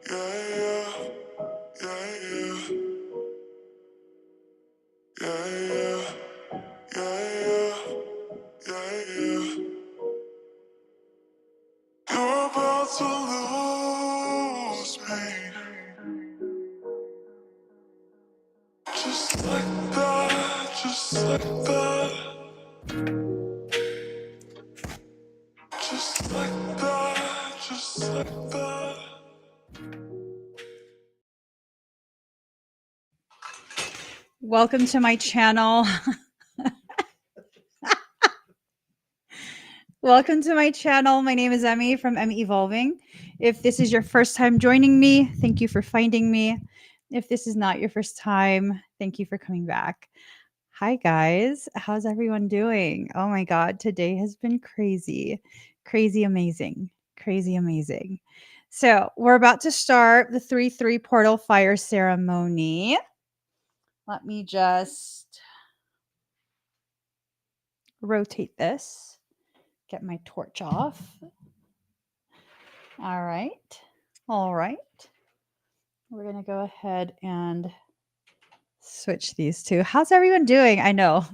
You're about to lose me. Just like that, just like that. Just like that, just like that. Welcome to my channel. Welcome to my channel. My name is Emmy from Emmy Evolving. If this is your first time joining me, thank you for finding me. If this is not your first time, thank you for coming back. Hi guys, how's everyone doing? Oh my God, today has been crazy, crazy amazing, crazy amazing. So we're about to start the 3-3 portal fire ceremony. Let me just rotate this, get my torch off. All right. All right. We're going to go ahead and switch these two. How's everyone doing? I know.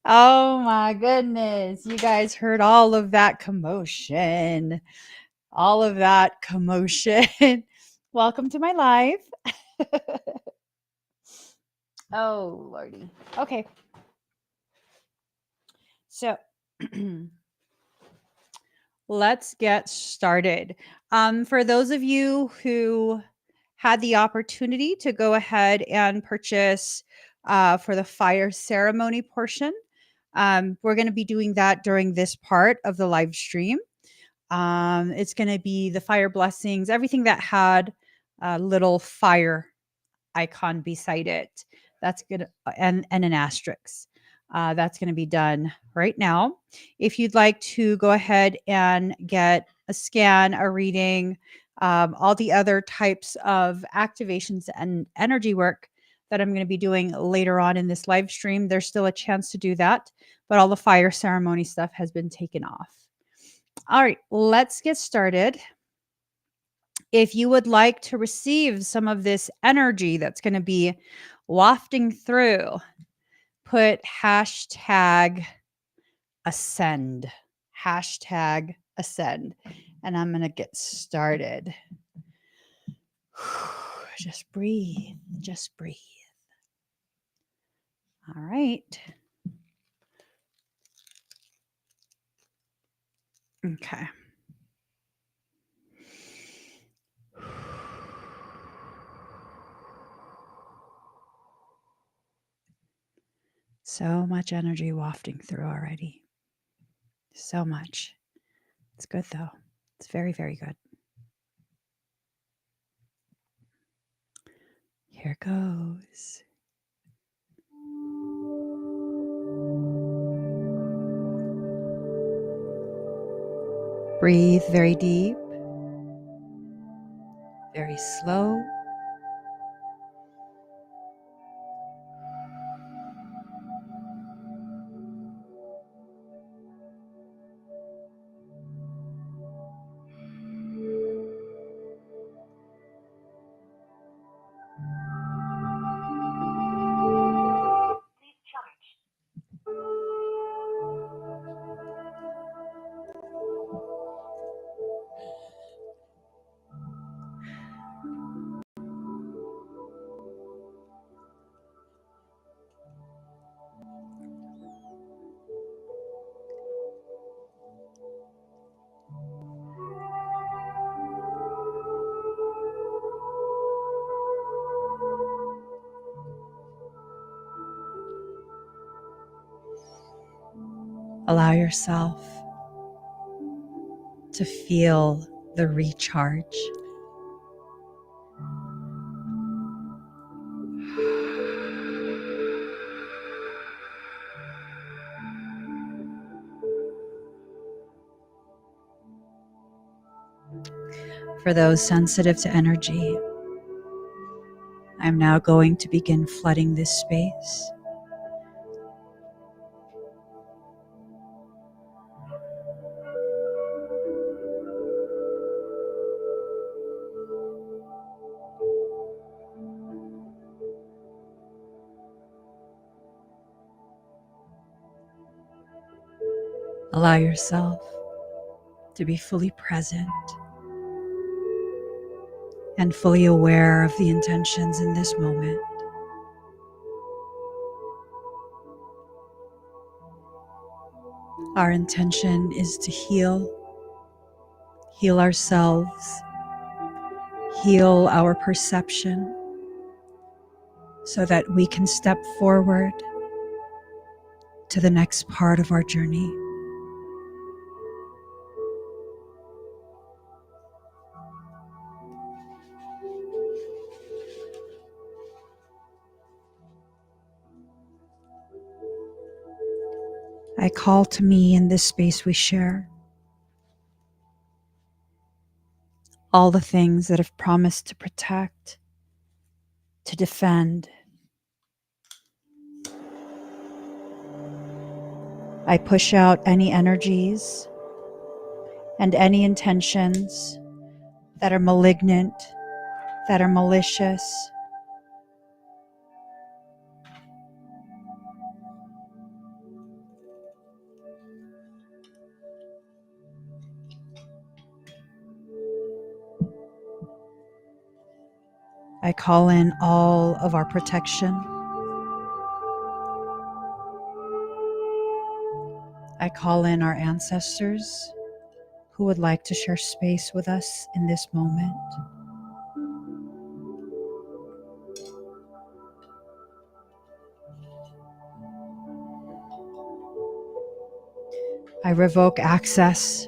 Oh my goodness. You guys heard all of that commotion. All of that commotion. Welcome to my live. Oh, Lordy. Okay. So let's get started. For those of you who had the opportunity to go ahead and purchase for the fire ceremony portion, we're going to be doing that during this part of the live stream. It's going to be the fire blessings, everything that had a little fire icon beside it. That's good, and an asterisk. That's going to be done right now. If you'd like to go ahead and get a scan, a reading, all the other types of activations and energy work that I'm going to be doing later on in this live stream, there's still a chance to do that, but all the fire ceremony stuff has been taken off. All right, let's get started. If you would like to receive some of this energy that's going to be wafting through, put hashtag ascend, hashtag ascend, and I'm going to get started. Just breathe, just breathe. All right. Okay. So much energy wafting through already. So much. It's good though. It's very, very good. Here goes. Breathe very deep, very slow. Allow yourself to feel the recharge. For those sensitive to energy, I'm now going to begin flooding this space. Allow yourself to be fully present and fully aware of the intentions in this moment. Our intention is to heal ourselves, heal our perception, so that we can step forward to the next part of our journey. I call to me in this space we share all the things that have promised to protect, to defend. I push out any energies and any intentions that are malignant, that are malicious. I call in all of our protection. I call in our ancestors who would like to share space with us in this moment. I revoke access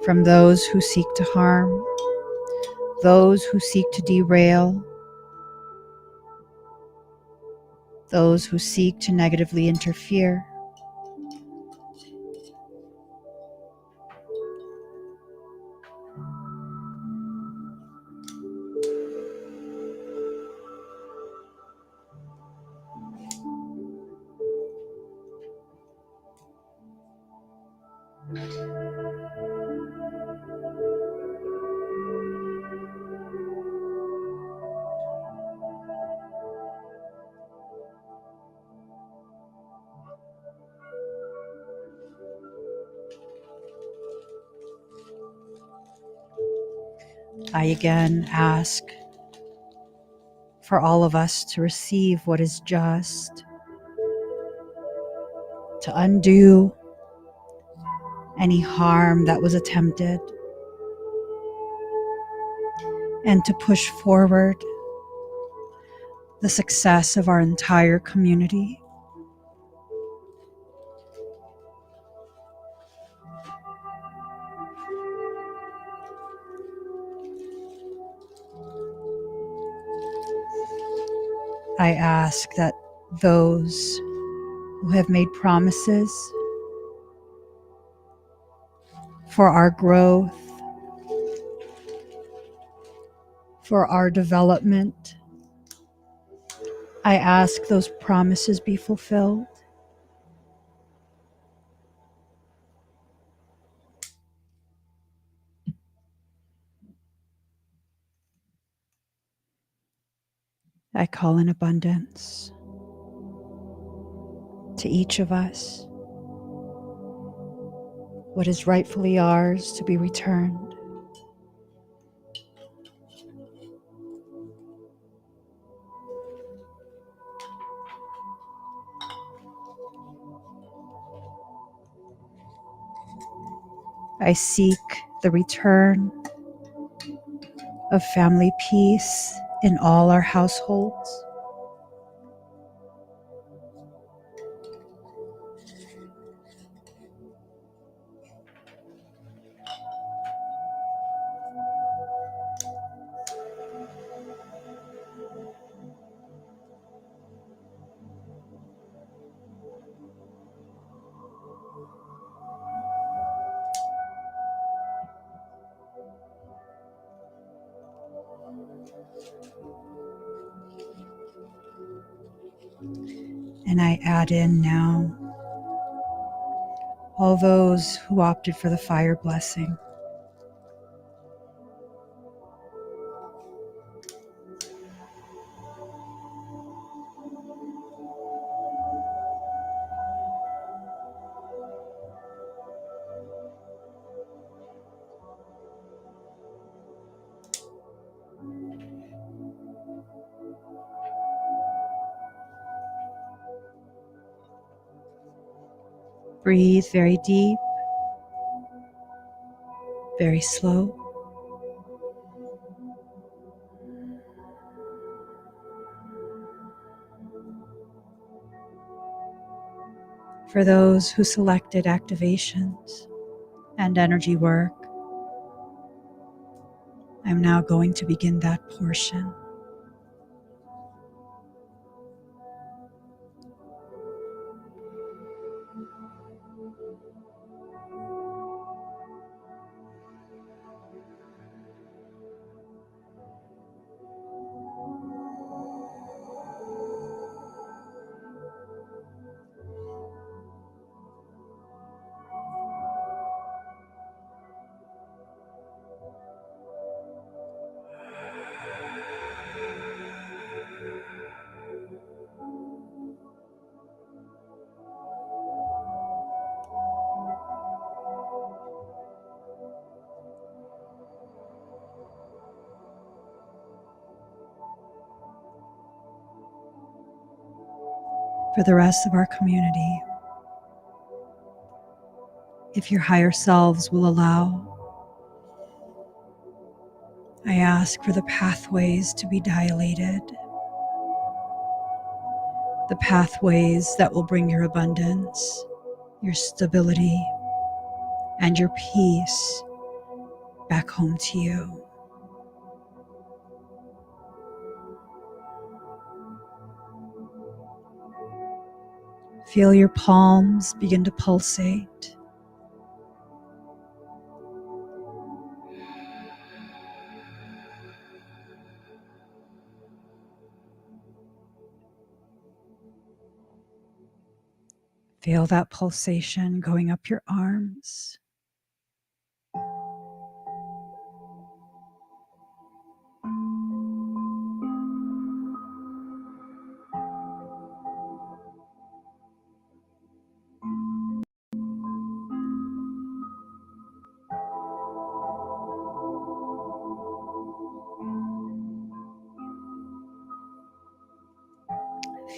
from those who seek to harm, those who seek to derail, those who seek to negatively interfere. I again ask for all of us to receive what is just, to undo any harm that was attempted, and to push forward the success of our entire community. I ask that those who have made promises for our growth, for our development, I ask those promises be fulfilled. I call in abundance to each of us, what is rightfully ours to be returned. I seek the return of family peace in all our households. And I add in now all those who opted for the fire blessing. Breathe very deep, very slow. For those who selected activations and energy work, I'm now going to begin that portion. For the rest of our community, if your higher selves will allow, I ask for the pathways to be dilated, the pathways that will bring your abundance, your stability, and your peace back home to you. Feel your palms begin to pulsate. Feel that pulsation going up your arms.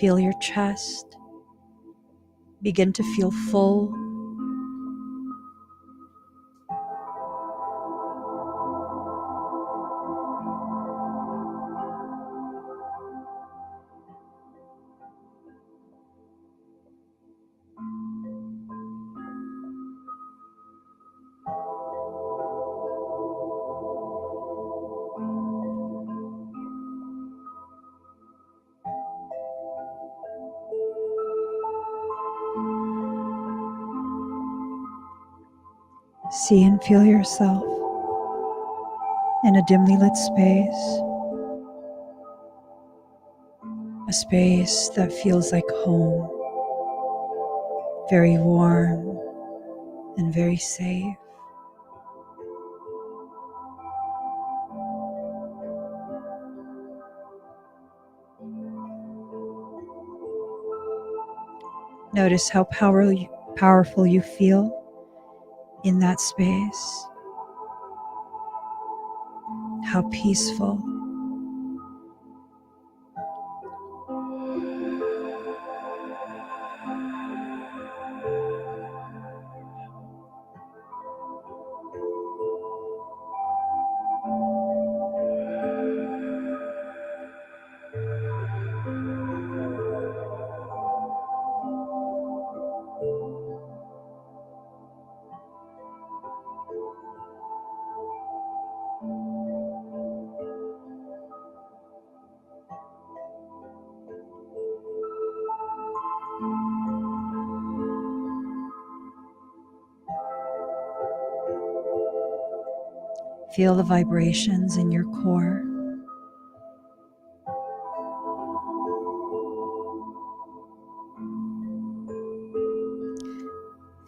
Feel your chest begin to feel full. See and feel yourself in a dimly lit space, a space that feels like home, very warm and very safe. Notice how powerful you feel in that space, how peaceful. Feel the vibrations in your core.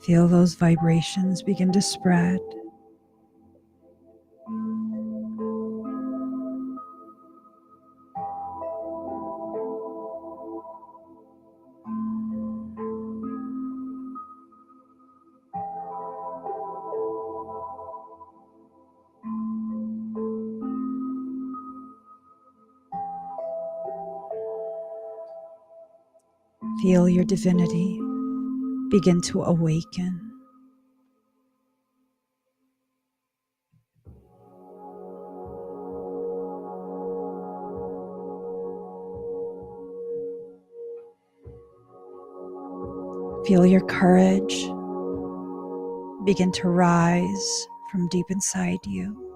Feel those vibrations begin to spread. Feel your divinity begin to awaken. Feel your courage begin to rise from deep inside you.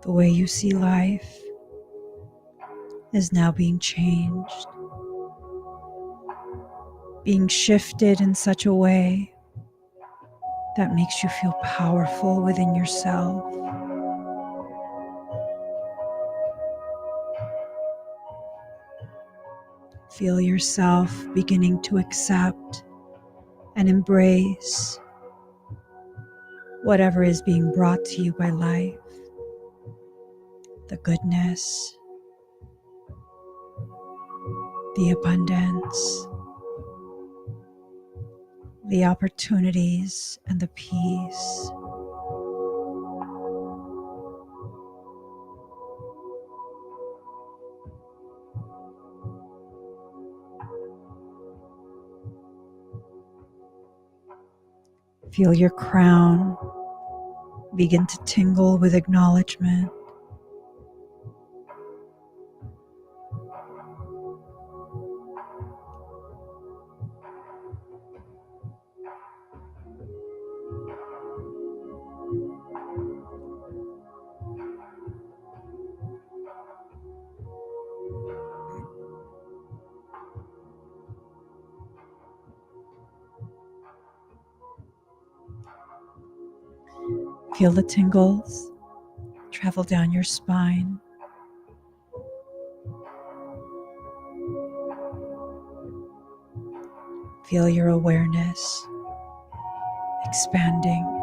The way you see life is now being changed, being shifted in such a way that makes you feel powerful within yourself. Feel yourself beginning to accept and embrace whatever is being brought to you by life. The goodness, the abundance, the opportunities, and the peace. Feel your crown begin to tingle with acknowledgement. Feel the tingles travel down your spine. Feel your awareness expanding.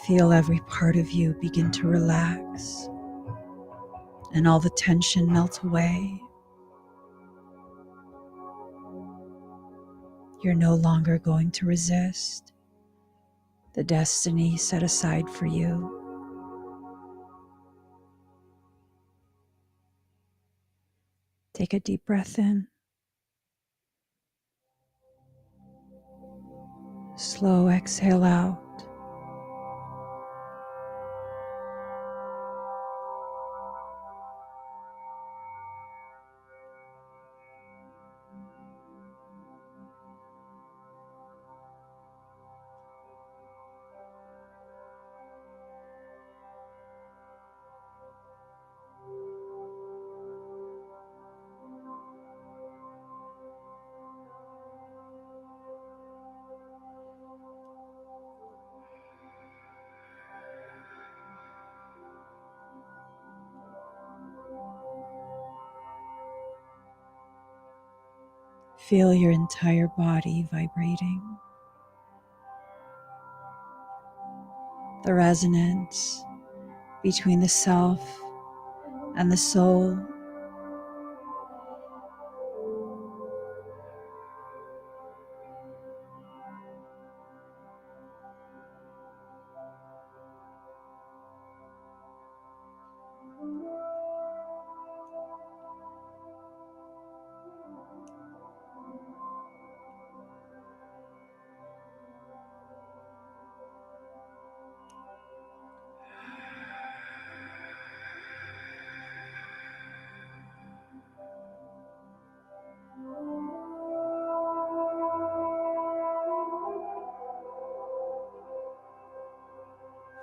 Feel every part of you begin to relax and all the tension melt away. You're no longer going to resist the destiny set aside for you. Take a deep breath in. Slow exhale out. Feel your entire body vibrating. The resonance between the self and the soul.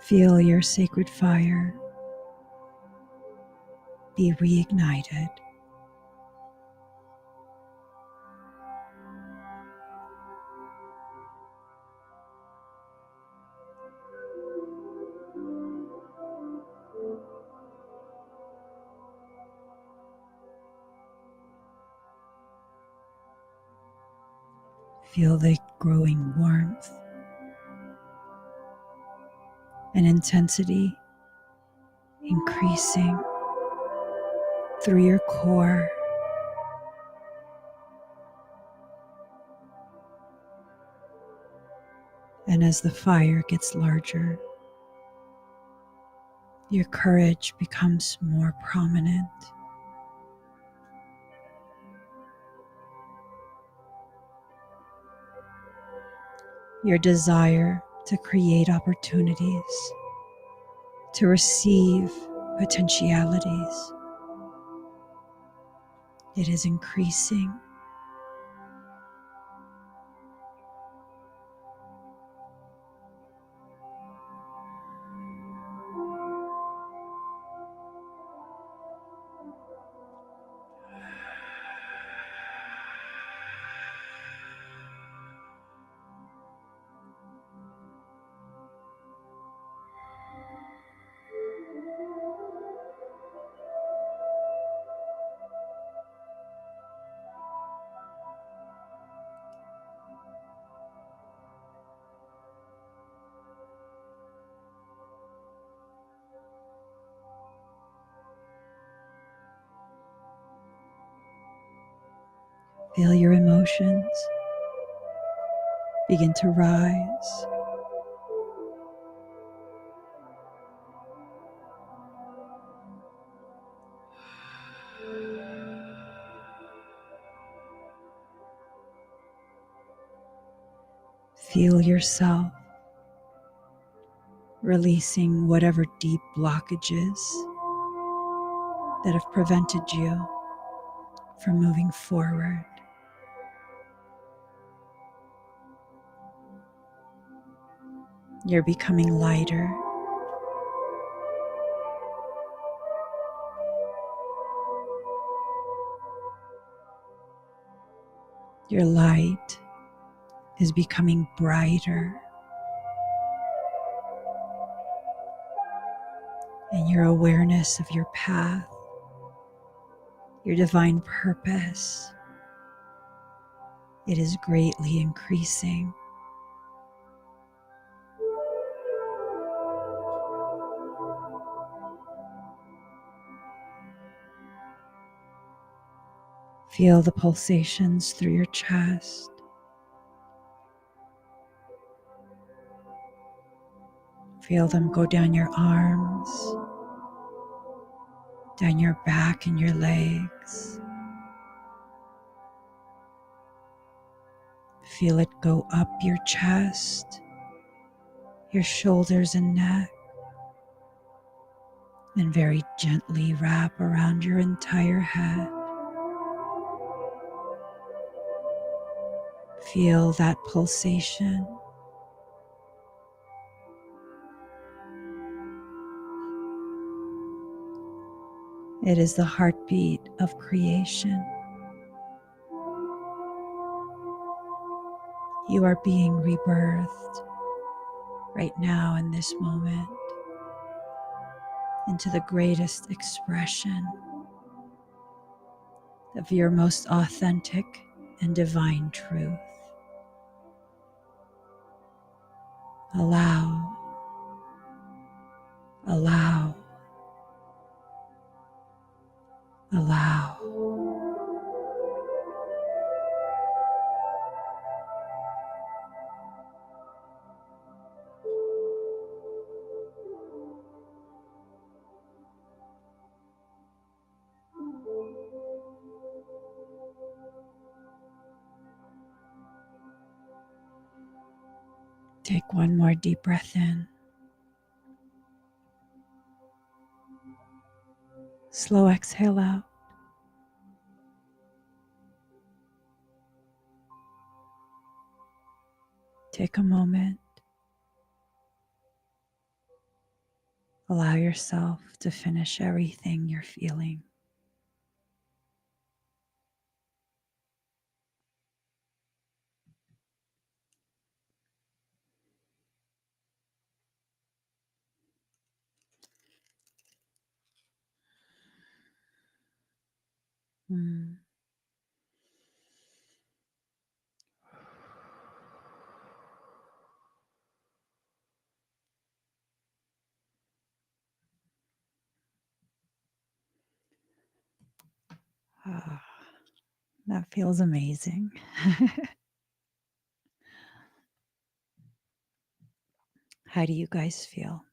Feel your sacred fire be reignited. Feel the growing warmth and intensity increasing through your core. And as the fire gets larger, your courage becomes more prominent. Your desire to create opportunities, to receive potentialities, it is increasing. Feel your emotions begin to rise. Feel yourself releasing whatever deep blockages that have prevented you from moving forward. You're becoming lighter. Your light is becoming brighter, and your awareness of your path, your divine purpose, it is greatly increasing. Feel the pulsations through your chest. Feel them go down your arms, down your back and your legs. Feel it go up your chest, your shoulders and neck, and very gently wrap around your entire head. Feel that pulsation. It is the heartbeat of creation. You are being rebirthed right now in this moment into the greatest expression of your most authentic and divine truth. Allow, allow, allow. Take one more deep breath in. Slow exhale out. Take a moment. Allow yourself to finish everything you're feeling. Mm. Ah, that feels amazing. How do you guys feel?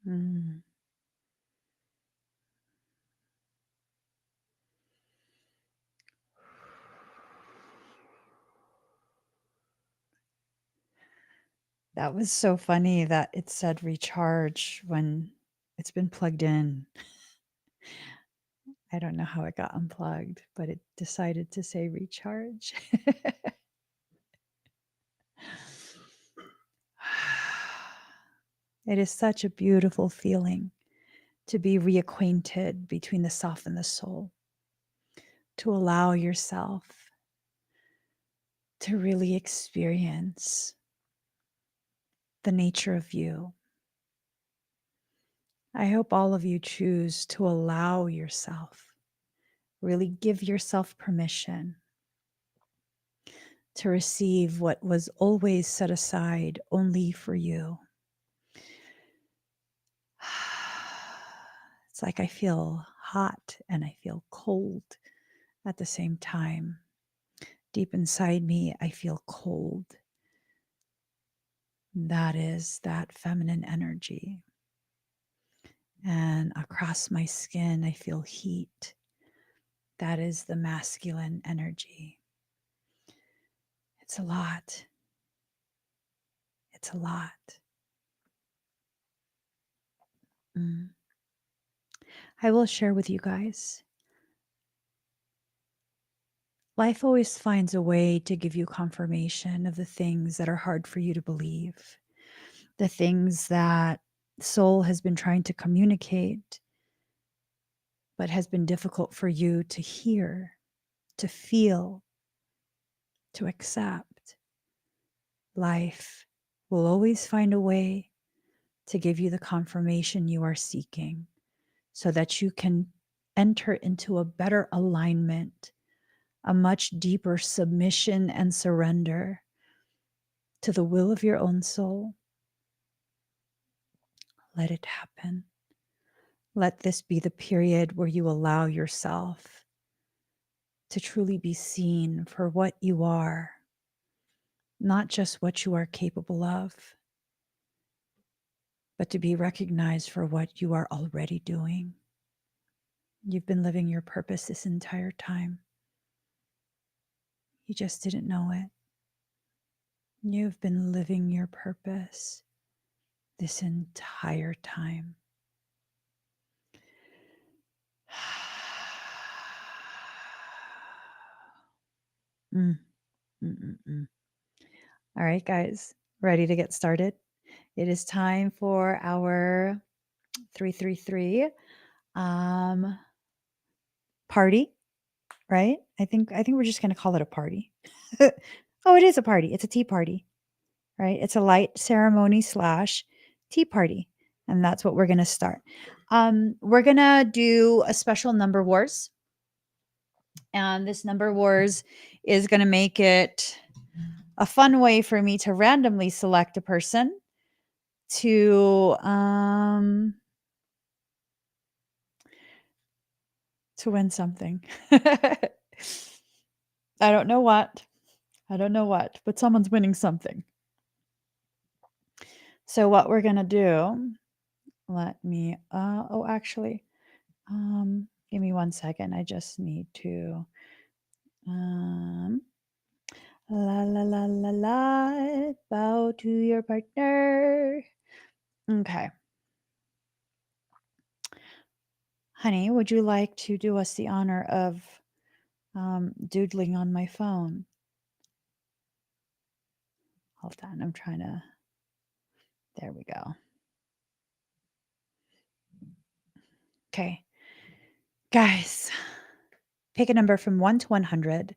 Mm. That was so funny that it said recharge when it's been plugged in. I don't know how it got unplugged, but it decided to say recharge. It is such a beautiful feeling to be reacquainted between the self and the soul, to allow yourself to really experience the nature of you. I hope all of you choose to allow yourself, really give yourself permission to receive what was always set aside only for you. It's like I feel hot and I feel cold at the same time. Deep inside me, I feel cold. That is that feminine energy. And across my skin, I feel heat. That is the masculine energy. It's a lot. It's a lot. I will share with you guys. Life always finds a way to give you confirmation of the things that are hard for you to believe, the things that soul has been trying to communicate, but has been difficult for you to hear, to feel, to accept. Life will always find a way to give you the confirmation you are seeking so that you can enter into a better alignment, a much deeper submission and surrender to the will of your own soul. Let it happen. Let this be the period where you allow yourself to truly be seen for what you are, not just what you are capable of, but to be recognized for what you are already doing. You've been living your purpose this entire time. You just didn't know it. You've been living your purpose this entire time. Mm, mm, mm, mm. All right, guys, ready to get started? It is time for our 333 party, right? I think we're just going to call it a party. Oh, it is a party. It's a tea party, right? It's a light ceremony / tea party, and that's what we're going to start. We're going to do a special number wars, and this number wars is going to make it a fun way for me to randomly select a person to win something. I don't know what. But someone's winning something. So what we're going to do, let me actually give me 1 second. I just need to la la la la la bow to your partner. Okay. Honey, would you like to do us the honor of doodling on my phone? Hold on, I'm trying to. There we go. Okay. Guys, pick a number from 1 to 100.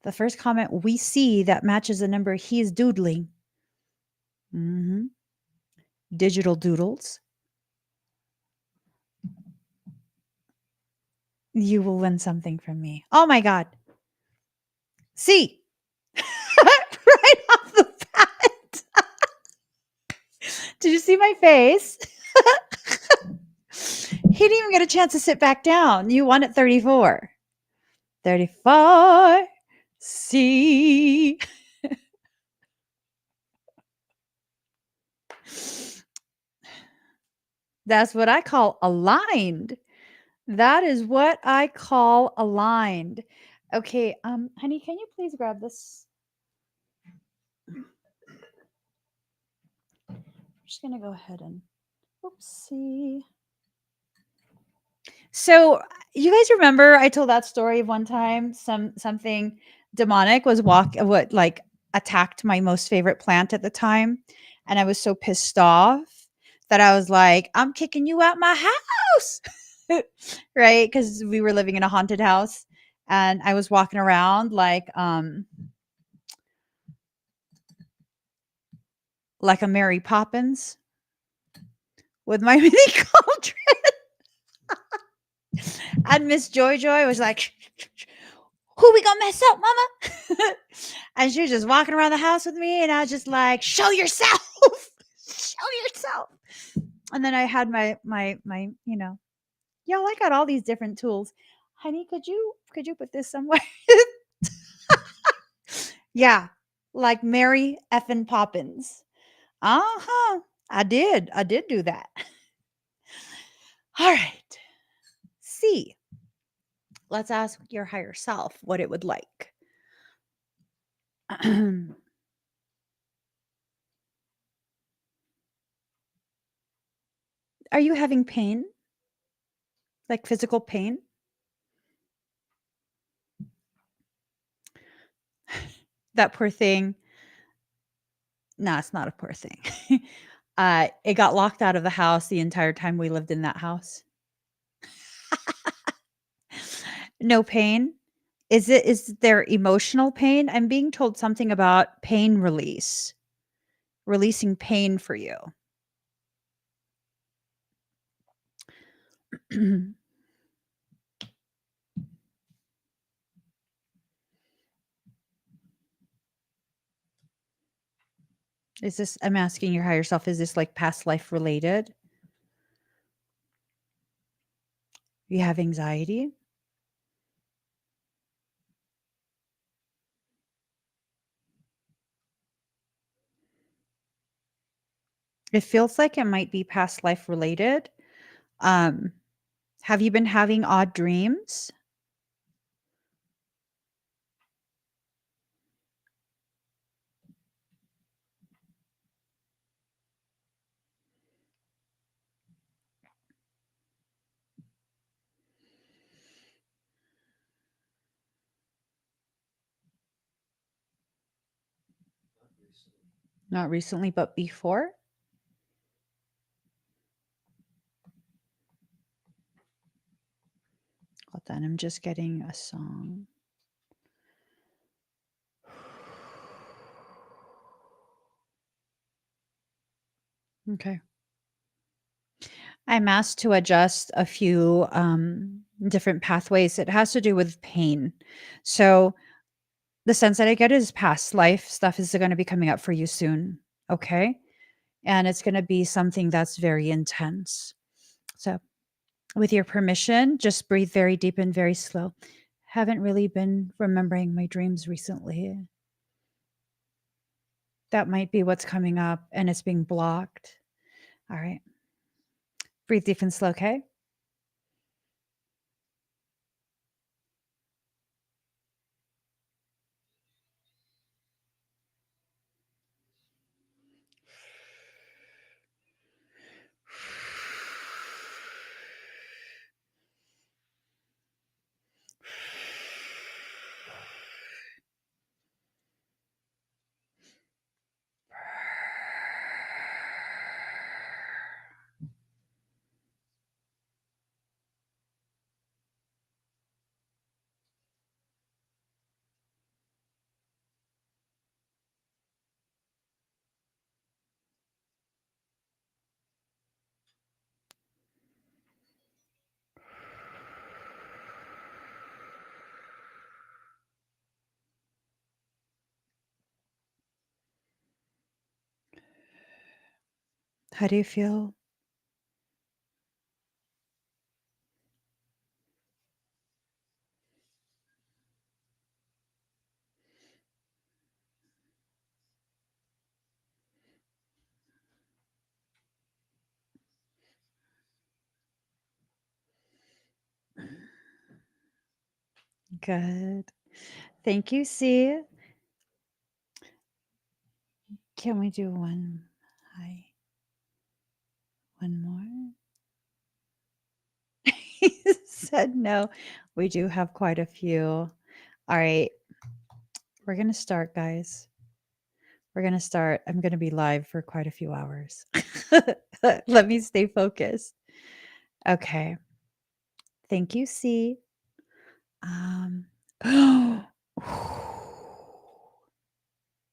The first comment we see that matches the number he is doodling. Digital doodles. You will win something from me. Oh my God. See, right off the bat. Did you see my face? He didn't even get a chance to sit back down. You won at 34. 34. See. That's what I call aligned. That is what I call aligned. Okay, honey, can you please grab this? I'm just gonna go ahead and oopsie. So you guys remember I told that story of one time something demonic was what like attacked my most favorite plant at the time, and I was so pissed off that I was like, I'm kicking you out my house. Right? Because we were living in a haunted house and I was walking around like a Mary Poppins with my mini cauldron. And Miss Joy Joy was like, who we gonna mess up, mama? And she was just walking around the house with me, and I was just like, show yourself. Show yourself. And then I had my, y'all, I got all these different tools. Honey, could you put this somewhere? Yeah, like Mary effing Poppins. Uh-huh. I did do that. All right. C. Let's ask your higher self what it would like. Are you having pain? Like physical pain? That poor thing. No, it's not a poor thing. It got locked out of the house the entire time we lived in that house. No pain. Is there emotional pain? I'm being told something about pain release, releasing pain for you. Is this, I'm asking your higher self, is this like past life related? You have anxiety? It feels like it might be past life related. Um, have you been having odd dreams? Not recently, but before? Hold on, I'm just getting a song. Okay. I'm asked to adjust a few different pathways. It has to do with pain. So the sense that I get is past life stuff is going to be coming up for you soon. Okay. And it's going to be something that's very intense. So, with your permission, just breathe very deep and very slow. Haven't really been remembering my dreams recently. That might be what's coming up and it's being blocked. All right. Breathe deep and slow, okay? How do you feel? Good. Thank you, C. Can we do one? Hi. One more? He said no. We do have quite a few. All right. We're going to start, guys. We're going to start. I'm going to be live for quite a few hours. Let me stay focused. Okay. Thank you, C.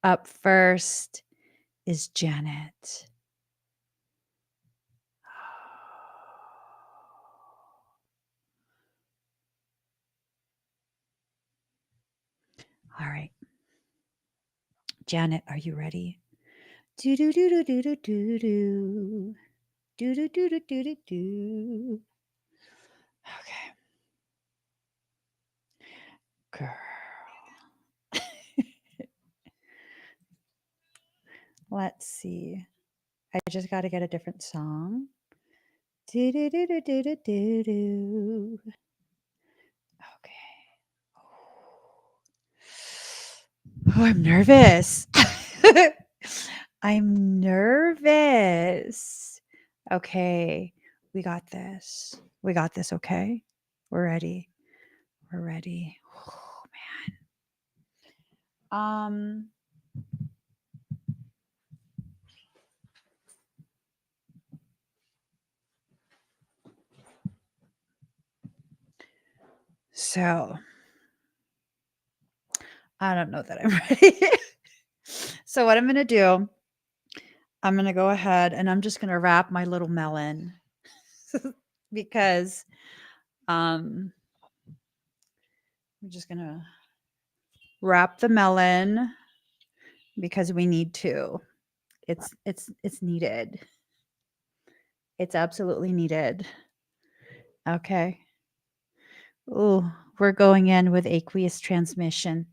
Up first is Janet. All right. Janet, are you ready? Do do do do do do do do. Do do do do do do do. Okay. Girl. Let's see. I just got to get a different song. Do do do do do do do do. Okay. Oh, I'm nervous. I'm nervous. Okay. We got this. We got this, okay? We're ready. We're ready. Oh, man. So I don't know that I'm ready. So what I'm going to do, I'm going to go ahead and I'm just going to wrap my little melon because I'm just going to wrap the melon because we need to. It's needed. It's absolutely needed. Okay. Oh, we're going in with aqueous transmission.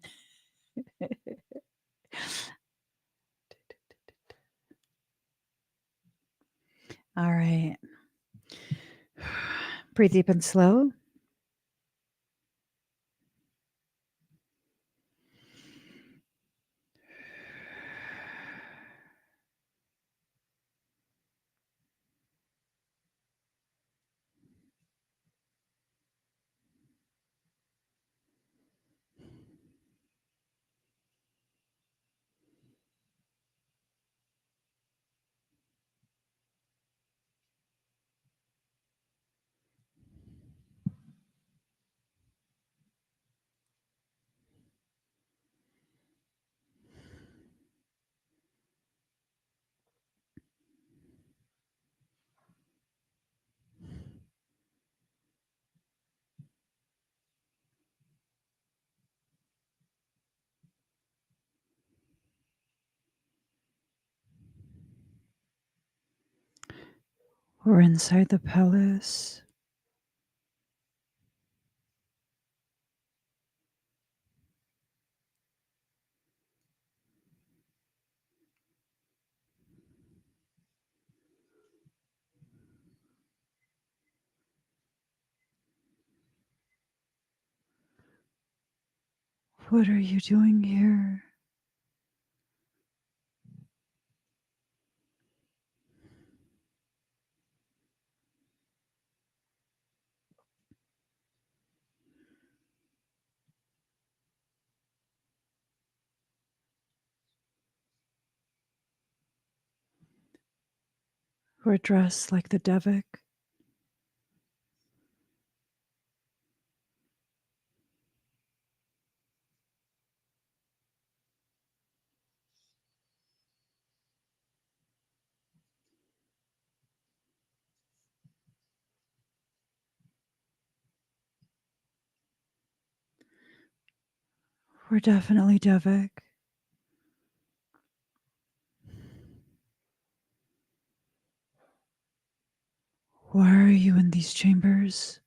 All right. Breathe deep and slow. We're inside the palace. What are you doing here? We're dressed like the Devik. We're definitely Devik. Why are you in these chambers?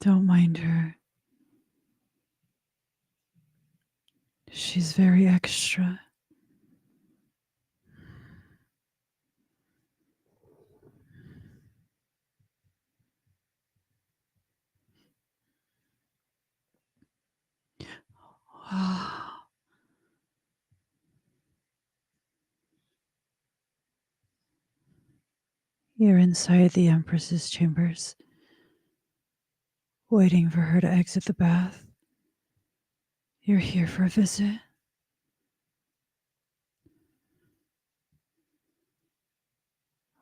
Don't mind her. She's very extra. You're inside the Empress's chambers, waiting for her to exit the bath. You're here for a visit.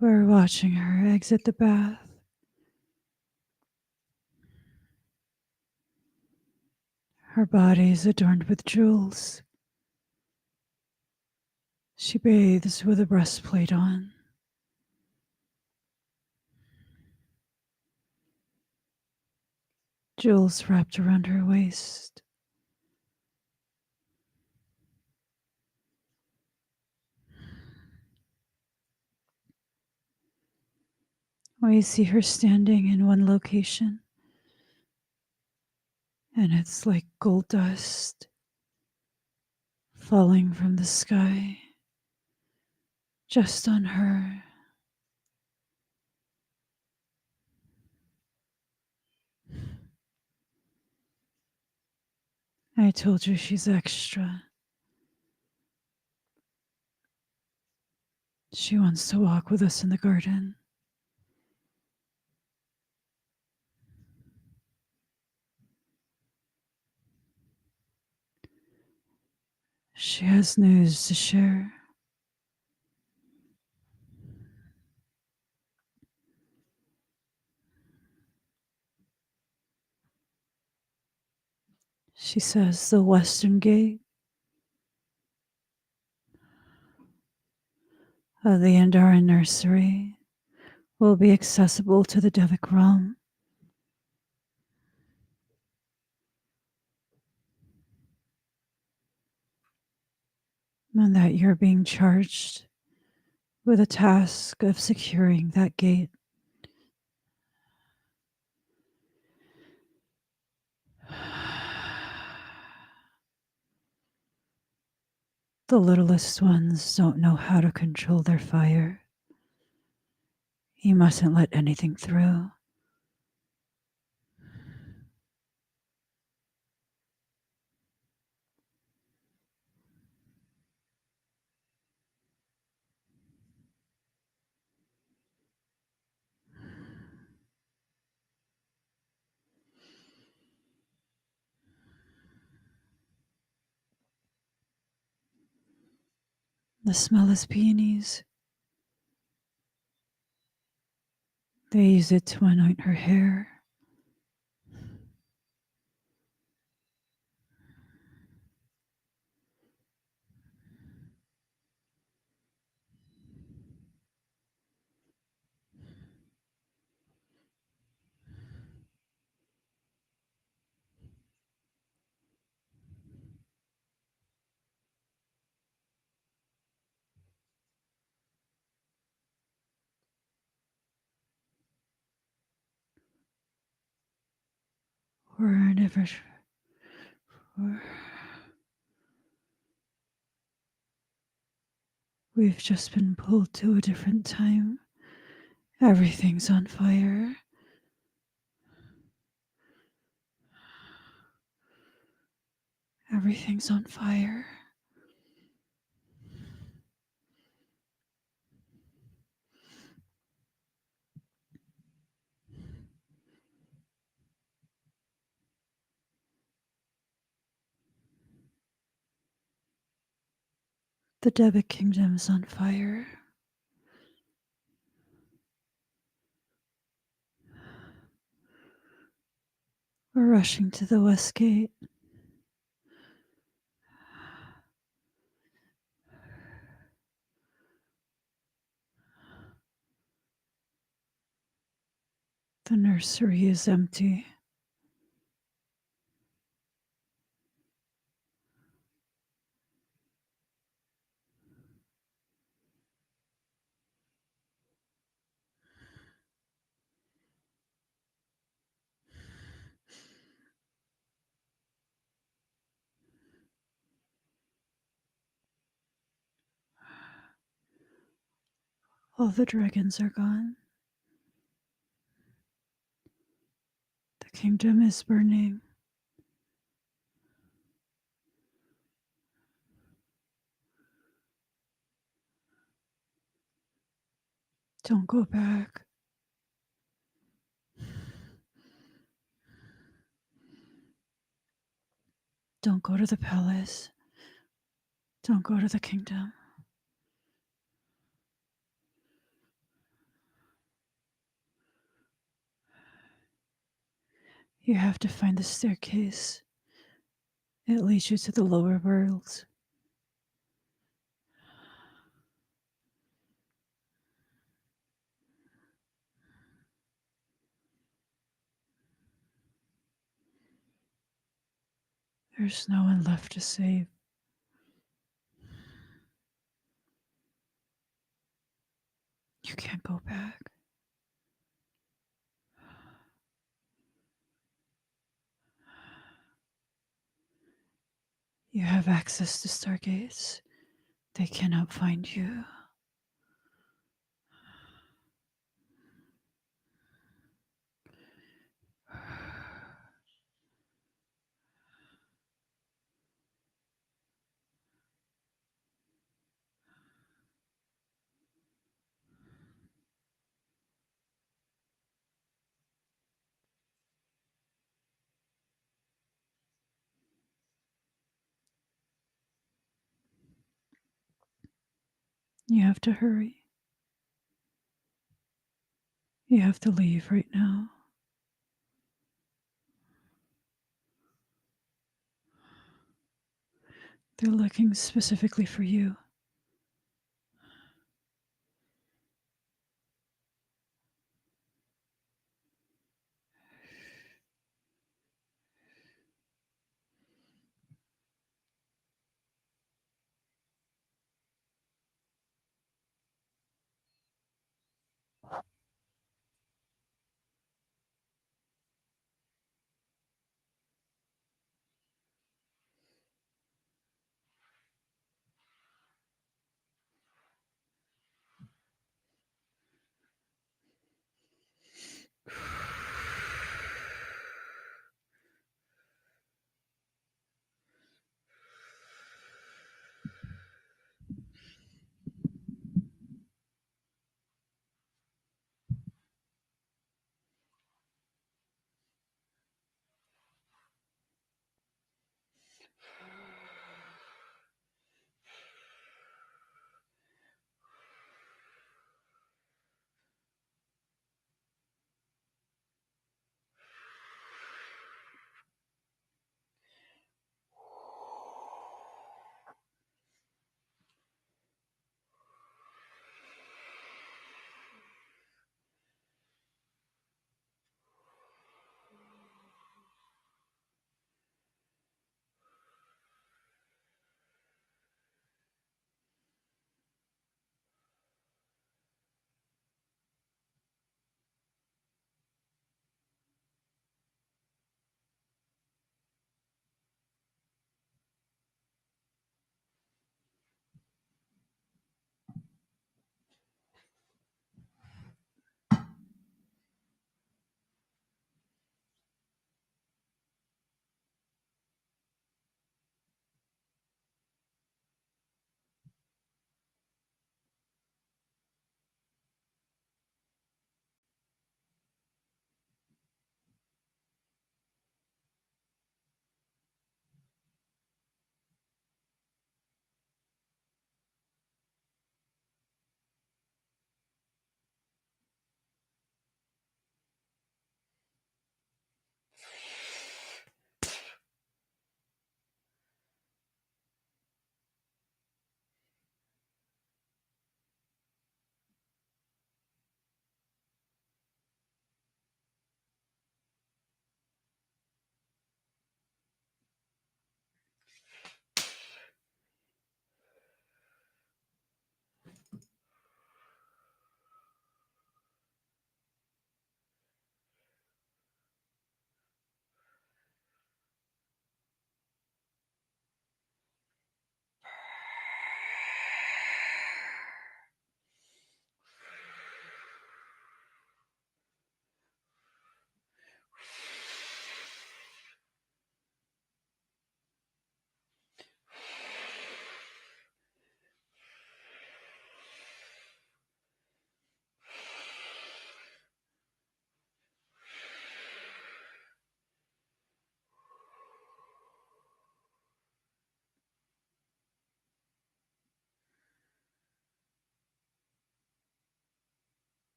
We're watching her exit the bath. Her body is adorned with jewels. She bathes with a breastplate on. Jewels wrapped around her waist. We see her standing in one location, and it's like gold dust falling from the sky just on her. I told you she's extra. She wants to walk with us in the garden. She has news to share. She says the western gate of the Andaran nursery will be accessible to the Devic realm. And that you're being charged with a task of securing that gate. The littlest ones don't know how to control their fire. You mustn't let anything through. The smell is peonies. They use it to anoint her hair. Wherever we've just been pulled to a different time. Everything's on fire. Everything's on fire. The Devic Kingdom's on fire. We're rushing to the west gate. The nursery is empty. All the dragons are gone. The kingdom is burning. Don't go back. Don't go to the palace. Don't go to the kingdom. You have to find the staircase. It leads you to the lower worlds. There's no one left to save. You can't go back. You have access to stargates. They cannot find you. You have to hurry. You have to leave right now. They're looking specifically for you.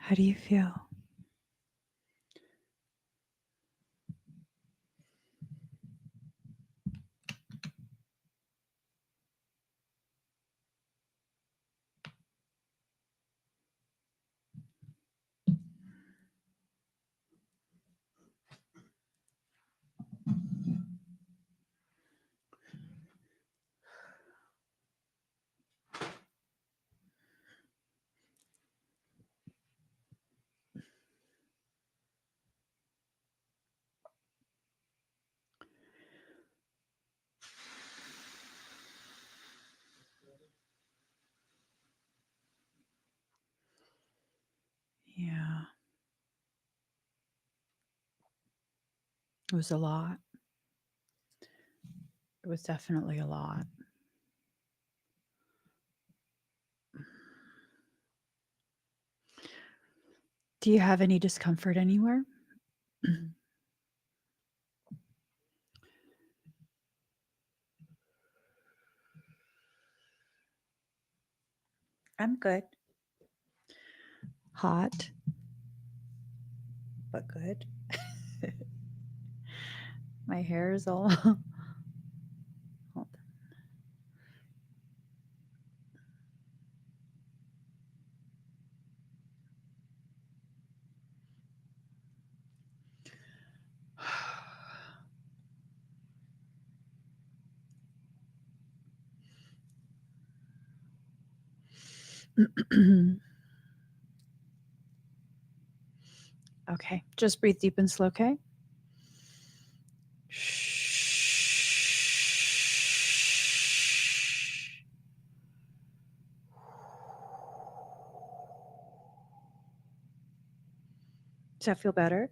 How do you feel? Yeah. It was a lot. It was definitely a lot. Do you have any discomfort anywhere? I'm good. Hot, but good. My hair is all. Hold on. Okay, just breathe deep and slow, okay? Does that feel better?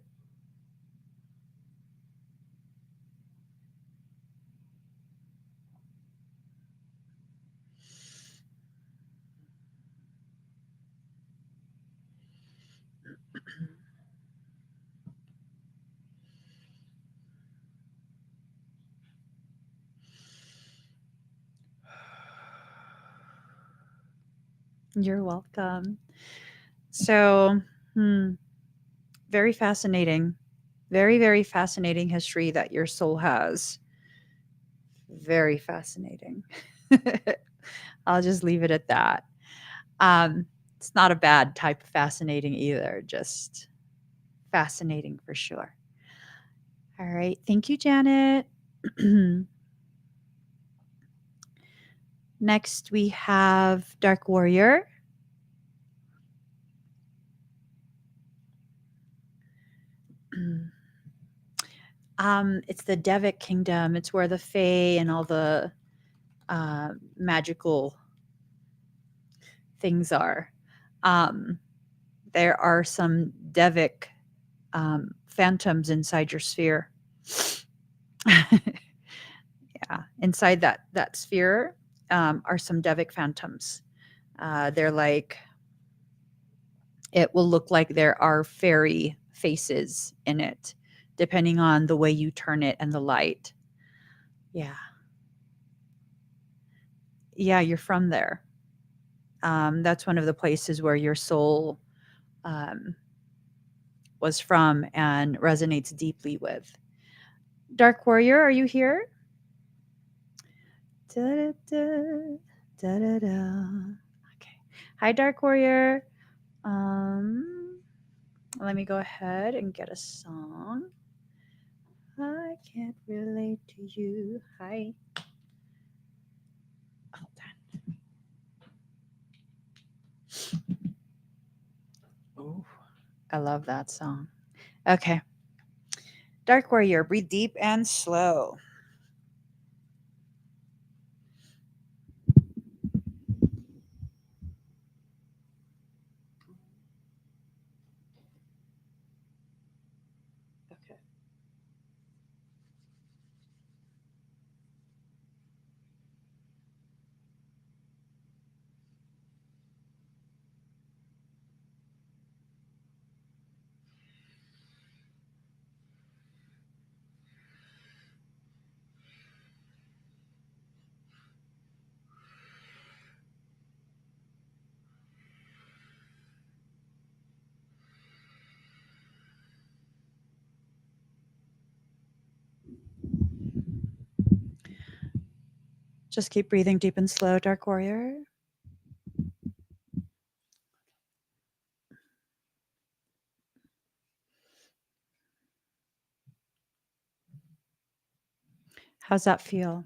You're welcome. So, very fascinating. Very, very fascinating history that your soul has. Very fascinating. I'll just leave it at that. It's not a bad type of fascinating either, just fascinating for sure. All right. Thank you, Janet. Next, we have Dark Warrior. It's the Devic Kingdom. It's where the Fae and all the magical things are. There are some Devic phantoms inside your sphere. Yeah, inside that sphere are some Devic phantoms. They're like, it will look like there are fairy faces in it, depending on the way you turn it and the light. Yeah. Yeah, you're from there. That's one of the places where your soul was from and resonates deeply with. Dark Warrior, are you here? Da-da-da, da-da-da. Okay. Hi, Dark Warrior. Let me go ahead and get a song. I can't relate to you. Hi. Hold on. Oh, I love that song. Okay. Dark Warrior, breathe deep and slow. Okay. Just keep breathing deep and slow, Dark Warrior. How's that feel?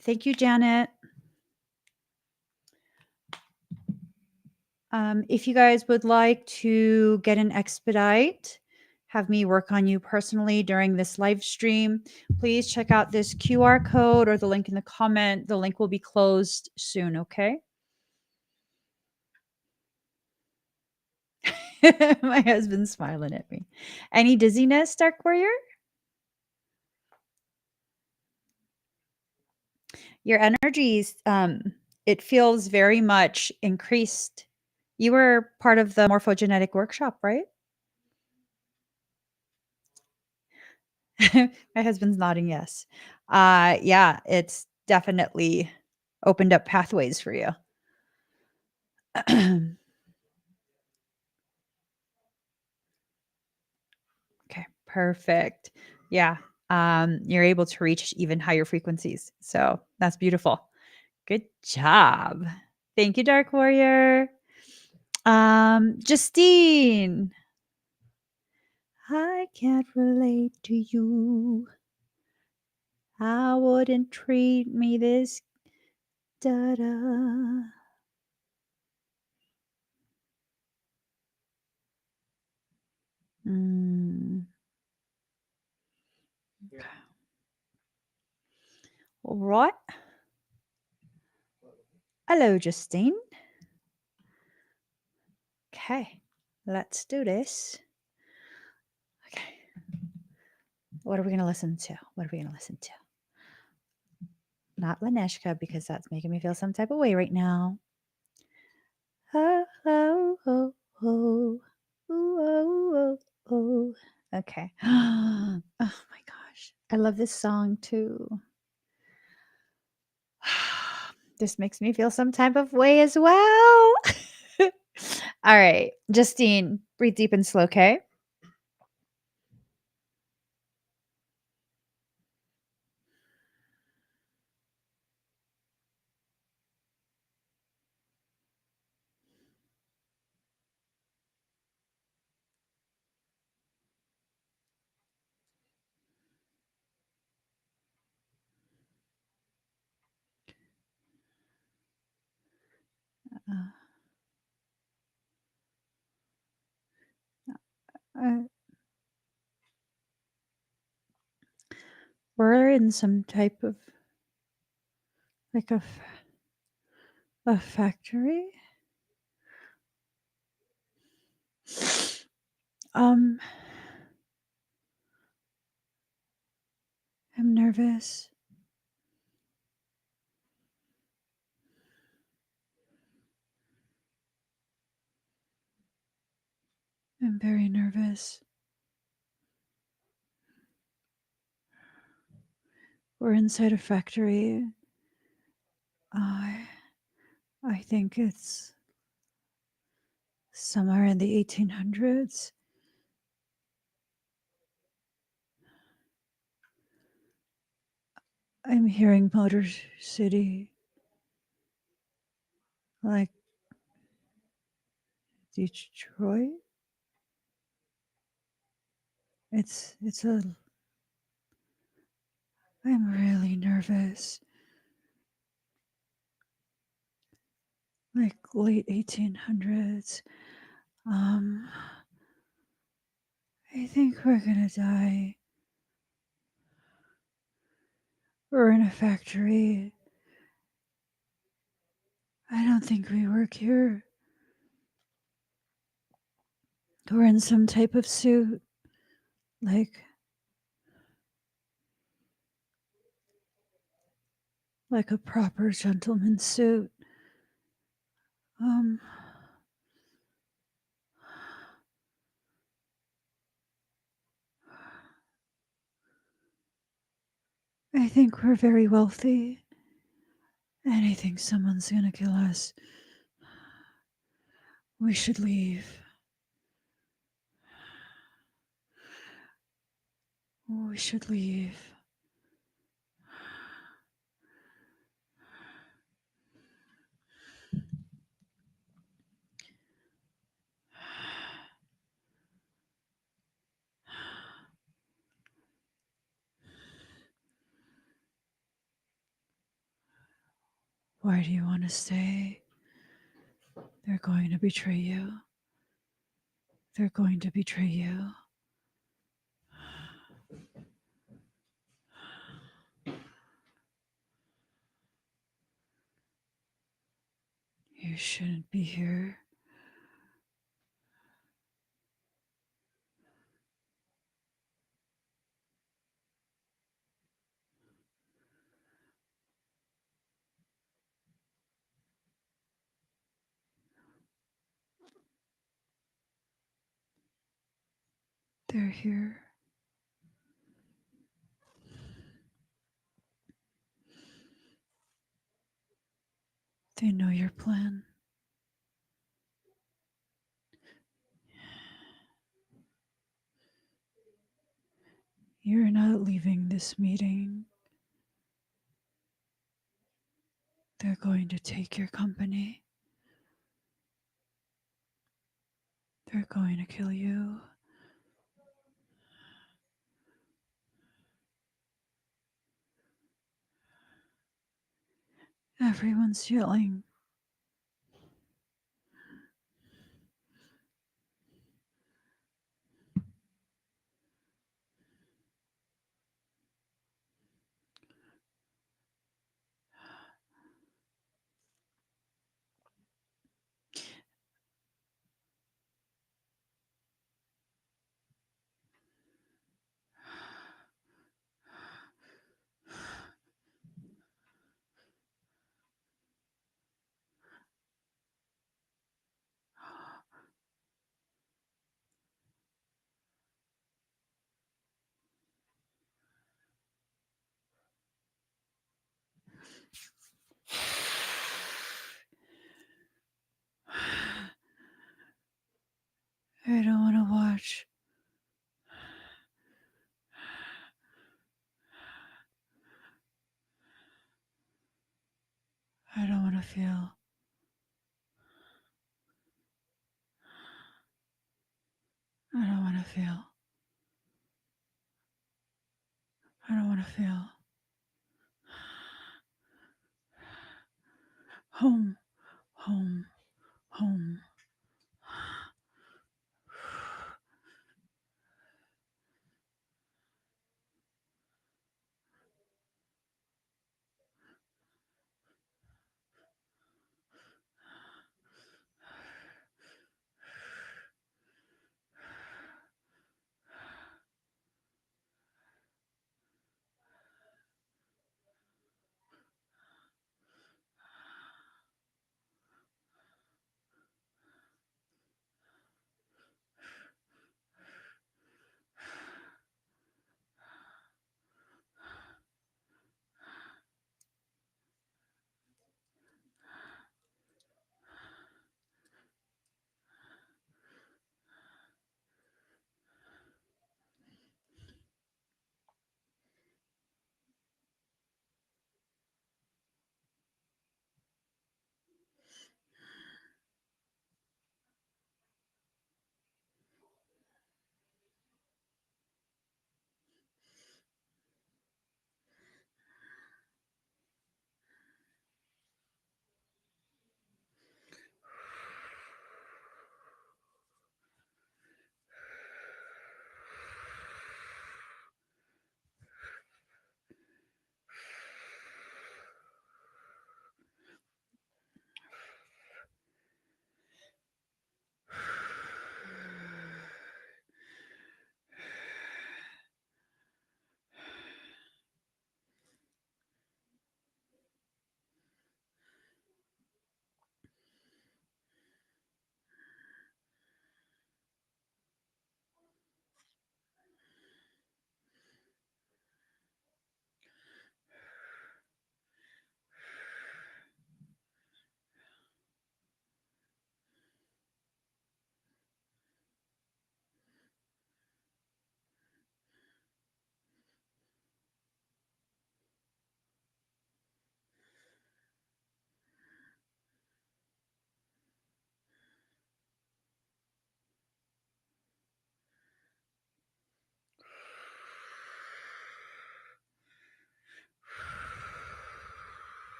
Thank you, Janet. If you guys would like to get an expedite, have me work on you personally during this live stream, please check out this QR code or the link in the comment. The link will be closed soon, okay? My husband's smiling at me. Any dizziness, Dark Warrior? Your energies, it feels very much increased. You were part of the morphogenetic workshop, right? My husband's nodding yes. Yeah, it's definitely opened up pathways for you. Okay, perfect. Yeah, you're able to reach even higher frequencies. So that's beautiful. Good job. Thank you, Dark Warrior. Justine. I can't relate to you. I wouldn't treat me this da-da. Okay. All right. Hello, Justine. Okay, let's do this. Okay. What are we going to listen to? What are we going to listen to? Not Laneshka, because that's making me feel some type of way right now. Oh, oh, oh, oh. Ooh, oh, oh, oh. Okay. Oh my gosh. I love this song too. This makes me feel some type of way as well. All right. Justine, breathe deep and slow, okay? Uh, we're in some type of like a factory. I'm nervous. I'm very nervous. We're inside a factory. I think it's somewhere in the 1800s. I'm hearing Motor City, like Detroit. It's a. I'm really nervous. Like late 1800s. I think we're gonna die. We're in a factory. I don't think we work here. We're in some type of suit, like a proper gentleman's suit. I think we're very wealthy, and I think someone's gonna kill us. We should leave. We should leave. Why do you want to stay? They're going to betray you. They're going to betray you. You shouldn't be here. They're here. They know your plan. You're not leaving this meeting. They're going to take your company. They're going to kill you. Everyone's yelling. I don't want to watch. I don't want to feel. I don't want to feel. I don't want to feel. Home, home, home.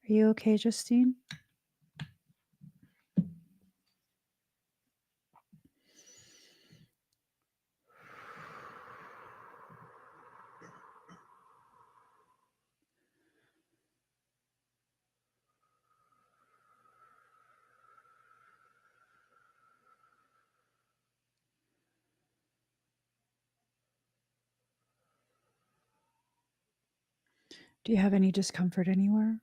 Are you okay, Justine? Do you have any discomfort anywhere?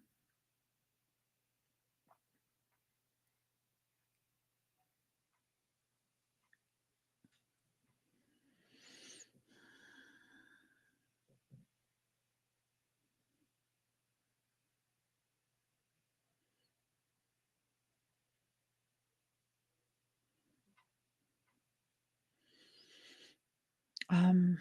Um,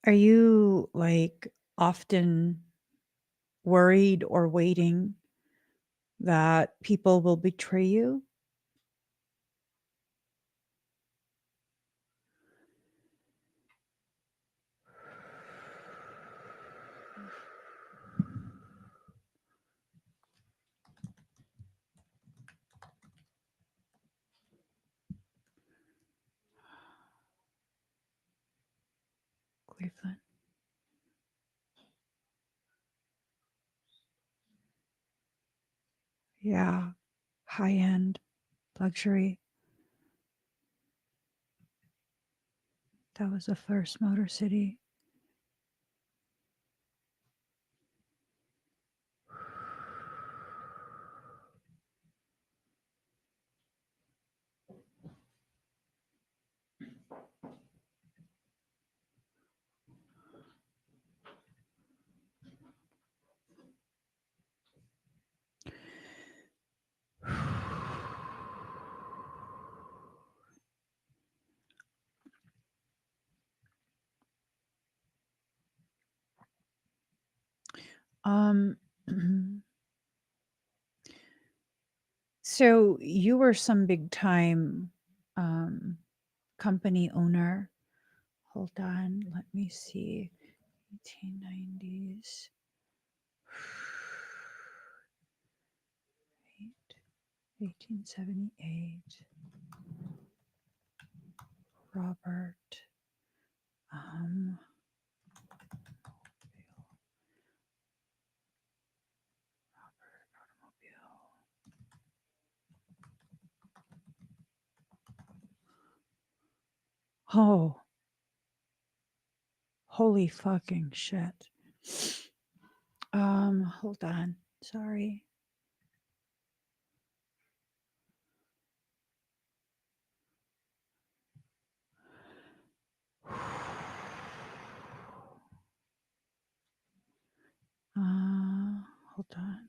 are you like often worried or waiting that people will betray you? Cleveland. Yeah. High end luxury. That was the first Motor City. Um, so you were some big time company owner. Hold on, let me see. 1890s. 1878. Robert. Um, oh, holy fucking shit. Hold on. Sorry. Hold on.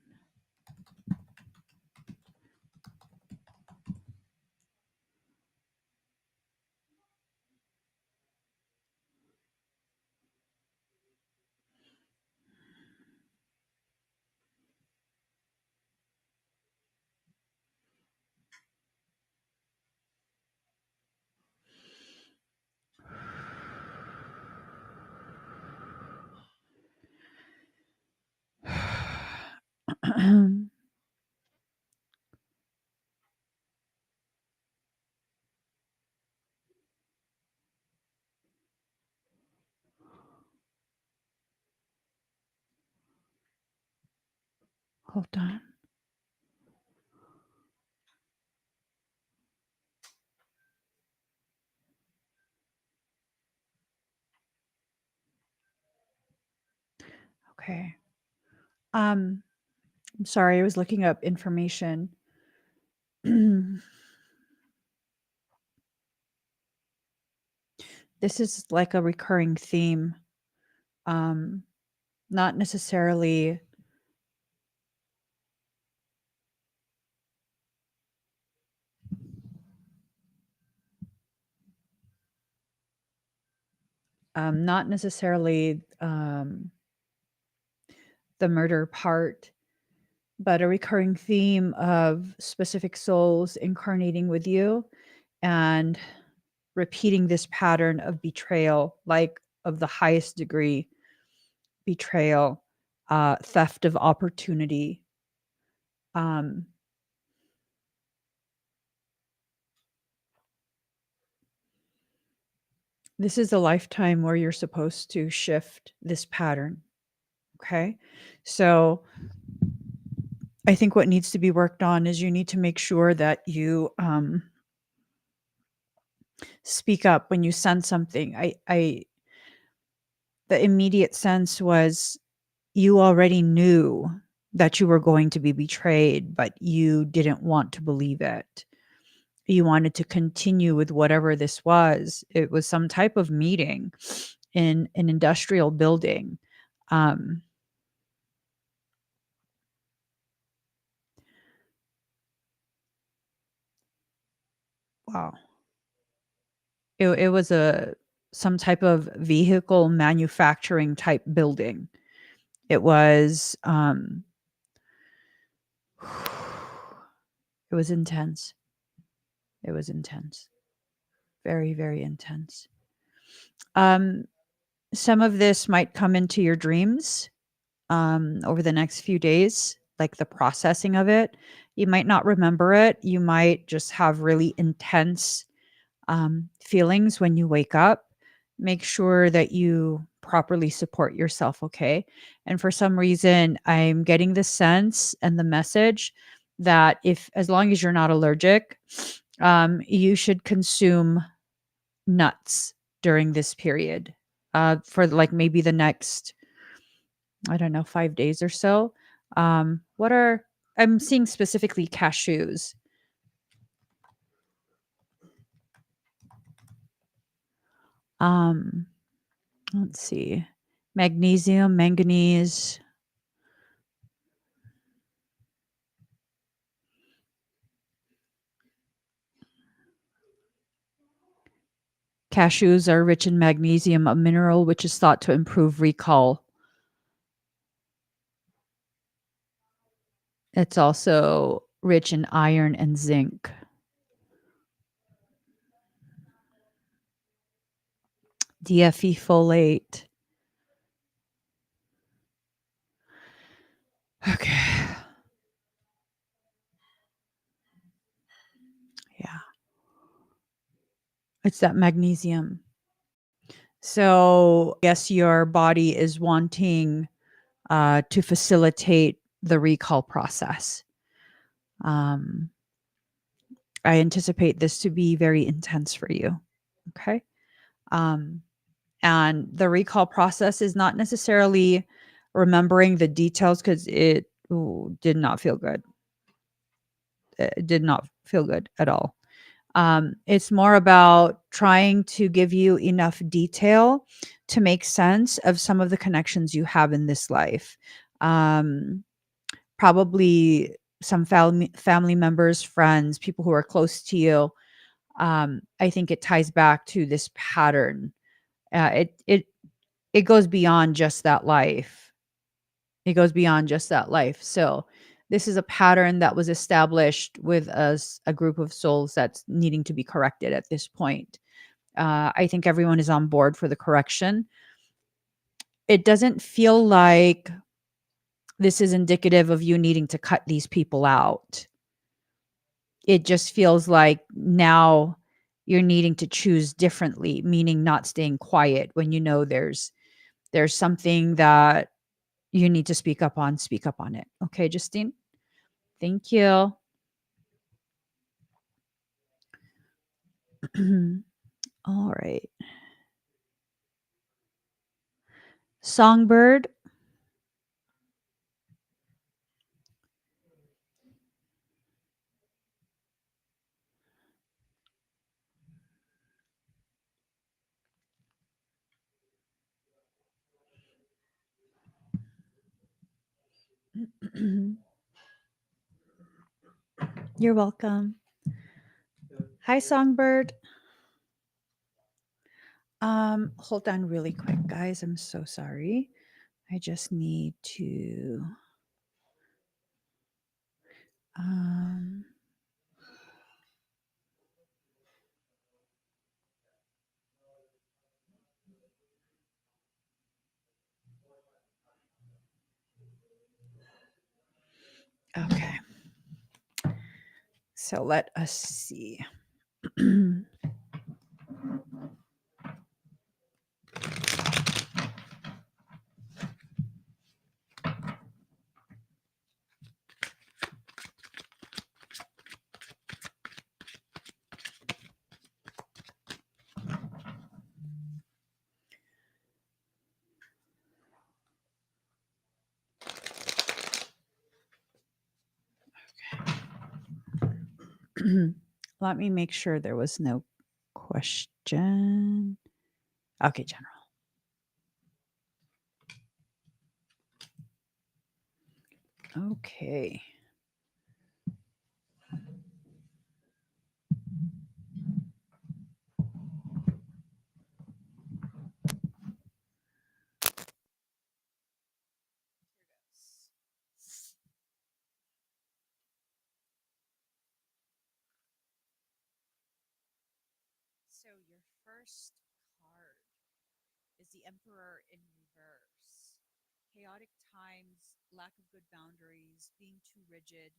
Hold on. Okay. I'm sorry, I was looking up information. This is like a recurring theme. Not necessarily not necessarily the murder part, but a recurring theme of specific souls incarnating with you and repeating this pattern of betrayal, like of the highest degree betrayal, theft of opportunity. Um, this is a lifetime where you're supposed to shift this pattern. Okay. So I think what needs to be worked on is you need to make sure that you speak up when you send something. The immediate sense was you already knew that you were going to be betrayed, but you didn't want to believe it. You wanted to continue with whatever this was. It was some type of meeting in an industrial building. Um, wow. It was a some type of vehicle manufacturing type building. It was it was intense. It was intense. Very, very intense. Um, some of this might come into your dreams over the next few days, like the processing of it. You might not remember it. You might just have really intense feelings when you wake up. Make sure that you properly support yourself, okay? And for some reason, I'm getting the sense and the message that if, as long as you're not allergic, you should consume nuts during this period for like maybe the next, I don't know, 5 days or so. What are, I'm seeing specifically cashews. Um, let's see, magnesium, manganese. Cashews are rich in magnesium, a mineral which is thought to improve recall. It's also rich in iron and zinc. DFE folate. Okay. Yeah. It's that magnesium. So, yes, your body is wanting to facilitate the recall process. Um, I anticipate this to be very intense for you. Okay. Um, and the recall process is not necessarily remembering the details because it did not feel good. It did not feel good at all. It's more about trying to give you enough detail to make sense of some of the connections you have in this life. Um, Probably some family members, friends, people who are close to you. I think it ties back to this pattern. It goes beyond just that life. It goes beyond just that life. So this is a pattern that was established with us, a group of souls that's needing to be corrected at this point. I think everyone is on board for the correction. It doesn't feel like this is indicative of you needing to cut these people out. It just feels like now you're needing to choose differently, meaning not staying quiet when you know there's something that you need to speak up on it. Okay, Justine? Thank you. All right. Songbird. You're welcome. Hi, Songbird. Hold on really quick, guys. I'm so sorry. I just need to um So let us see. Let me make sure there was no question. Okay, general. Okay. So your first card is the Emperor in reverse. Chaotic times, lack of good boundaries, being too rigid,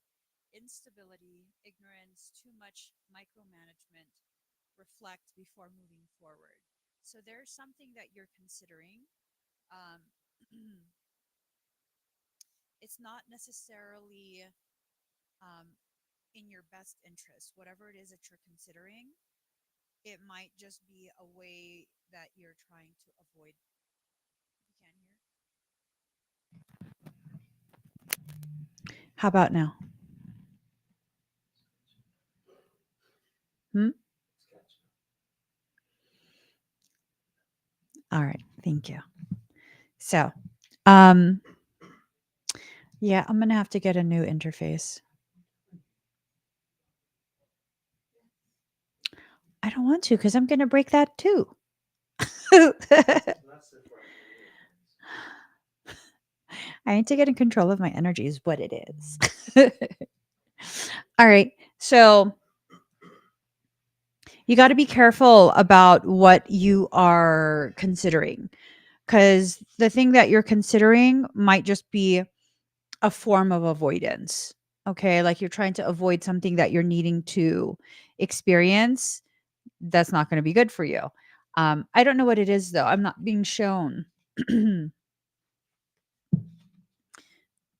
instability, ignorance, too much micromanagement. Reflect before moving forward. So there's something that you're considering. Um, it's not necessarily um, in your best interest. Whatever it is that you're considering, it might just be a way that you're trying to avoid. You can't hear? How about now? All right. Thank you. So, um, yeah, I'm going to have to get a new interface. I don't want to because I'm going to break that too. I need to get in control of my energy, is what it is. All right. So, you got to be careful about what you are considering because the thing that you're considering might just be a form of avoidance. Okay. Like you're trying to avoid something that you're needing to experience. That's not going to be good for you. I don't know what it is though. I'm not being shown.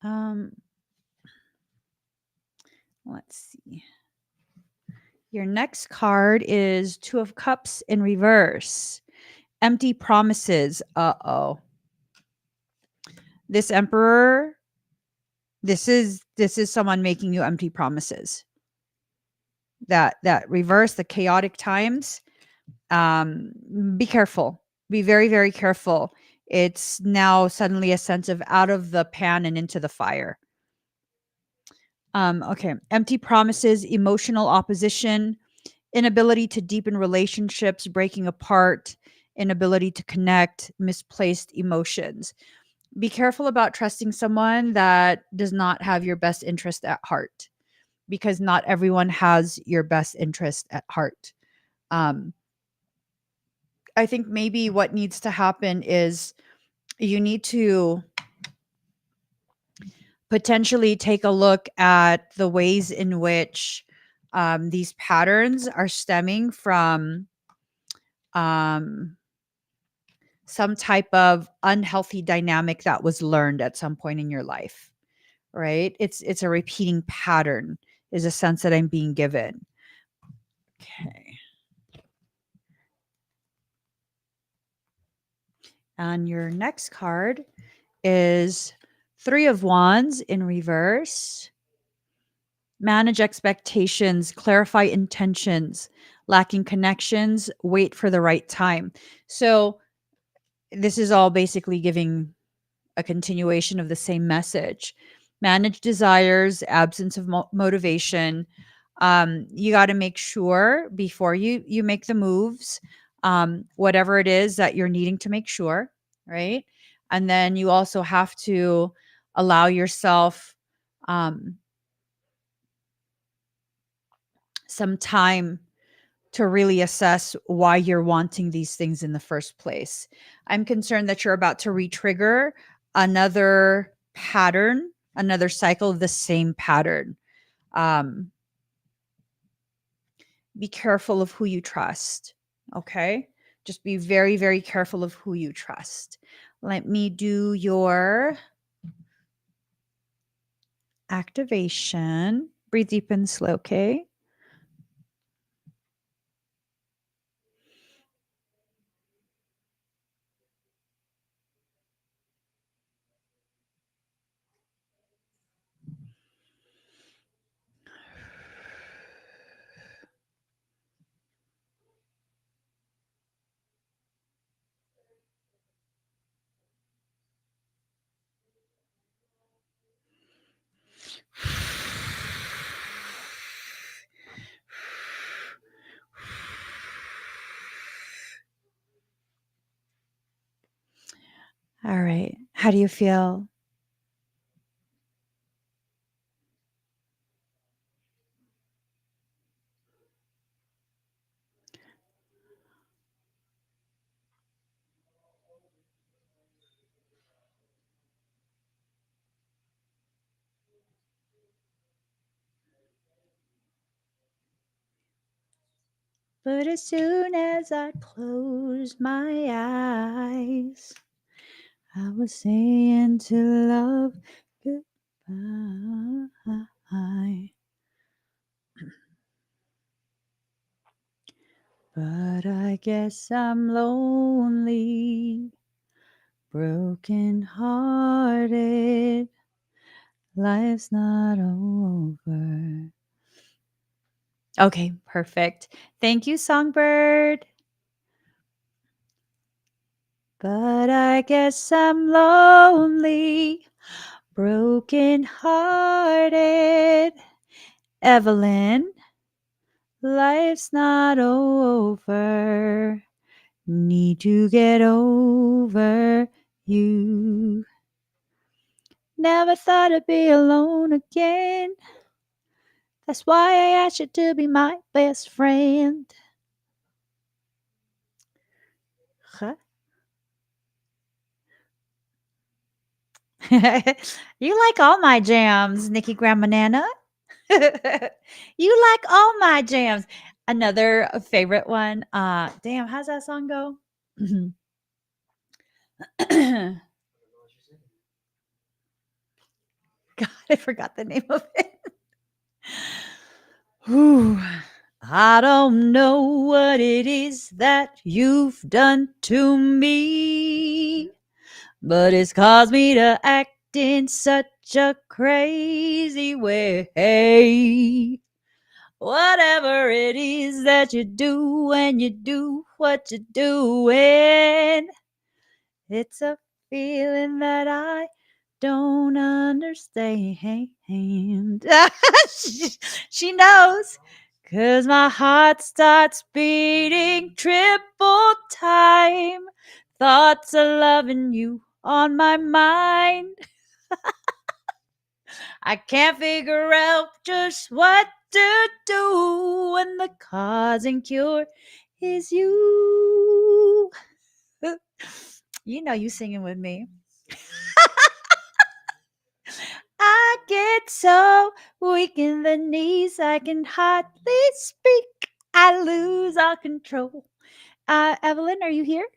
um, let's see. Your next card is Two of Cups in reverse. Empty promises. Uh-oh. This Emperor, this is someone making you empty promises. That reverse, the chaotic times. Be careful. Be very, very careful. It's now suddenly a sense of out of the pan and into the fire. Okay. Empty promises, emotional opposition, inability to deepen relationships, breaking apart, inability to connect, misplaced emotions. Be careful about trusting someone that does not have your best interest at heart because not everyone has your best interest at heart. Um, I think maybe what needs to happen is you need to potentially take a look at the ways in which these patterns are stemming from um, some type of unhealthy dynamic that was learned at some point in your life, right? It's a repeating pattern is a sense that I'm being given. Okay. And your next card is Three of Wands in reverse. Manage expectations, clarify intentions, lacking connections, wait for the right time. So this is all basically giving a continuation of the same message. Manage desires, absence of motivation. You got to make sure before you make the moves, whatever it is that you're needing to make sure, right? And then you also have to allow yourself um, some time to really assess why you're wanting these things in the first place. I'm concerned that you're about to re-trigger another pattern, another cycle of the same pattern. Um, be careful of who you trust. Okay. Just be very, very careful of who you trust. Let me do your activation. Breathe deep and slow. Okay. All right. How do you feel? But as soon as I closed my eyes, I was saying to love goodbye. But I guess I'm lonely, broken hearted. Life's not over. Okay, perfect. Thank you, Songbird. But I guess I'm lonely, broken hearted. Evelyn, life's not over. Need to get over you. Never thought I'd be alone again. That's why I asked you to be my best friend. Huh? You like all my jams, Nikki Grandmanana. You like all my jams. Another favorite one. Damn, how's that song go? God, I forgot the name of it. Whew. I don't know what it is that you've done to me, but it's caused me to act in such a crazy way. Whatever it is that you do when you do what you're doing, it's a feeling that I don't understand. She knows. 'Cause my heart starts beating triple time. Thoughts of loving you on my mind. I can't figure out just what to do when the cause and cure is you. You know you singing with me. I get so weak in the knees, I can hardly speak. I lose all control. Evelyn, are you here?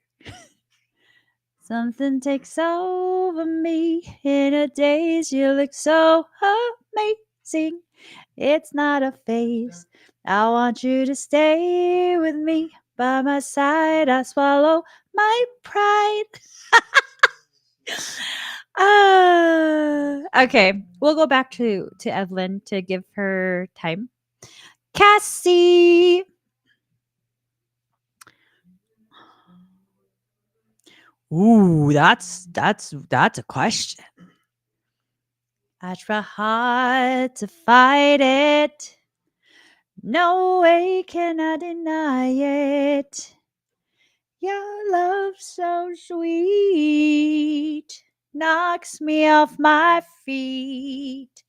Something takes over me in a daze. You look so amazing. It's not a phase. I want you to stay with me by my side. I swallow my pride. Okay, we'll go back to Evelyn to give her time. Cassie. Ooh, that's a question. I try hard to fight it. No way can I deny it. Your love so sweet knocks me off my feet.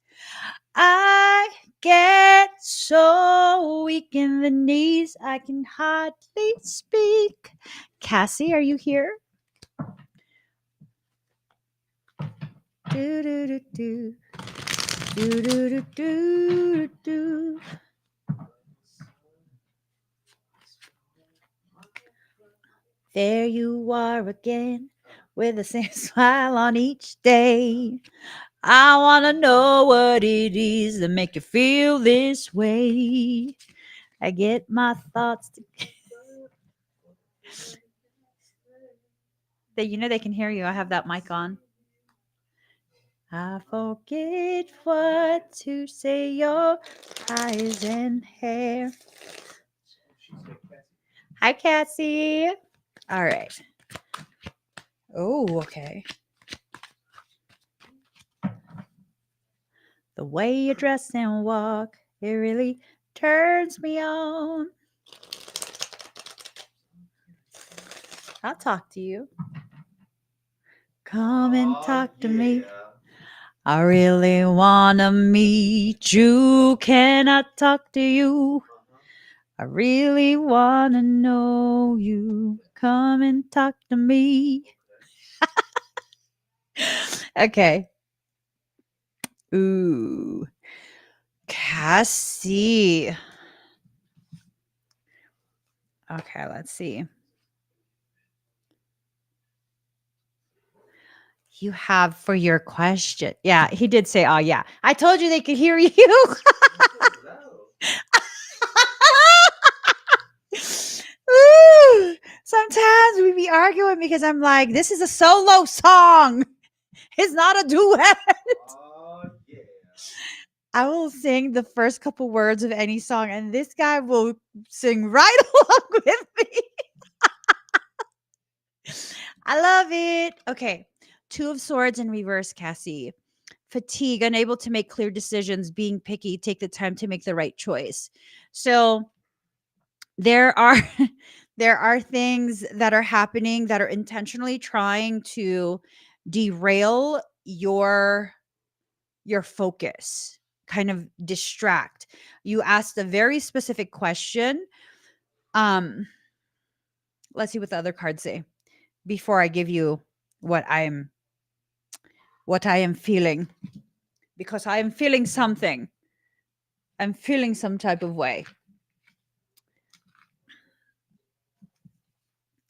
I get so weak in the knees, I can hardly speak. Cassie, are you here? Do do do do do do do do do. There you are again with the same smile on each day. I want to know what it is that make you feel this way. I get my thoughts to they they can hear you. I have that mic on. I forget what to say. Your eyes and hair. Hi, Cassie. All right. Oh, okay. The way you dress and walk, it really turns me on. I'll talk to you. Come and talk to me. I really wanna meet you. Can I talk to you? I really wanna know you. Come and talk to me. Okay. Ooh. Cassie. Okay, let's see. You have for your question. Yeah, he did say, oh, yeah. I told you they could hear you. Ooh, sometimes we be arguing because I'm like, this is a solo song. It's not a duet. I will sing the first couple words of any song, and this guy will sing right along with me. I love it. Okay. Two of Swords in reverse, Cassie. Fatigue, unable to make clear decisions, being picky, take the time to make the right choice. So there are there are things that are happening that are intentionally trying to derail your focus, kind of distract. You asked a very specific question. Um, let's see what the other cards say before I give you what I am feeling, because I am feeling something. I'm feeling some type of way.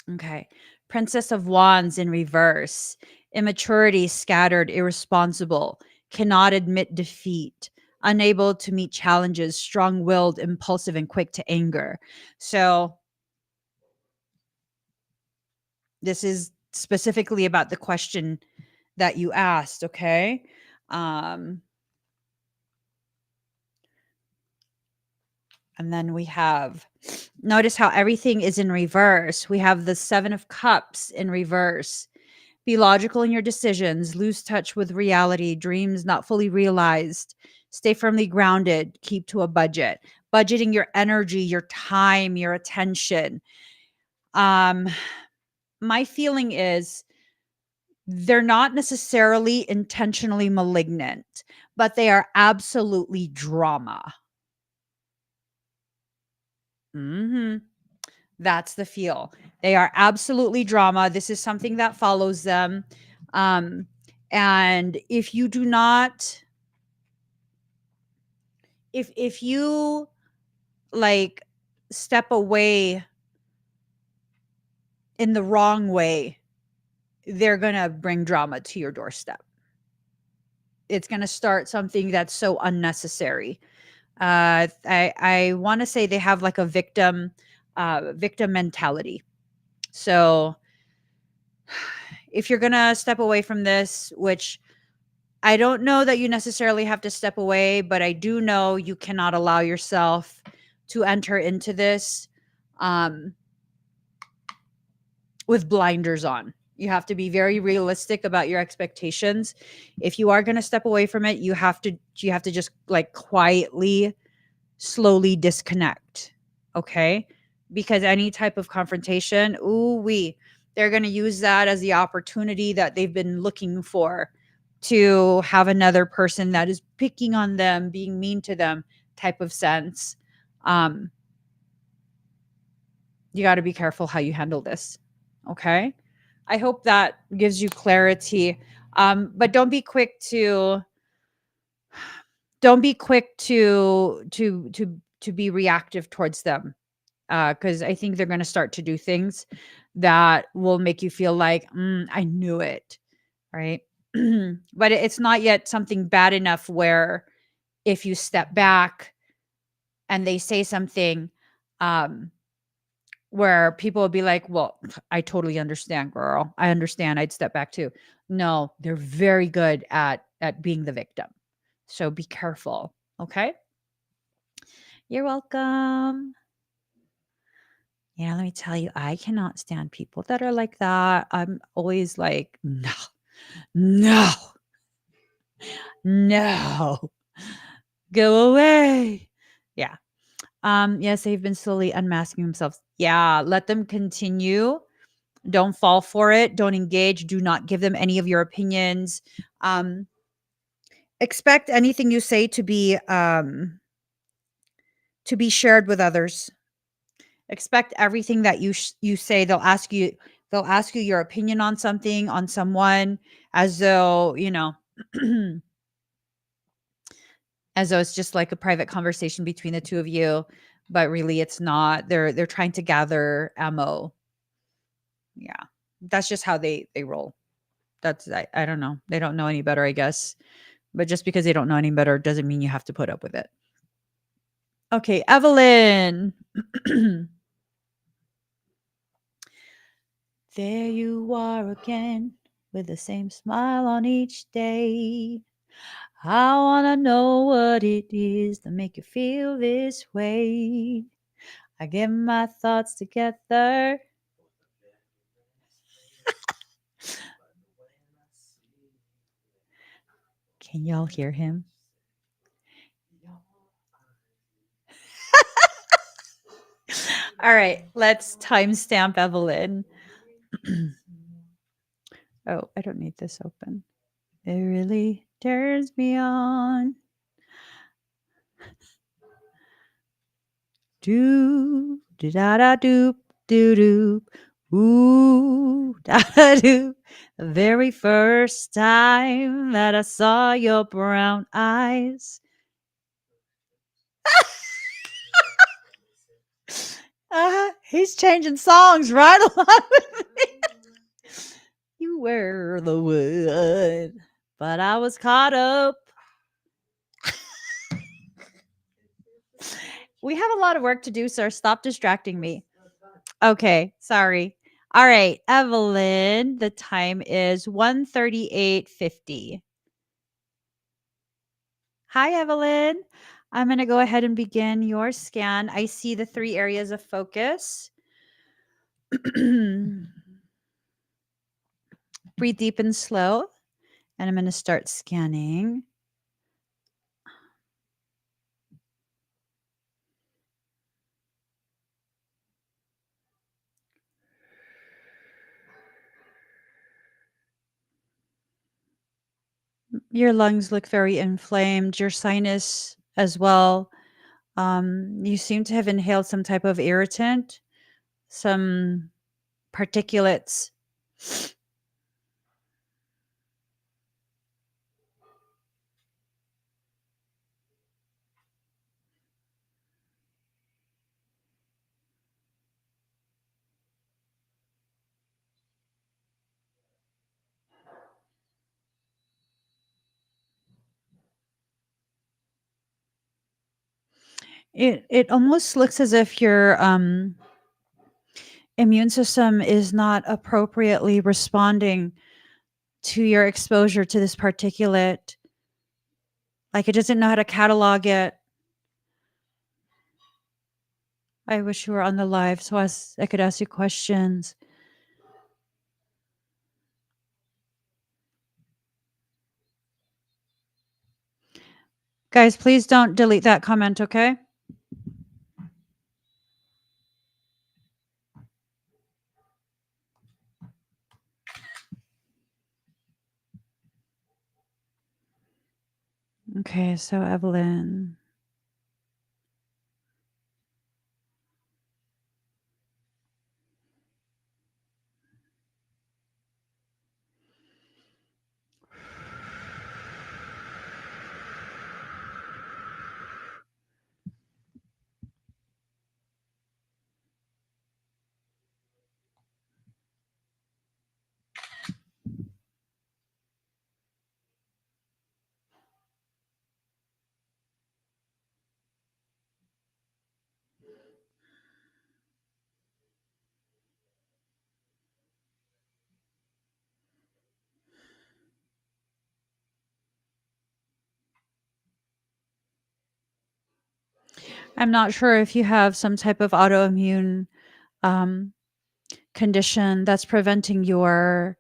Okay. Princess of Wands in reverse. Immaturity, scattered, irresponsible, cannot admit defeat, unable to meet challenges, strong willed, impulsive, and quick to anger. So, this is specifically about the question that you asked. Okay. Um, and then we have, notice how everything is in reverse. We have the Seven of Cups in reverse. Be logical in your decisions, lose touch with reality, dreams not fully realized, stay firmly grounded, keep to a budget, budgeting your energy, your time, your attention. Um, my feeling is they're not necessarily intentionally malignant, but they are absolutely drama. Hmm. That's the feel. They are absolutely drama. This is something that follows them. Um, and if you do not, if you like step away in the wrong way, they're gonna bring drama to your doorstep. It's gonna start something that's so unnecessary. I want to say they have like a victim mentality. So if you're gonna step away from this, which I don't know that you necessarily have to step away, but I do know you cannot allow yourself to enter into this um, with blinders on. You have to be very realistic about your expectations. If you are going to step away from it, you have to just like quietly, slowly disconnect. Okay? Because any type of confrontation, they're going to use that as the opportunity that they've been looking for to have another person that is picking on them, being mean to them type of sense. Um, you got to be careful how you handle this. Okay. I hope that gives you clarity. But don't be quick to be reactive towards them, because I think they're going to start to do things that will make you feel like, I knew it, right? But it's not yet something bad enough where if you step back and they say something, um, where people will be like, well, I totally understand, girl. I understand. I'd step back too. No, they're very good at being the victim. So be careful. Okay. You're welcome. Yeah, let me tell you, I cannot stand people that are like that. I'm always like, no, no, no, go away. Yeah. Yes, they've been slowly unmasking themselves. Yeah, let them continue. Don't fall for it. Don't engage. Do not give them any of your opinions. Um, expect anything you say to be shared with others. Expect everything that you say. They'll ask you your opinion on something, on someone, as though, as though it's just like a private conversation between the two of you, but really it's not. They're trying to gather ammo. Yeah. That's just how they roll. That's I don't know. They don't know any better, I guess. But just because they don't know any better doesn't mean you have to put up with it. Okay, Evelyn. There you are again with the same smile on each day. I want to know what it is to make you feel this way. I get my thoughts together. Can y'all hear him? All right, let's timestamp Evelyn. Oh, I don't need this open. It really turns me on. Do da da doop doo doop. Ooh da da doop. The very first time that I saw your brown eyes. He's changing songs right along with me. You were the one, but I was caught up. We have a lot of work to do, sir. Stop distracting me. Okay, sorry. All right, Evelyn, the time is 1:38:50. Hi, Evelyn. I'm going to go ahead and begin your scan. I see the 3 areas of focus. Breathe deep and slow, and I'm going to start scanning. Your lungs look very inflamed, your sinus as well. You seem to have inhaled some type of irritant, some particulates. It almost looks as if your immune system is not appropriately responding to your exposure to this particulate. Like it doesn't know how to catalog it. I wish you were on the live so I could ask you questions. Guys, please don't delete that comment, okay? Okay, so Evelyn. I'm not sure if you have some type of autoimmune um, condition that's preventing your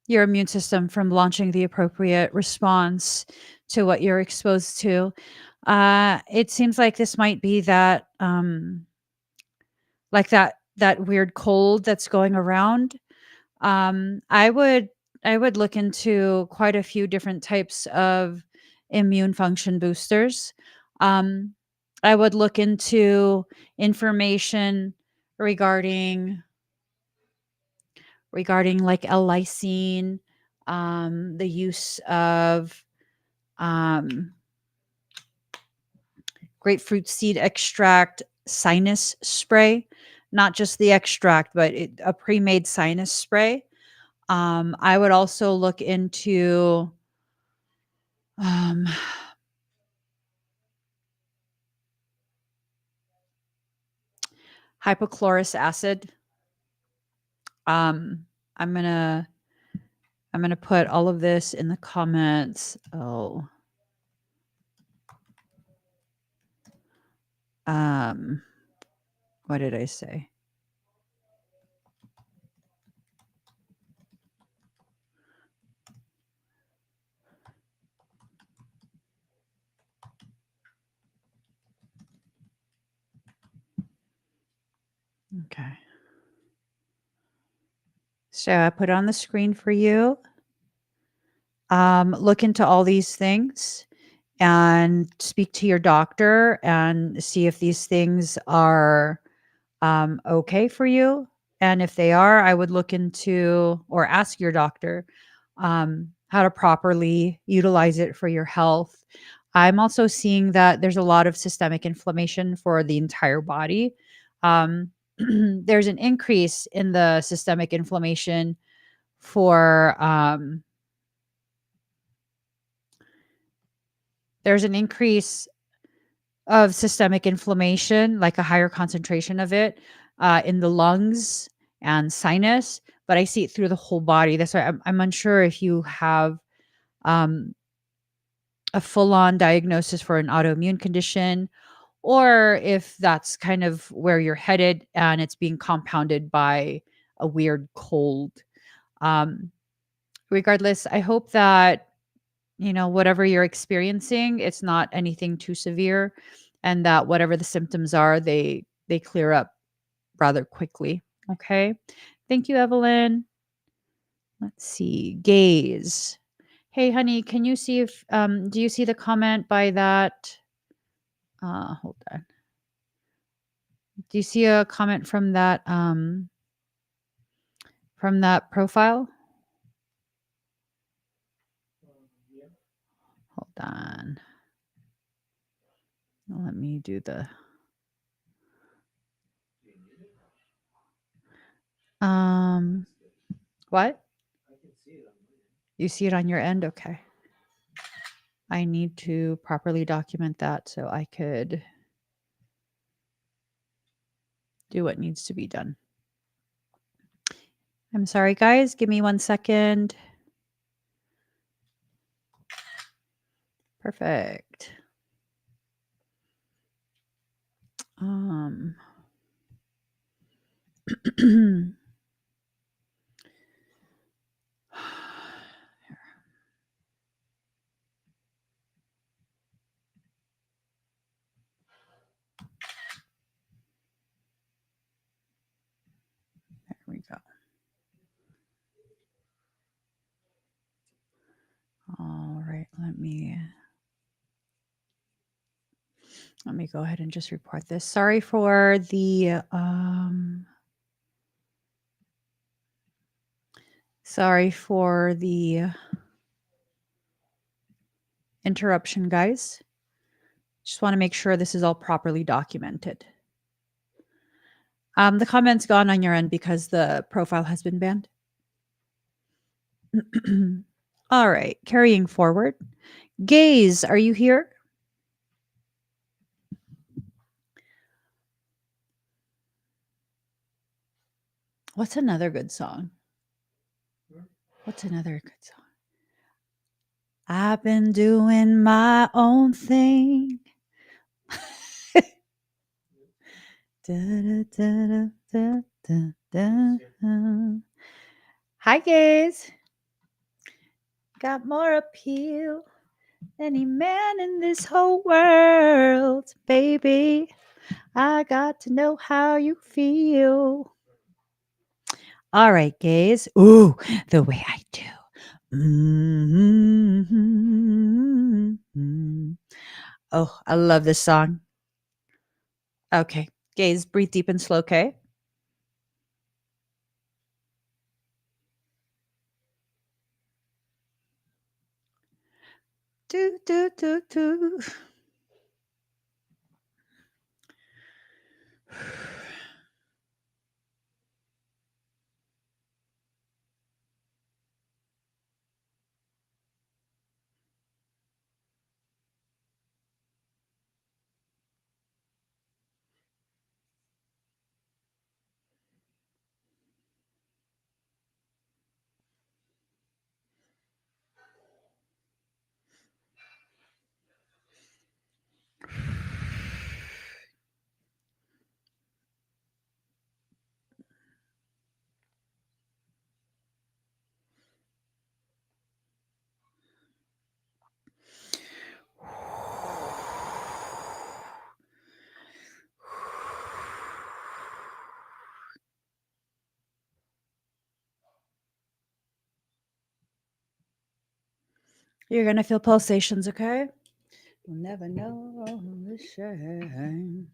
immune system from launching the appropriate response to what you're exposed to. It seems like this might be that like that weird cold that's going around. I would look into quite a few different types of immune function boosters. Um, I would look into information regarding like L-lysine, the use of um, grapefruit seed extract, sinus spray, not just the extract, but a pre-made sinus spray. I would also look into um, hypochlorous acid. Um, I'm gonna put all of this in the comments. Oh, what did I say? Okay. So I put it on the screen for you. Look into all these things and speak to your doctor and see if these things are okay for you. And if they are, I would look into or ask your doctor how to properly utilize it for your health. I'm also seeing that there's a lot of systemic inflammation for the entire body. Um, there's an increase in the systemic inflammation for there's an increase of systemic inflammation, like a higher concentration of it in the lungs and sinus, but I see it through the whole body. That's why I'm unsure if you have um, a full on diagnosis for an autoimmune condition or if that's kind of where you're headed and it's being compounded by a weird cold. Um, Regardless, I hope that whatever you're experiencing, it's not anything too severe and that whatever the symptoms are, they clear up rather quickly. Okay. Thank you, Evelyn. Let's see. Gaze. Hey, honey, can you see if do you see the comment by that? Hold on. Do you see a comment from that profile? Hold on. Let me do the what? You see it on your end? Okay. I need to properly document that so I could do what needs to be done. I'm sorry, guys. Give me 1 second. Perfect. There we go. All right, let me go ahead and just report this. Sorry for the interruption, guys. Just want to make sure this is all properly documented. The comment's gone on your end because the profile has been banned. All right, carrying forward. Gaze, are you here? What's another good song? What's another good song? I've been doing my own thing. Hi, gays. Got more appeal than any man in this whole world, baby. I got to know how you feel. All right, gays. Ooh, the way I do. Mm-hmm. Oh, I love this song. Okay, gays, breathe deep and slow, okay? Do, do, do, do. You're gonna feel pulsations, okay? You'll never know the shame.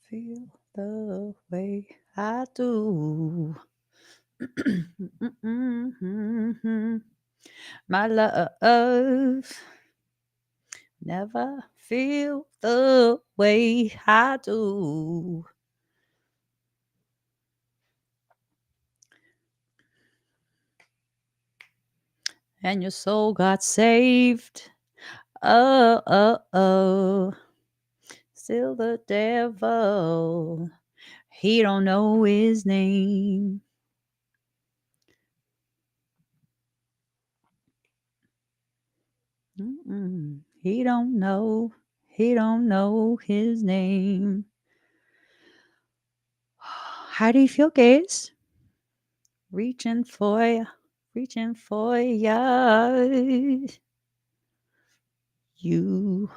Feel the way I do. My love, never feel the way I do. And your soul got saved. Oh, oh, oh. Still the devil. He don't know his name. He don't know. He don't know his name. How do you feel, gays? Reaching for ya. Reaching for ya. You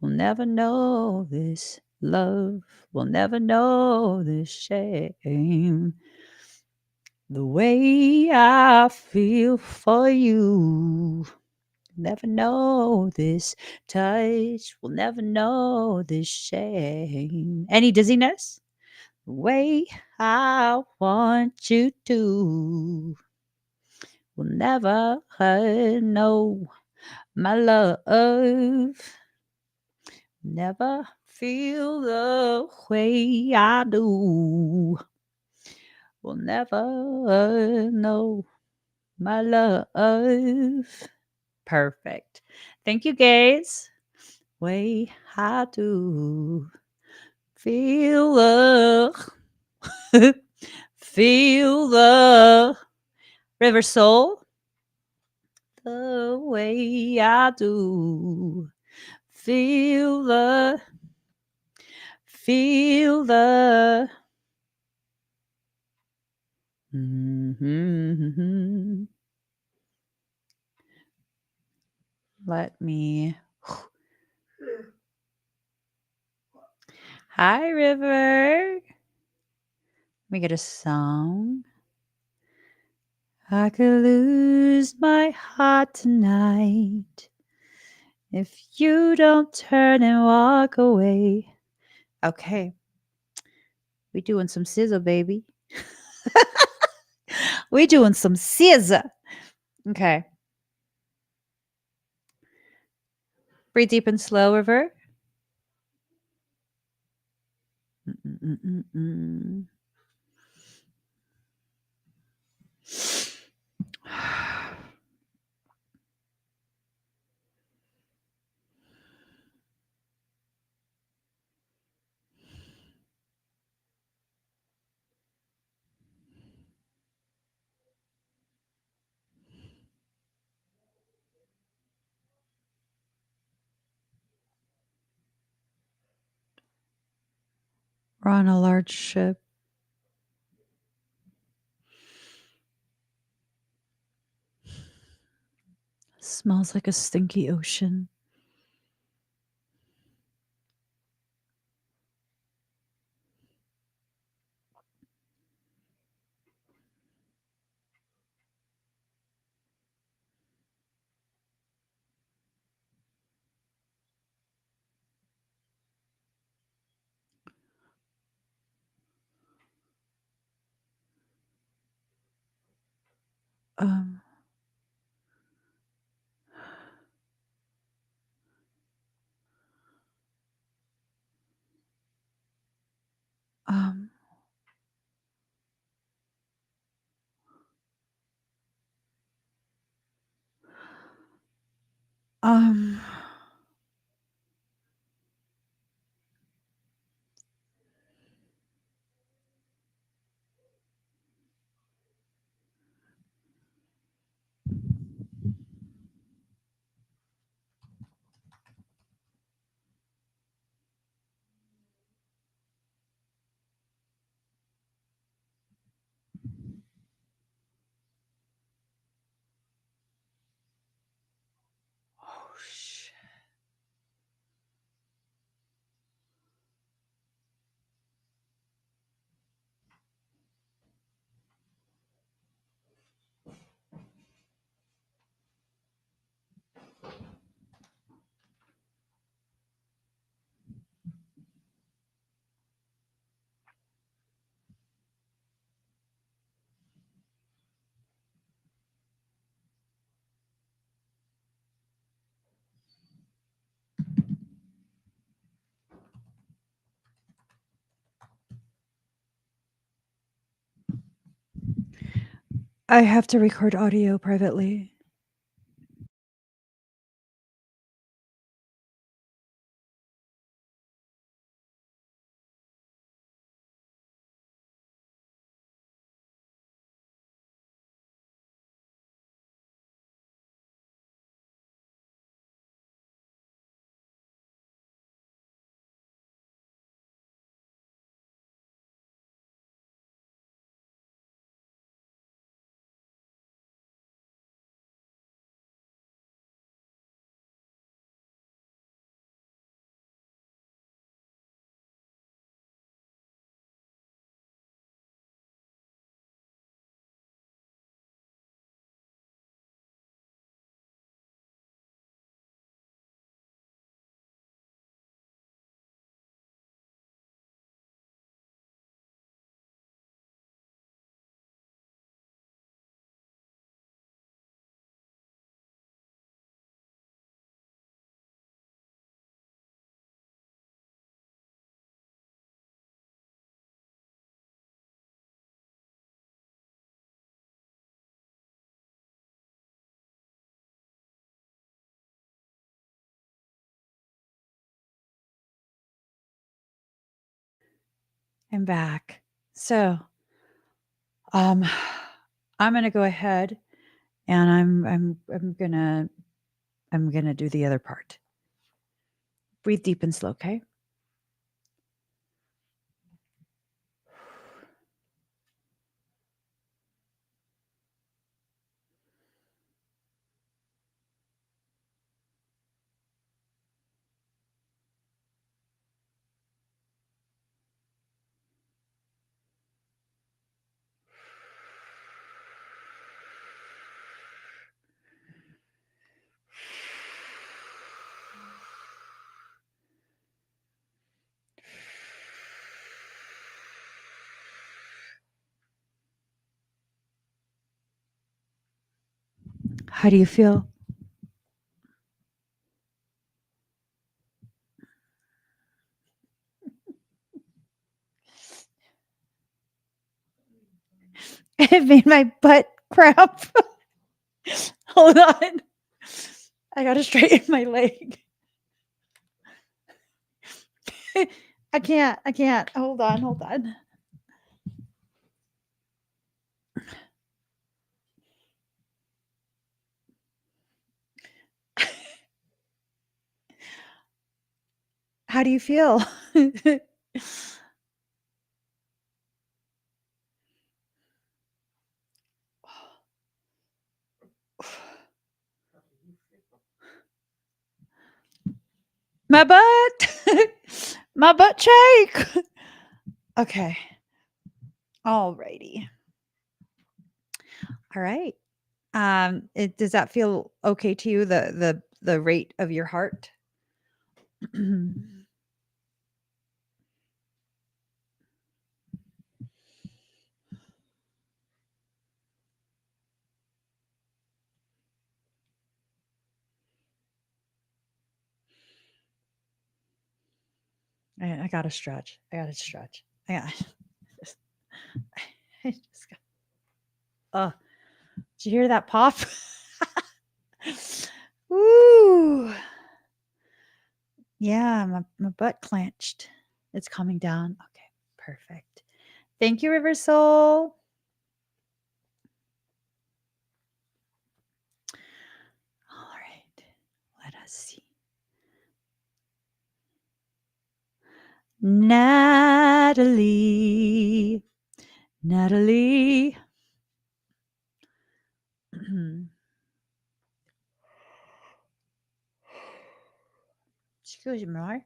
will never know this love. Will never know this shame. The way I feel for you. Never know this touch. Will never know this shame. Any dizziness? The way I want you to. Will never know my love. Never feel the way I do. Will never know my love. Perfect. Thank you, guys. Way I do feel the feel the river soul the way I do feel the mm-hmm. Let me. Hi, River. Let me get a song. I could lose my heart tonight if you don't turn and walk away. Okay. We doing some scissor, baby. We doing some scissor. Okay. Breathe deep and slow, River. Mm-mm-mm-mm. We're on a large ship. Smells like a stinky ocean. Um, um, um, oh, shit. I have to record audio privately. I'm back. So, um, I'm gonna go ahead and I'm gonna do the other part. Breathe deep and slow, okay? How do you feel? It made my butt cramp. Hold on. I gotta straighten my leg. I can't. Hold on. How do you feel? My butt. My butt shake. Okay. Alrighty. All right. Does that feel okay to you? The rate of your heart? I gotta stretch. I gotta stretch. I got. I just got. Oh, did you hear that pop? Ooh. Yeah, my butt clenched. It's coming down. Okay, perfect. Thank you, River Soul. All right, let us see. Natalie. Natalie. Excuse me.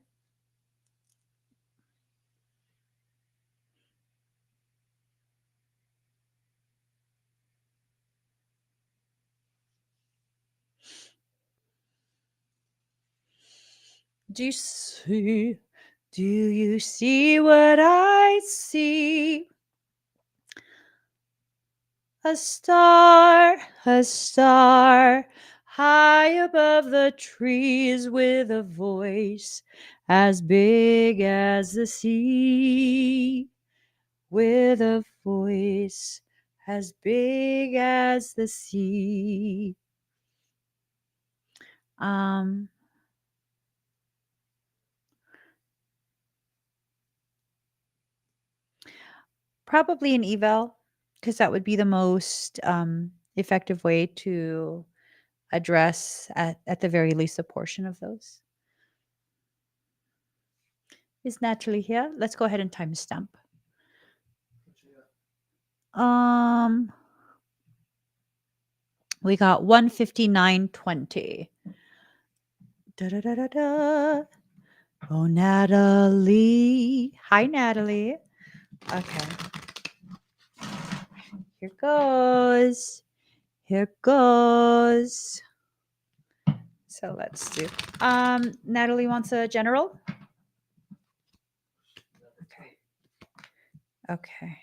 Do you see? Do you see what I see? A star high above the trees with a voice as big as the sea. With a voice as big as the sea. Probably an eval, because that would be the most effective way to address at the very least a portion of those. Is Natalie here? Let's go ahead and timestamp. We got 1:59:20. Da da da da da. Oh, Natalie. Hi, Natalie. Okay. Here goes. Here goes. So let's do. Natalie wants a general. Okay. Okay.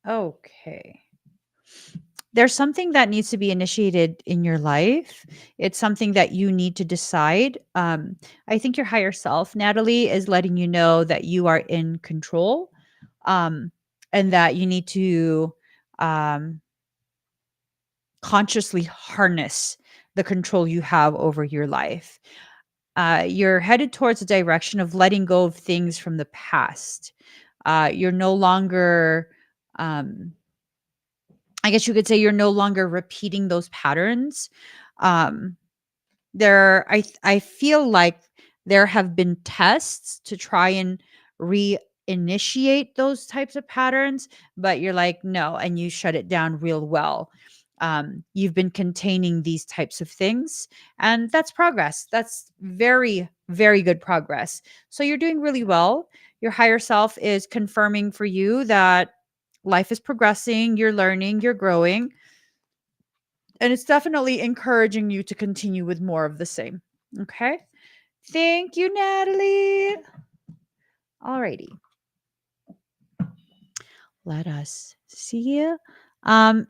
Okay. There's something that needs to be initiated in your life. It's something that you need to decide. I think your higher self, Natalie, is letting you know that you are in control, and that you need to um, consciously harness the control you have over your life. You're headed towards a direction of letting go of things from the past. You're no longer, I guess you could say, you're no longer repeating those patterns. Um, I feel like there have been tests to try and reinitiate those types of patterns, but you're like, no, and you shut it down real well. You've been containing these types of things, and that's progress. That's very, very good progress. So you're doing really well. Your higher self is confirming for you that life is progressing, you're learning, you're growing, and it's definitely encouraging you to continue with more of the same. Okay. Thank you, Natalie. Alrighty. Let us see.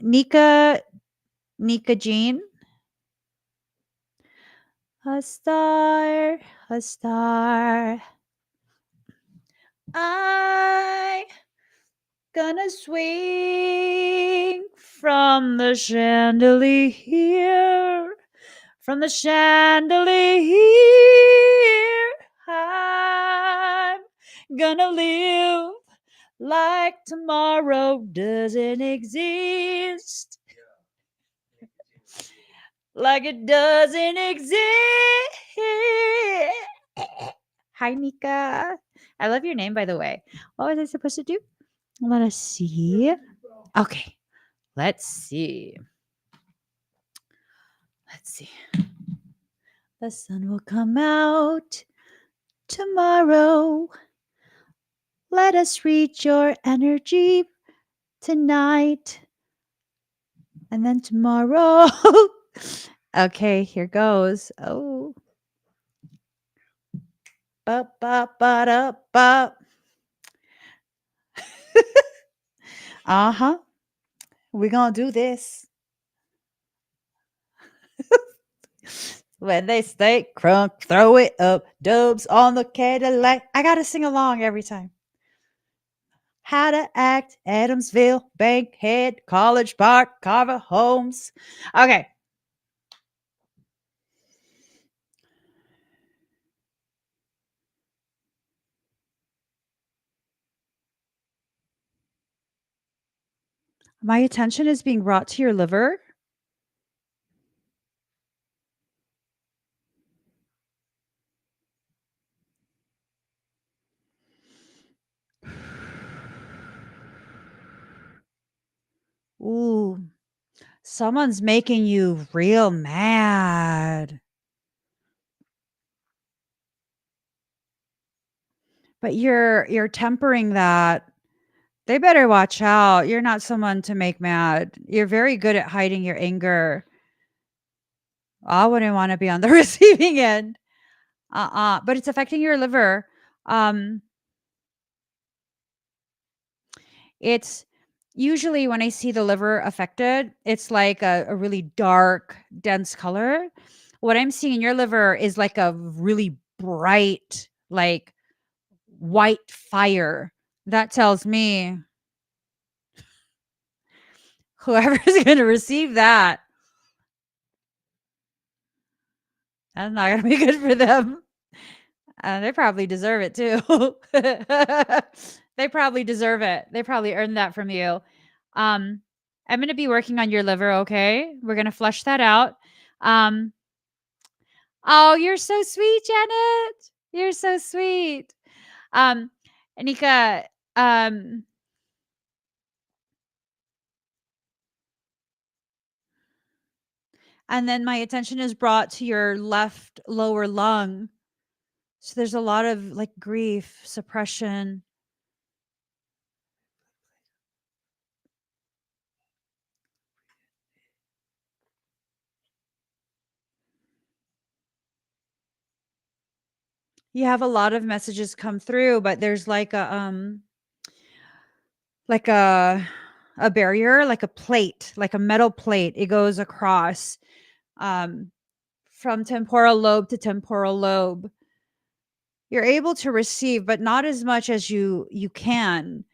Nika Jean. A star, a star. I gonna swing from the chandelier. From the chandelier, I'm gonna live like tomorrow doesn't exist. Like it doesn't exist. Hi, Nika. I love your name, by the way. What was I supposed to do? Let us see. Okay, let's see. Let's see. The sun will come out tomorrow. Let us reach your energy tonight. And then tomorrow. Okay, here goes. Oh. Ba ba ba da ba. Uh-huh. We're gonna do this. When they steak crunk, throw it up. Dubs on the Cadillac. I gotta sing along every time. How to act, Adamsville, Bankhead, College Park, Carver Homes. Okay. My attention is being brought to your liver. Ooh, someone's making you real mad. But you're tempering that. They better watch out. You're not someone to make mad. You're very good at hiding your anger. I wouldn't want to be on the receiving end. But it's affecting your liver. Um, it's usually when I see the liver affected, it's like a really dark, dense color. What I'm seeing in your liver is like a really bright, like white fire. That tells me whoever's going to receive that, that's not going to be good for them. They probably deserve it too. They probably deserve it. They probably earned that from you. Um, I'm going to be working on your liver. Okay, we're going to flush that out. Um, oh, you're so sweet, Janet. You're so sweet. Um, Anika, um, and then my attention is brought to your left lower lung. So there's a lot of like grief, suppression. You have a lot of messages come through, but there's like a barrier, like a plate, like a metal plate. It goes across um from temporal lobe to temporal lobe. You're able to receive, but not as much as you can.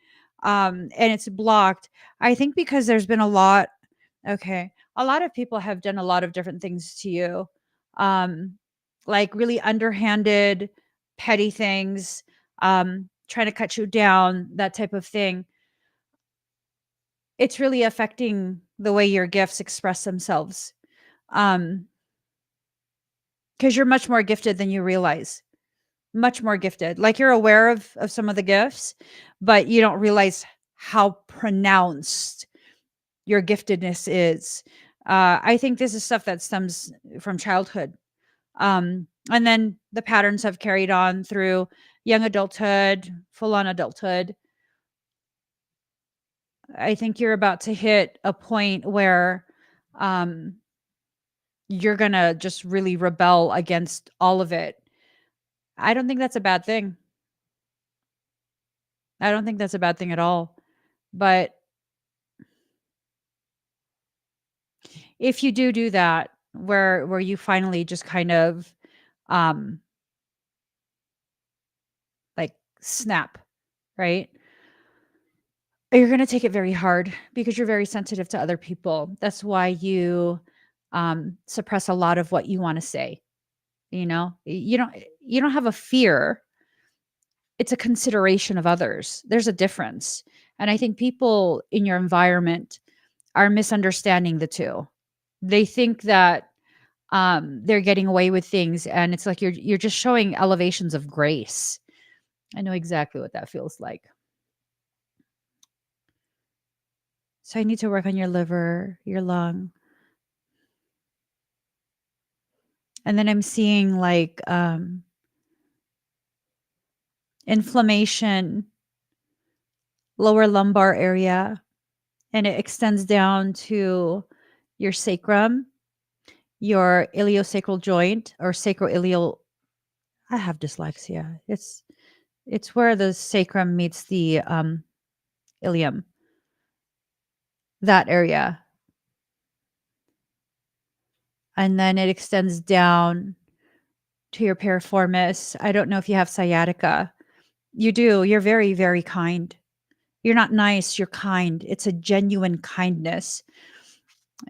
And it's blocked. I think because there's been a lot. Okay. A lot of people have done a lot of different things to you. Um, like really underhanded, petty things, trying to cut you down, that type of thing. It's really affecting the way your gifts express themselves. Um, because you're much more gifted than you realize. Much more gifted. Like you're aware of some of the gifts, but you don't realize how pronounced your giftedness is. I think this is stuff that stems from childhood. And then the patterns have carried on through young adulthood, full on adulthood. I think you're about to hit a point where um, you're going to just really rebel against all of it. I don't think that's a bad thing. I don't think that's a bad thing at all. But if you do that, where you finally just kind of um like snap, right? You're going to take it very hard because you're very sensitive to other people. That's why you suppress a lot of what you want to say. You know, you don't have a fear. It's a consideration of others. There's a difference. And I think people in your environment are misunderstanding the two. They think that they're getting away with things, and it's like you're just showing elevations of grace. I know exactly what that feels like. So I need to work on your liver, your lung. And then I'm seeing like inflammation, lower lumbar area, and it extends down to your sacrum, your iliosacral joint or sacroilial. I have dyslexia. It's where the sacrum meets the ilium, that area. And then it extends down to your piriformis. I don't know if you have sciatica. You do. You're very, very kind. You're not nice, you're kind. It's a genuine kindness.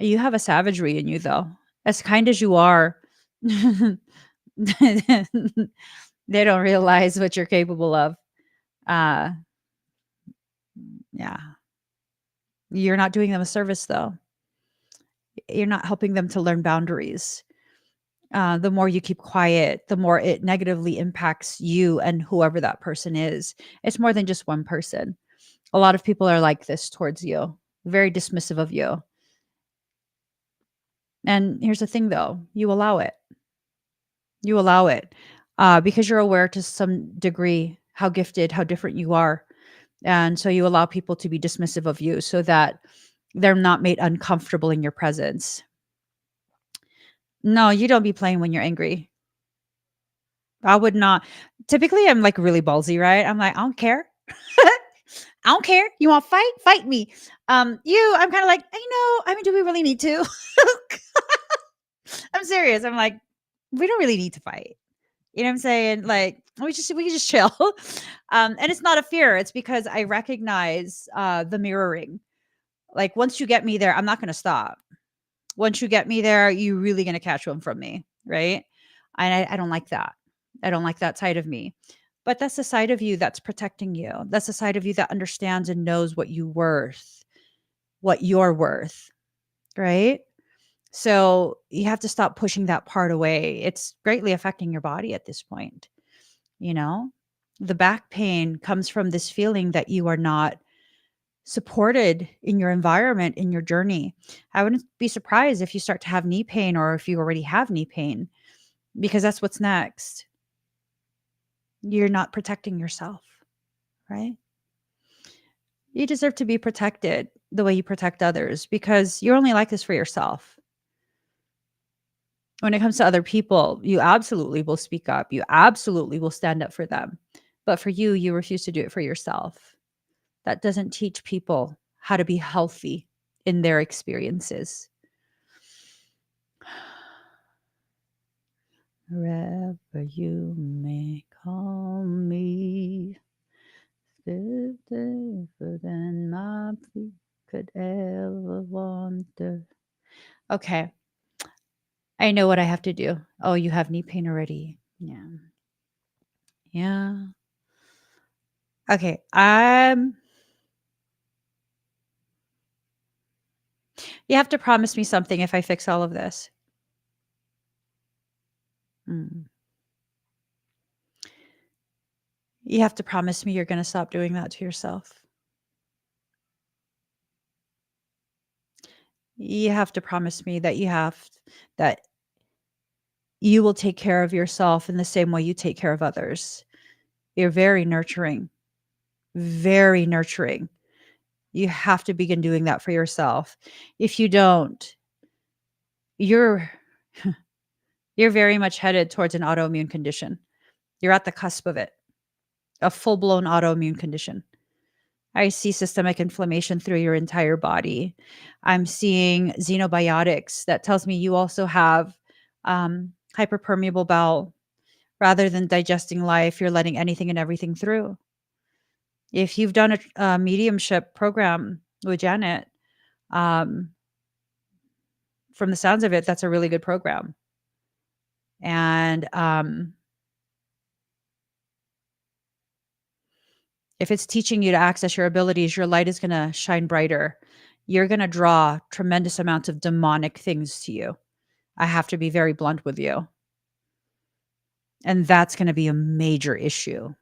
You have a savagery in you, though. As kind as you are, they don't realize what you're capable of. Uh, yeah. You're not doing them a service, though. You're not helping them to learn boundaries. The more you keep quiet, the more it negatively impacts you and whoever that person is. It's more than just one person. A lot of people are like this towards you, very dismissive of you. And here's the thing, though, you allow it. You allow it because you're aware to some degree how gifted, how different you are. And so you allow people to be dismissive of you so that they're not made uncomfortable in your presence. No, you don't be playing when you're angry. I would not. Typically, I'm like really ballsy, right? I'm like, I don't care. I don't care. You want to fight? Fight me. I'm kind of like, I mean, do we really need to? I'm serious. I'm like, we don't really need to fight. You know what I'm saying? Like we can just chill. And it's not a fear. It's because I recognize the mirroring. Like once you get me there, I'm not going to stop. Once you get me there, you're really going to catch one from me, right? And I don't like that. I don't like that side of me. But that's the side of you that's protecting you. That's the side of you that understands and knows what what you're worth, right? So you have to stop pushing that part away. It's greatly affecting your body at this point. You know, the back pain comes from this feeling that you are not supported in your environment, in your journey. I wouldn't be surprised if you start to have knee pain or if you already have knee pain, because that's what's next. You're not protecting yourself, right? You deserve to be protected the way you protect others because you're only like this for yourself. When it comes to other people, you absolutely will speak up. You absolutely will stand up for them. But for you, you refuse to do it for yourself. That doesn't teach people how to be healthy in their experiences. Wherever you may call me, deeper than my feet could ever wander. Okay, I know what I have to do. Oh, you have knee pain already. Yeah. Yeah. Okay. You have to promise me something if I fix all of this. Mm. You have to promise me you're going to stop doing that to yourself. You have to promise me that that you will take care of yourself in the same way you take care of others. You're very nurturing, very nurturing. You have to begin doing that for yourself. If you don't, you're you're very much headed towards an autoimmune condition. You're at the cusp of it, a full-blown autoimmune condition. I see systemic inflammation through your entire body. I'm seeing xenobiotics. That tells me you also have hyperpermeable bowel. Rather than digesting life, you're letting anything and everything through. If you've done a mediumship program with Janet, um, from the sounds of it, that's a really good program. And if it's teaching you to access your abilities, your light is going to shine brighter. You're going to draw tremendous amounts of demonic things to you. I have to be very blunt with you. And that's going to be a major issue.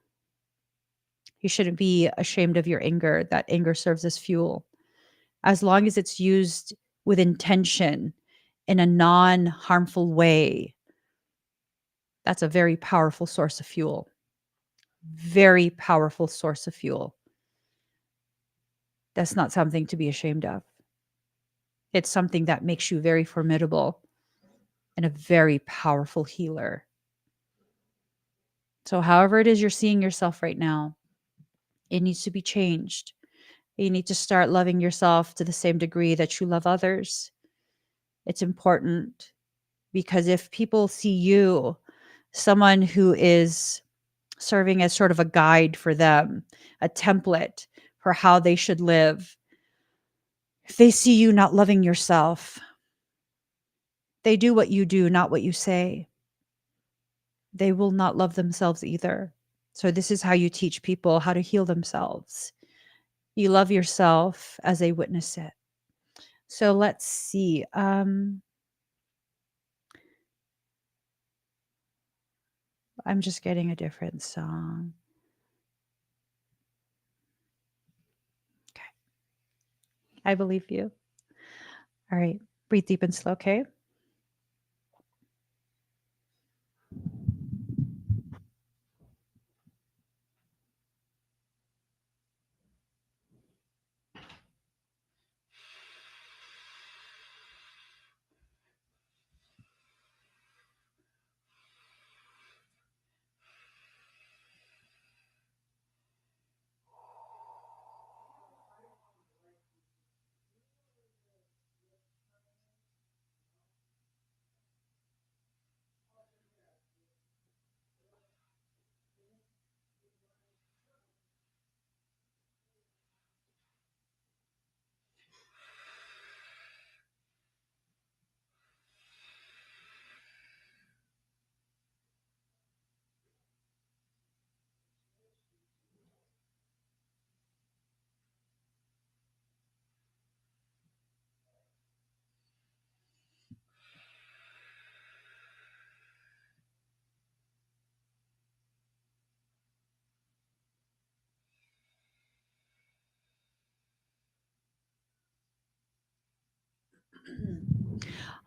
You shouldn't be ashamed of your anger. That anger serves as fuel. As long as it's used with intention in a non-harmful way, That's a very powerful source of fuel. Very powerful source of fuel. That's not something to be ashamed of. It's something that makes you very formidable and a very powerful healer. So, however it is you're seeing yourself right now, it needs to be changed. You need to start loving yourself to the same degree that you love others. It's important because if people see you, someone who is serving as sort of a guide for them, a template for how they should live, if they see you not loving yourself, they do what you do, not what you say. They will not love themselves either. So, this is how you teach people how to heal themselves. You love yourself as they witness it. So, let's see. I'm just getting a different song. Okay. I believe you. All right. Breathe deep and slow, okay?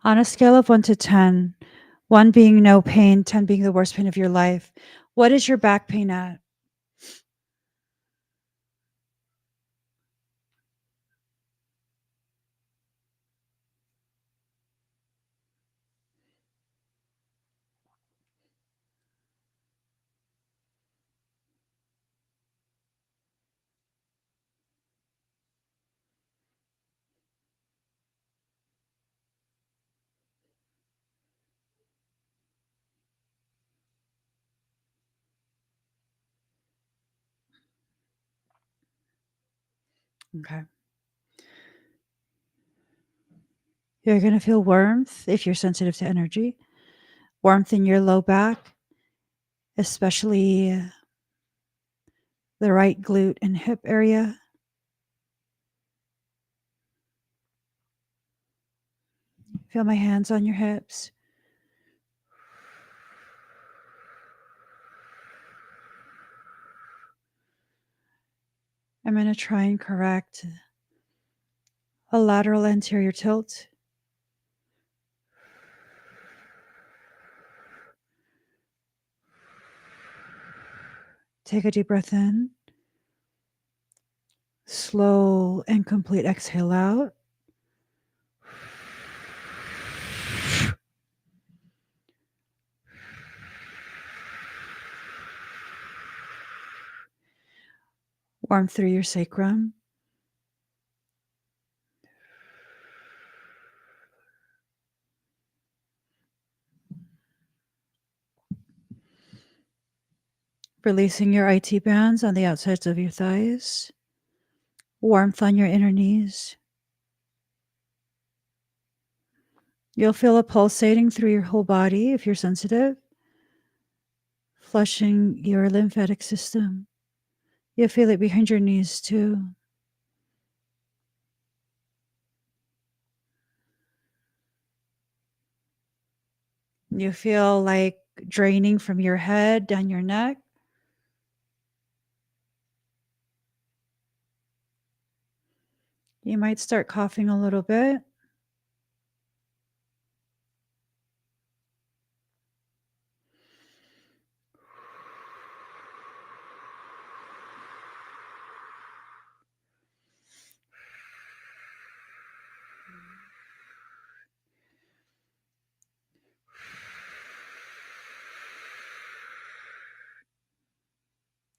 On a scale of 1 to 10, 1 being no pain, 10 being the worst pain of your life, what is your back pain at? Okay. You're going to feel warmth if you're sensitive to energy, warmth in your low back, especially the right glute and hip area. Feel my hands on your hips. I'm going to try and correct a lateral anterior tilt. Take a deep breath in. Slow and complete exhale out. Warmth through your sacrum. Releasing your IT bands on the outsides of your thighs. Warmth on your inner knees. You'll feel it pulsating through your whole body if you're sensitive, flushing your lymphatic system. You'll feel it behind your knees too. You feel like draining from your head down your neck. You might start coughing a little bit.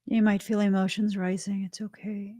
You might feel emotions rising. It's okay.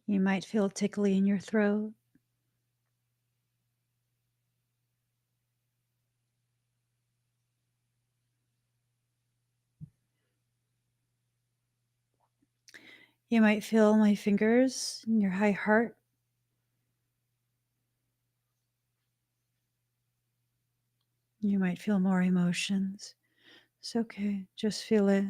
You might feel tickly in your throat. You might feel my fingers in your high heart. You might feel more emotions. It's okay. Just feel it.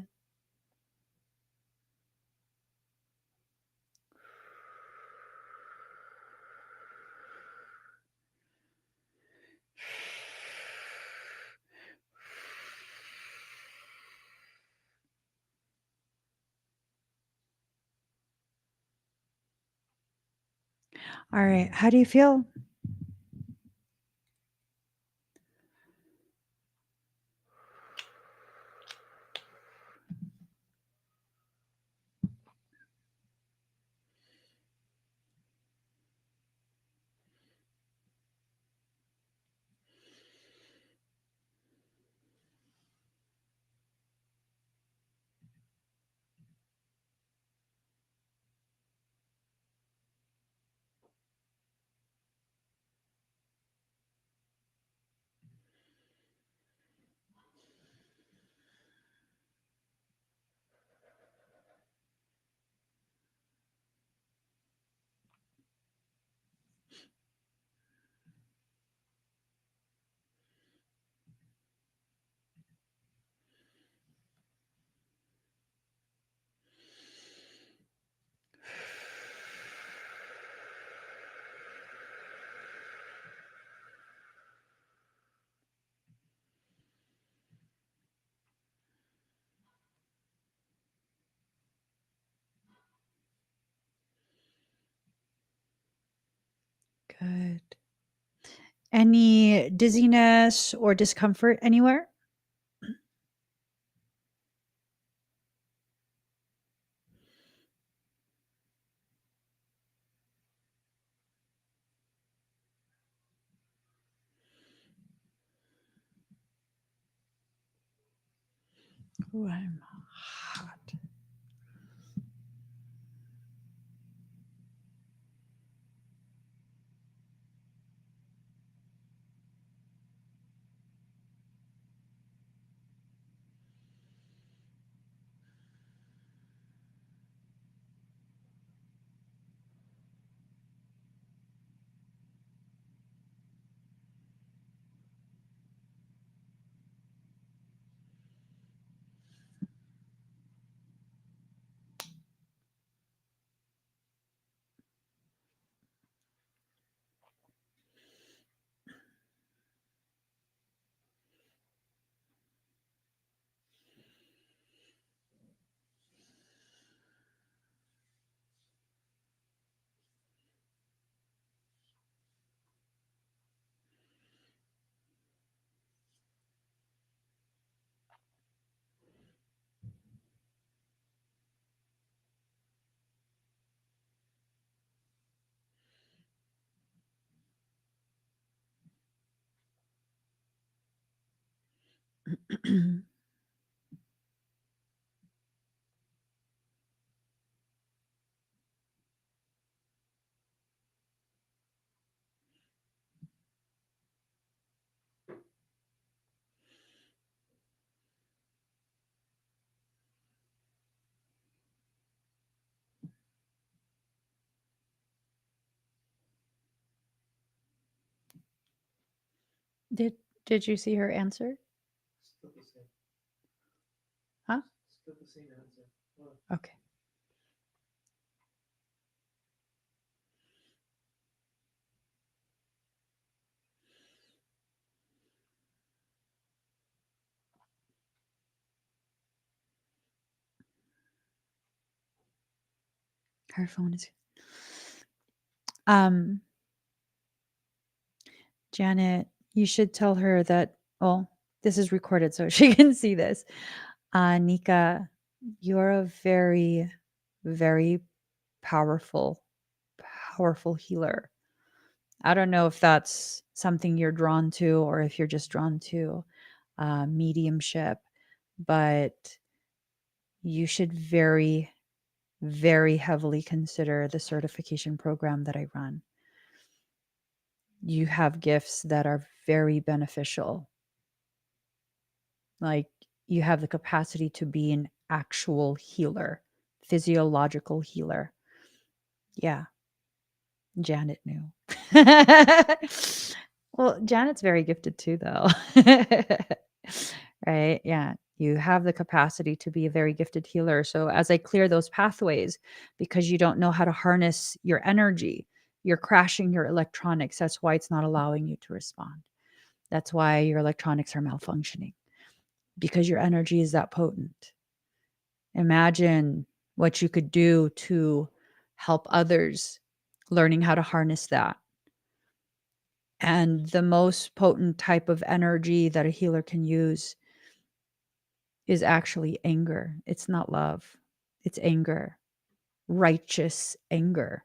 All right. How do you feel? Good. Any dizziness or discomfort anywhere? Oh, I'm hot. Did did you see her answer? Okay. Her phone is um Janet, you should tell her that, well, this is recorded so she can see this. Nika, you're a very, very powerful, powerful healer. I don't know if that's something you're drawn to or if you're just drawn to mediumship, but you should very, very heavily consider the certification program that I run. You have gifts that are very beneficial. Like you have the capacity to be an actual healer, physiological healer. Yeah, Janet knew. Well, Janet's very gifted too, though. Right? Yeah. You have the capacity to be a very gifted healer. So, as I clear those pathways, because you don't know how to harness your energy, you're crashing your electronics. That's why it's not allowing you to respond. That's why your electronics are malfunctioning because your energy is that potent. Imagine what you could do to help others learning how to harness that. And the most potent type of energy that a healer can use is actually anger. It's not love, it's anger, righteous anger.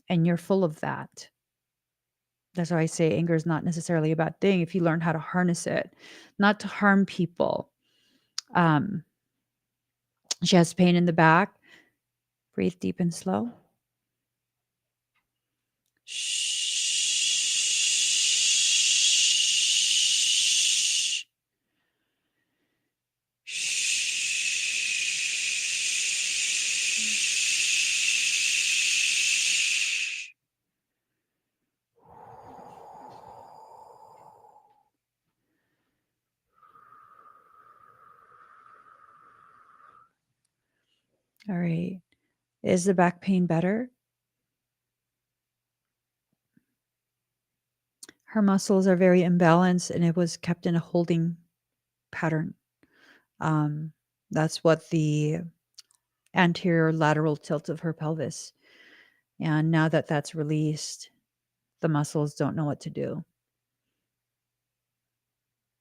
And you're full of that. That's why I say anger is not necessarily a bad thing if you learn how to harness it, not to harm people. Um, she has pain in the back. Breathe deep and slow. Shh. Shh. All right. Is the back pain better? Her muscles are very imbalanced and it was kept in a holding pattern. Um, that's what the anterior lateral tilt of her pelvis. And now that that's released, the muscles don't know what to do.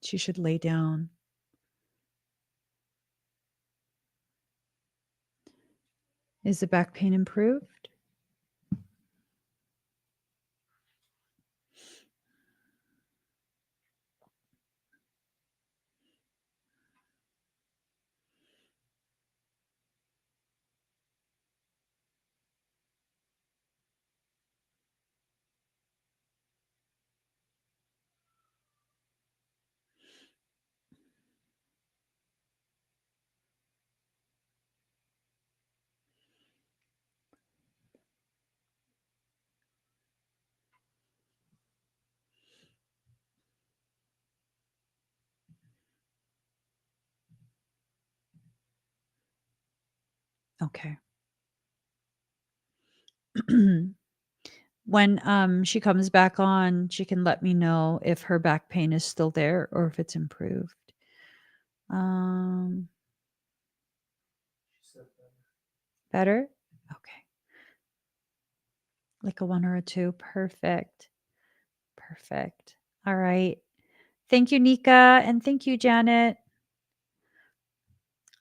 She should lay down. Is the back pain improved? Okay. When she comes back on, she can let me know if her back pain is still there or if it's improved. Um, better? Okay. Like a 1 or a 2. Perfect. Perfect. All right. Thank you, Nika, and thank you, Janet.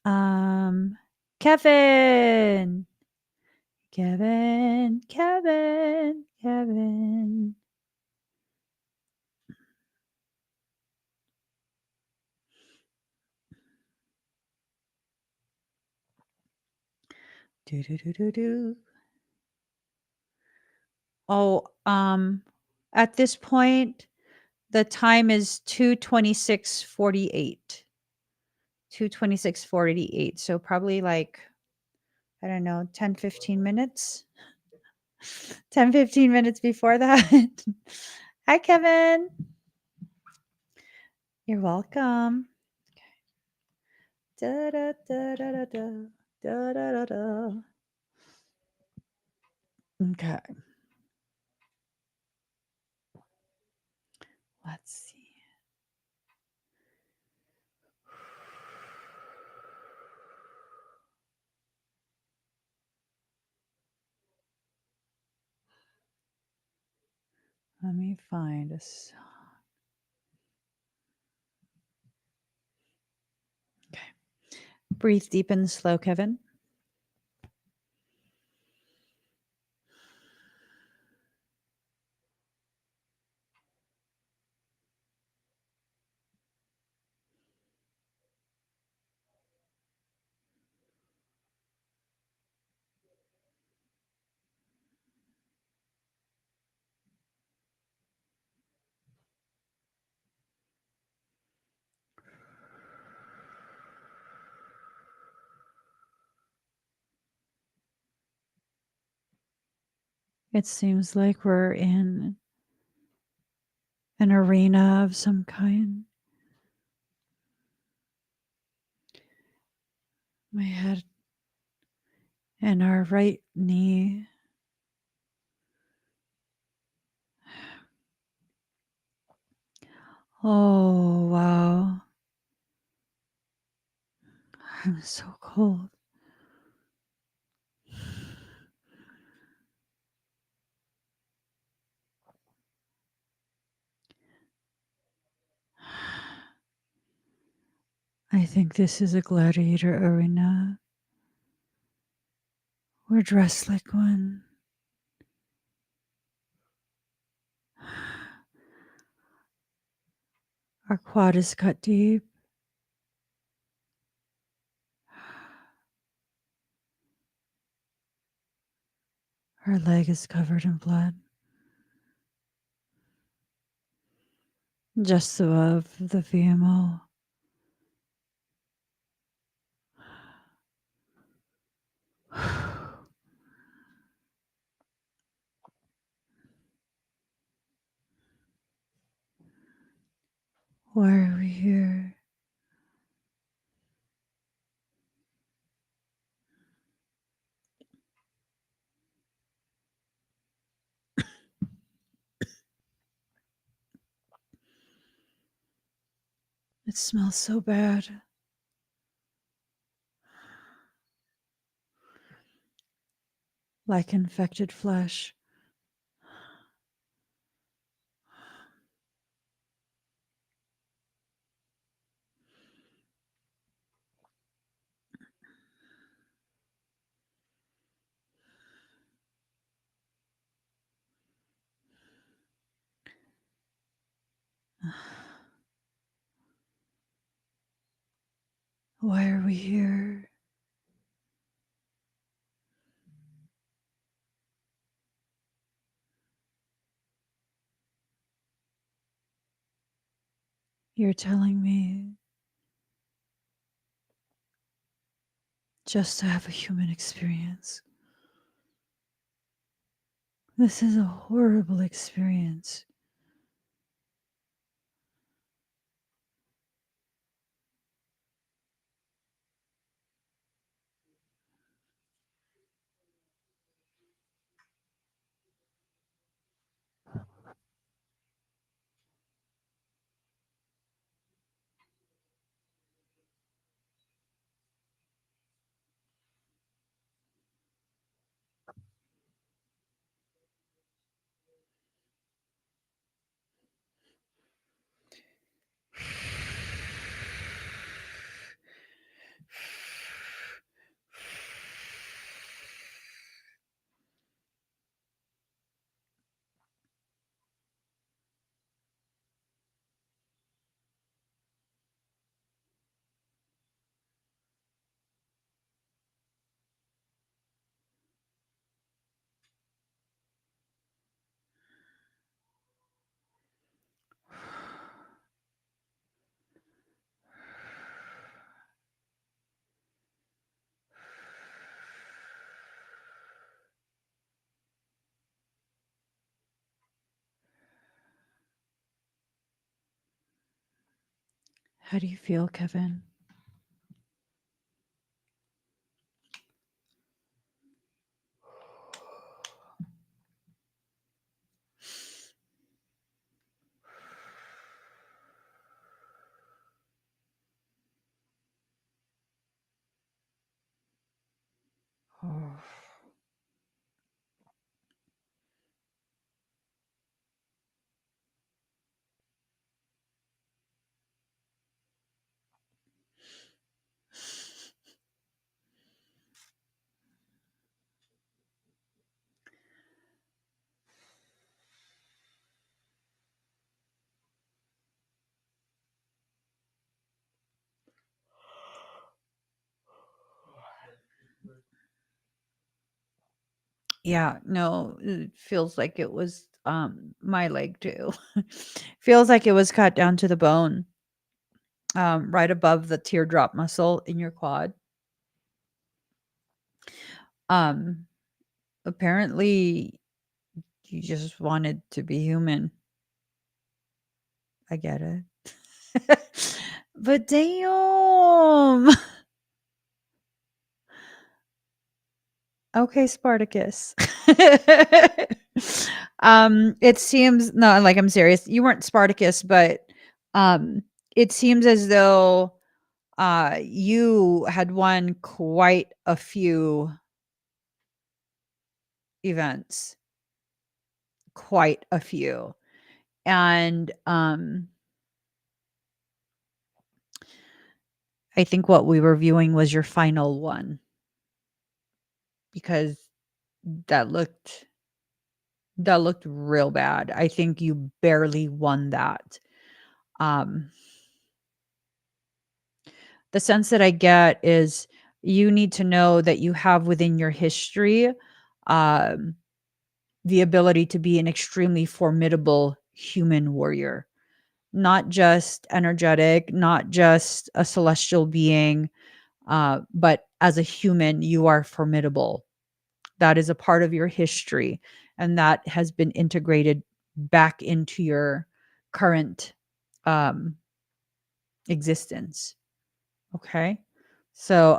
Um, Kevin. Kevin, Kevin, Kevin. Do do do do do. Oh, at this point, the time is 2:26:48. 2:26:48. So probably like, I don't know, 10, 15 minutes. 10, 15 minutes before that. Hi, Kevin. You're welcome. Da da da da da da da da da da. Okay. Let's see. Let me find a song. Okay. Breathe deep and slow, Kevin. It seems like we're in an arena of some kind. My head and our right knee. Oh, wow. I'm so cold. I think this is a gladiator arena. We're dressed like one. Our quad is cut deep. Our leg is covered in blood. Just above the VMO. Why are we here? It smells so bad. Like infected flesh. Why are we here? You're telling me just to have a human experience. This is a horrible experience. How do you feel, Kevin? Yeah, no, it feels like it was my leg too. Feels like it was cut down to the bone, right above the teardrop muscle in your quad. Um Apparently you just wanted to be human. I get it. But damn. Okay, Spartacus. It seems no, like I'm serious. You weren't Spartacus, but um it seems as though you had won quite a few events, quite a few. And I think what we were viewing was your final one because that looked that looked real bad. I think you barely won that. Um the sense that I get is you need to know that you have within your history um the ability to be an extremely formidable human warrior, not just energetic, not just a celestial being, but as a human, you are formidable. That is a part of your history, and that has been integrated back into your current um, existence. Okay. So,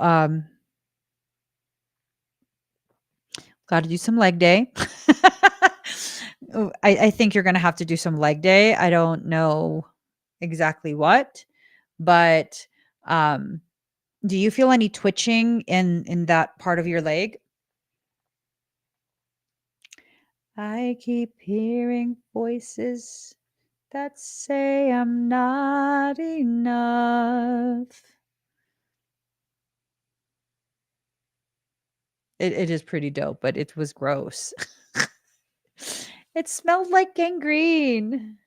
got to do some leg day. I think you're going to have to do some leg day. I don't know exactly what, but um, do you feel any twitching in that part of your leg? I keep hearing voices that say I'm not enough. It is pretty dope, but it was gross. It smelled like gangrene.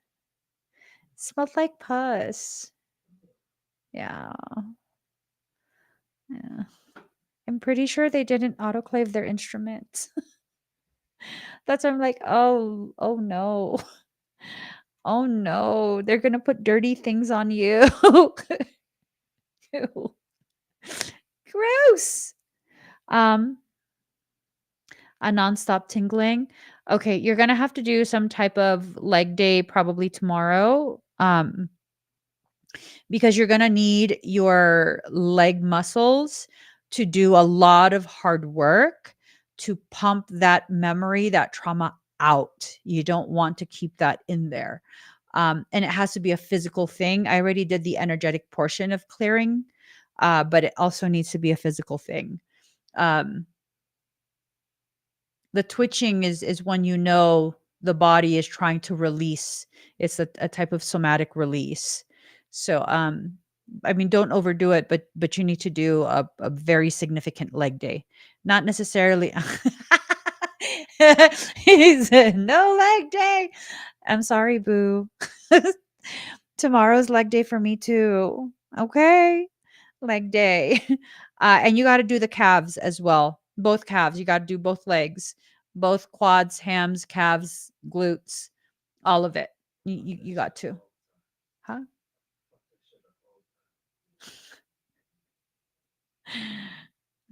It smelled like pus. Yeah. Yeah. I'm pretty sure they didn't autoclave their instruments. That's why I'm like, oh no. Oh no. They're gonna put dirty things on you. Ew. Gross. Um, a nonstop tingling. Okay, you're gonna have to do some type of leg day probably tomorrow. Because you're gonna need your leg muscles to do a lot of hard work to pump that memory, that trauma out. You don't want to keep that in there. And it has to be a physical thing. I already did the energetic portion of clearing, but it also needs to be a physical thing. Um, the twitching is when you know the body is trying to release. It's a type of somatic release. So I mean, don't overdo it, but you need to do a very significant leg day. Not necessarily he said no leg day. I'm sorry, boo. Tomorrow's leg day for me too. Okay. Leg day. And you got to do the calves as well. Both calves. You got to do both legs, both quads, hams, calves, glutes, all of it. You got to. Huh?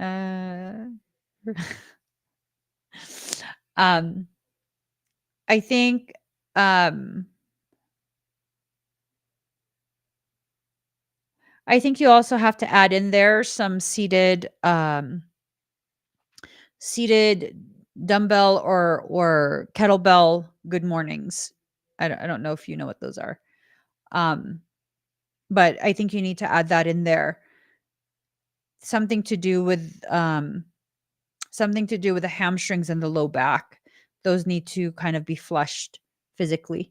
Uh, um, I think um I think you also have to add in there some seated dumbbell or kettlebell good mornings. I don't know if you know what those are. Um, but I think you need to add that in there. Something to do with something to do with the hamstrings and the low back. Those need to kind of be flushed physically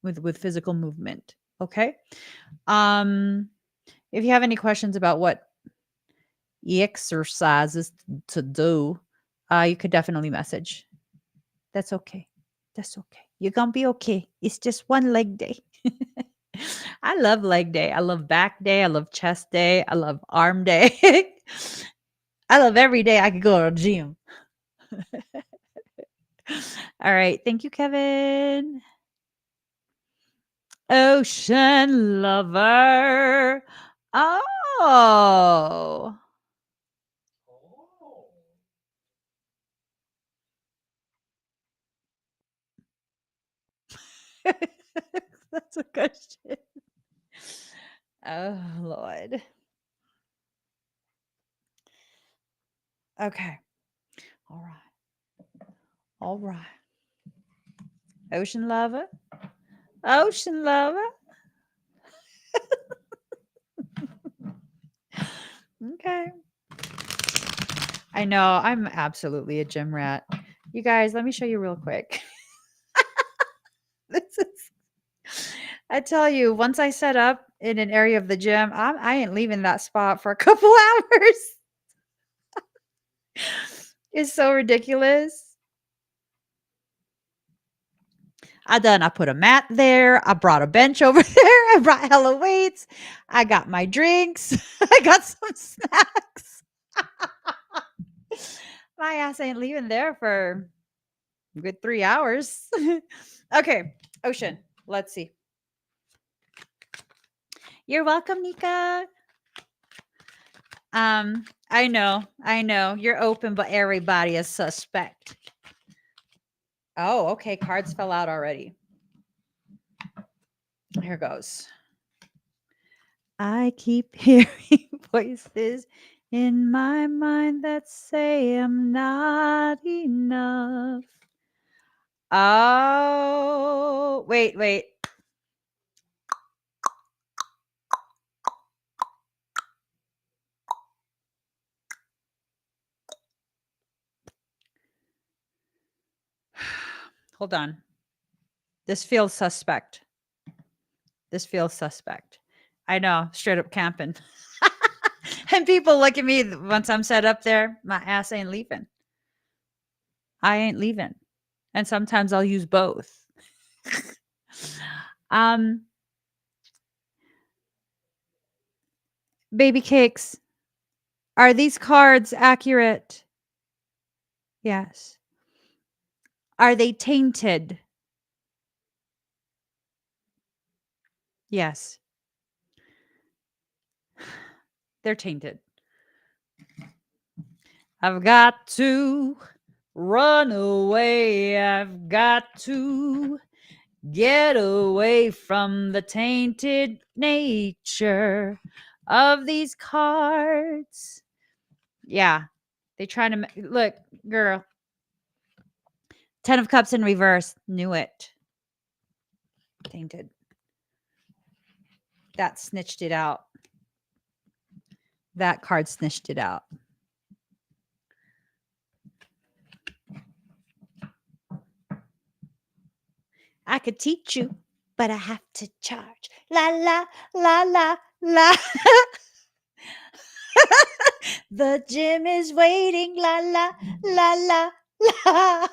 with physical movement. Okay. Um, if you have any questions about what exercises to do, you could definitely message. That's okay. That's okay. You're gonna be okay. It's just one leg day. I love leg day. I love back day. I love chest day. I love arm day. I love every day I could go to the gym. All right. Thank you, Kevin. Ocean lover. Oh. That's a question. Oh, Lord. Okay. All right. All right. Ocean lover. Ocean lover. Okay. I know. I'm absolutely a gym rat. You guys, let me show you real quick. This is, I tell you, once I set up in an area of the gym, I ain't leaving that spot for a couple hours. It's so ridiculous. I put a mat there. I brought a bench over there. I brought hella weights. I got my drinks. I got some snacks. My ass ain't leaving there for a good 3 hours. Okay, Ocean. Let's see. You're welcome, Nika. I know. You're open, but everybody is suspect. Oh, okay. Cards fell out already. Here goes. I keep hearing voices in my mind that say I'm not enough. Oh, wait. Hold on. This feels suspect. I know, straight up camping. And people look at me once I'm set up there, my ass ain't leaving. I ain't leaving. And sometimes I'll use both. um Baby cakes. Are these cards accurate? Yes. Are they tainted? Yes. They're tainted. I've got to run away. I've got to get away from the tainted nature of these cards. Yeah. They try to look, girl. 10 of Cups in reverse. Knew it. Tainted. That snitched it out. That card snitched it out. I could teach you, but I have to charge. La la la la la. The gym is waiting. La la la la la.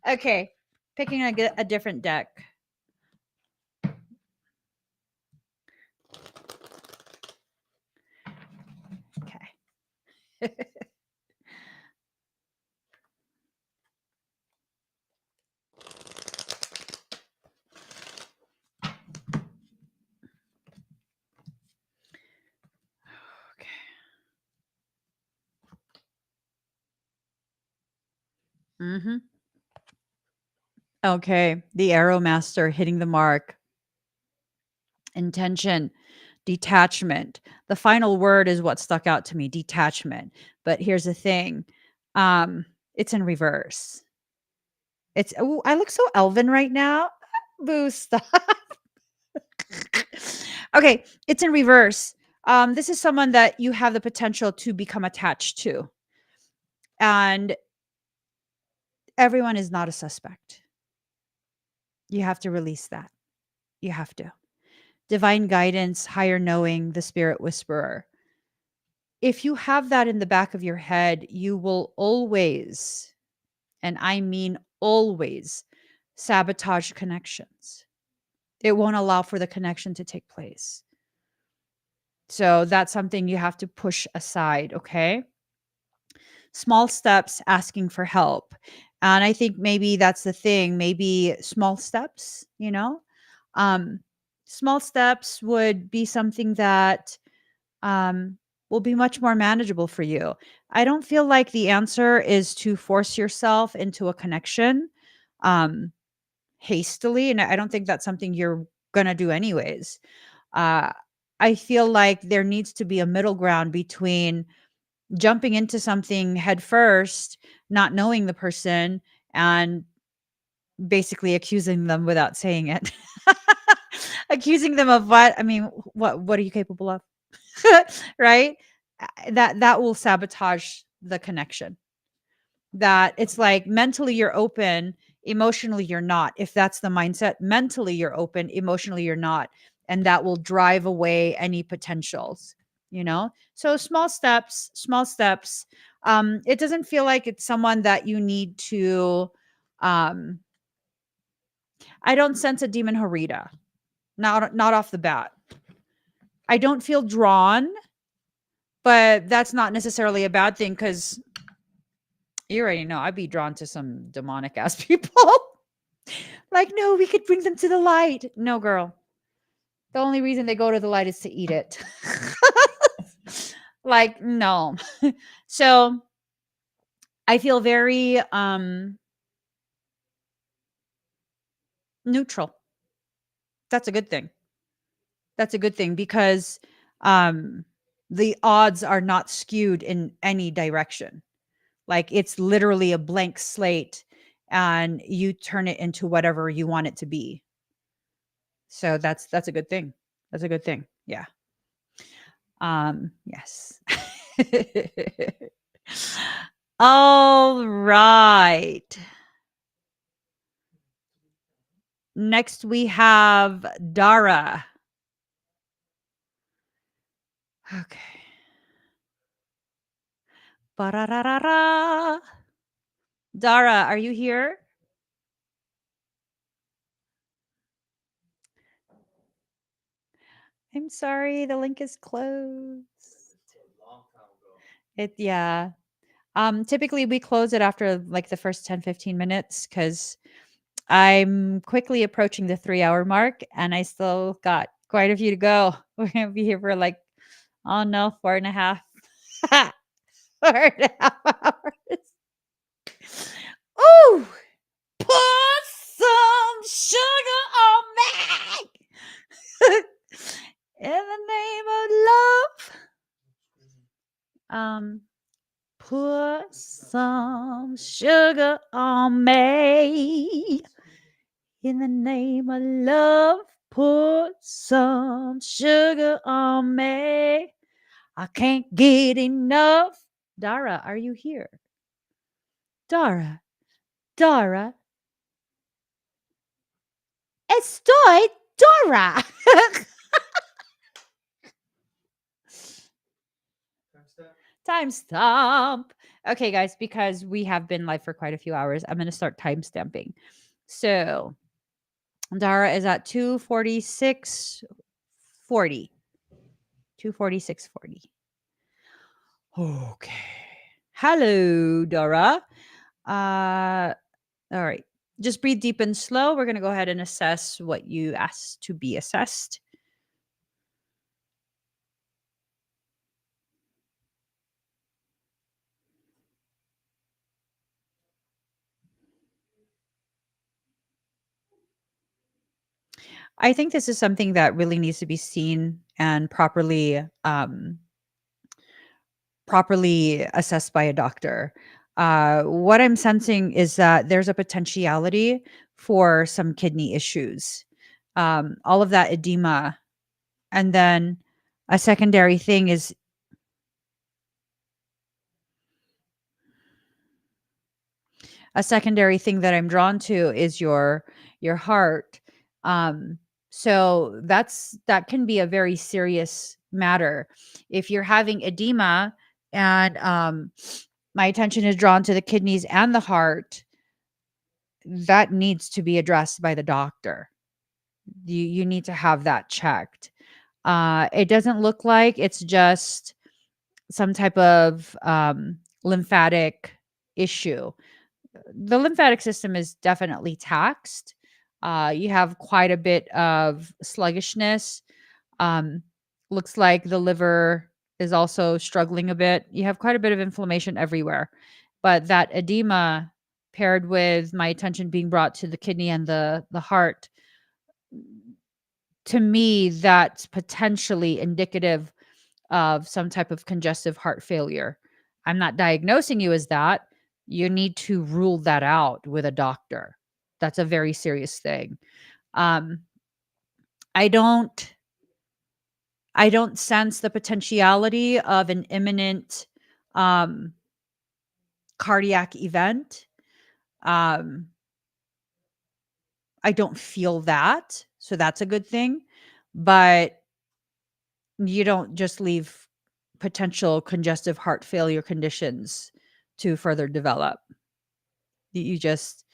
Okay, picking a different deck. Okay. Mm-hmm. Okay. The Arrow Master hitting the mark. Intention, detachment. The final word is what stuck out to me, detachment. But here's the thing. It's in reverse. It's I look so elven right now. Boo, stop. Okay, it's in reverse. This is someone that you have the potential to become attached to. And everyone is not a suspect. You have to release that. You have to. Divine guidance, higher knowing, the spirit whisperer. If you have that in the back of your head, you will always, and I mean always, sabotage connections. It won't allow for the connection to take place. So that's something you have to push aside, okay? Small steps, asking for help. And I think maybe that's the thing, maybe small steps, Um small steps would be something that um will be much more manageable for you. I don't feel like the answer is to force yourself into a connection um hastily, and I don't think that's something you're going to do anyways. Uh I feel like there needs to be a middle ground between jumping into something head first, not knowing the person, and basically accusing them without saying it. Accusing them of what? I mean, what are you capable of? Right? That will sabotage the connection. That it's like mentally you're open, emotionally you're not. If that's the mindset, mentally you're open, emotionally you're not, and that will drive away any potentials. So small steps, small steps. It doesn't feel like it's someone that you need to um I don't sense a demon Harita. Not off the bat. I don't feel drawn, but that's not necessarily a bad thing because you already know I'd be drawn to some demonic ass people. Like, no, we could bring them to the light. No, girl. The only reason they go to the light is to eat it. Like, no. So I feel very neutral. That's a good thing. That's a good thing because um the odds are not skewed in any direction. Like it's literally a blank slate and you turn it into whatever you want it to be. So that's a good thing. That's a good thing. Yeah. Yes. All right. Next we have Dara. Okay. Ba-ra-ra-ra-ra. Dara, are you here? I'm sorry, the link is closed. Yeah. Typically we close it after like the first 10-15 minutes because I'm quickly approaching the 3 hour mark and I still got quite a few to go. We're gonna be here for like, oh no, 4.5. 4.5 hours. Ooh, put some sugar on me. In the name of love. Put some sugar on me. In the name of love, put some sugar on me. I can't get enough. Dara, are you here? Dara, Dara. Estoy Dara. Timestamp. Okay, guys, because we have been live for quite a few hours, I'm going to start timestamping. So, Dara is at 246:40. 246:40. Okay. Hello, Dara. All right. Just breathe deep and slow. We're going to go ahead and assess what you asked to be assessed. I think this is something that really needs to be seen and properly assessed by a doctor. What I'm sensing is that there's a potentiality for some kidney issues, all of that edema. And then a secondary thing is A secondary thing that I'm drawn to is your heart. Um, so that can be a very serious matter. If you're having edema and my attention is drawn to the kidneys and the heart, that needs to be addressed by the doctor. You need to have that checked. It doesn't look like it's just some type of lymphatic issue. The lymphatic system is definitely taxed. You have quite a bit of sluggishness. Um, Looks like the liver is also struggling a bit. You have quite a bit of inflammation everywhere. But that edema paired with my attention being brought to the kidney and the heart, to me, that's potentially indicative of some type of congestive heart failure. I'm not diagnosing you as that. You need to rule that out with a doctor. That's a very serious thing. Um, I don't I don't sense the potentiality of an imminent um, cardiac event. Um, I don't feel that, so that's a good thing. But you don't just leave potential congestive heart failure conditions to further develop. You just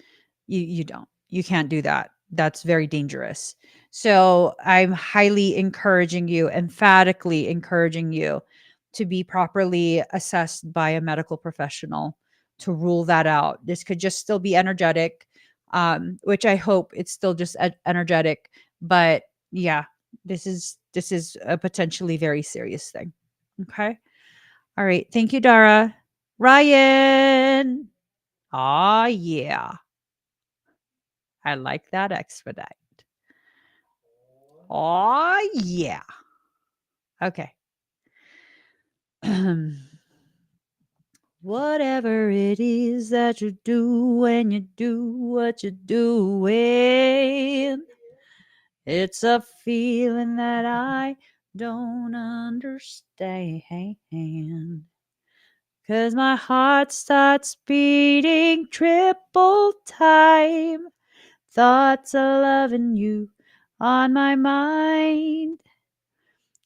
you don't. You can't do that. That's very dangerous. So I'm highly encouraging you, emphatically encouraging you to be properly assessed by a medical professional to rule that out. This could just still be energetic, which I hope it's still just energetic. But yeah, this is a potentially very serious thing. Okay. All right. Thank you, Dara. Ryan. Ah, yeah. I like that expedite. Oh, yeah. Okay. Whatever it is that you do when you do what you're doing, it's a feeling that I don't understand. 'Cause my heart starts beating triple time. Thoughts of loving you on my mind.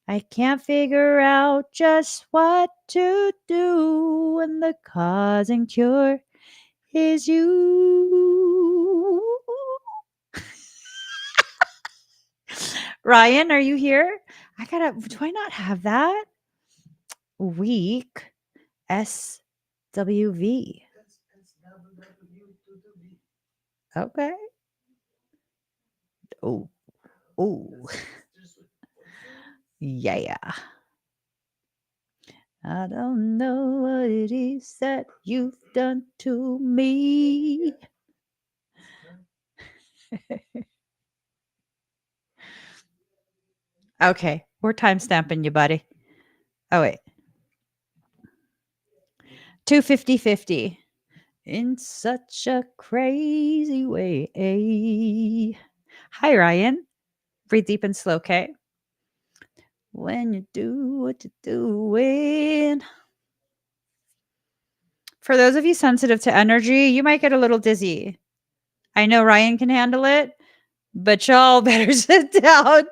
I can't figure out just what to do when the cause and cure is you. Ryan, are you here? Do I not have that? Week SWV. Okay. Oh, oh, yeah. I don't know what it is that you've done to me. Okay, we're time stamping you, buddy. Oh, wait. 250/50. In such a crazy way. Hi, Ryan. Breathe deep and slow, okay? When you do what you're doing. For those of you sensitive to energy, you might get a little dizzy. I know Ryan can handle it, but y'all better sit down.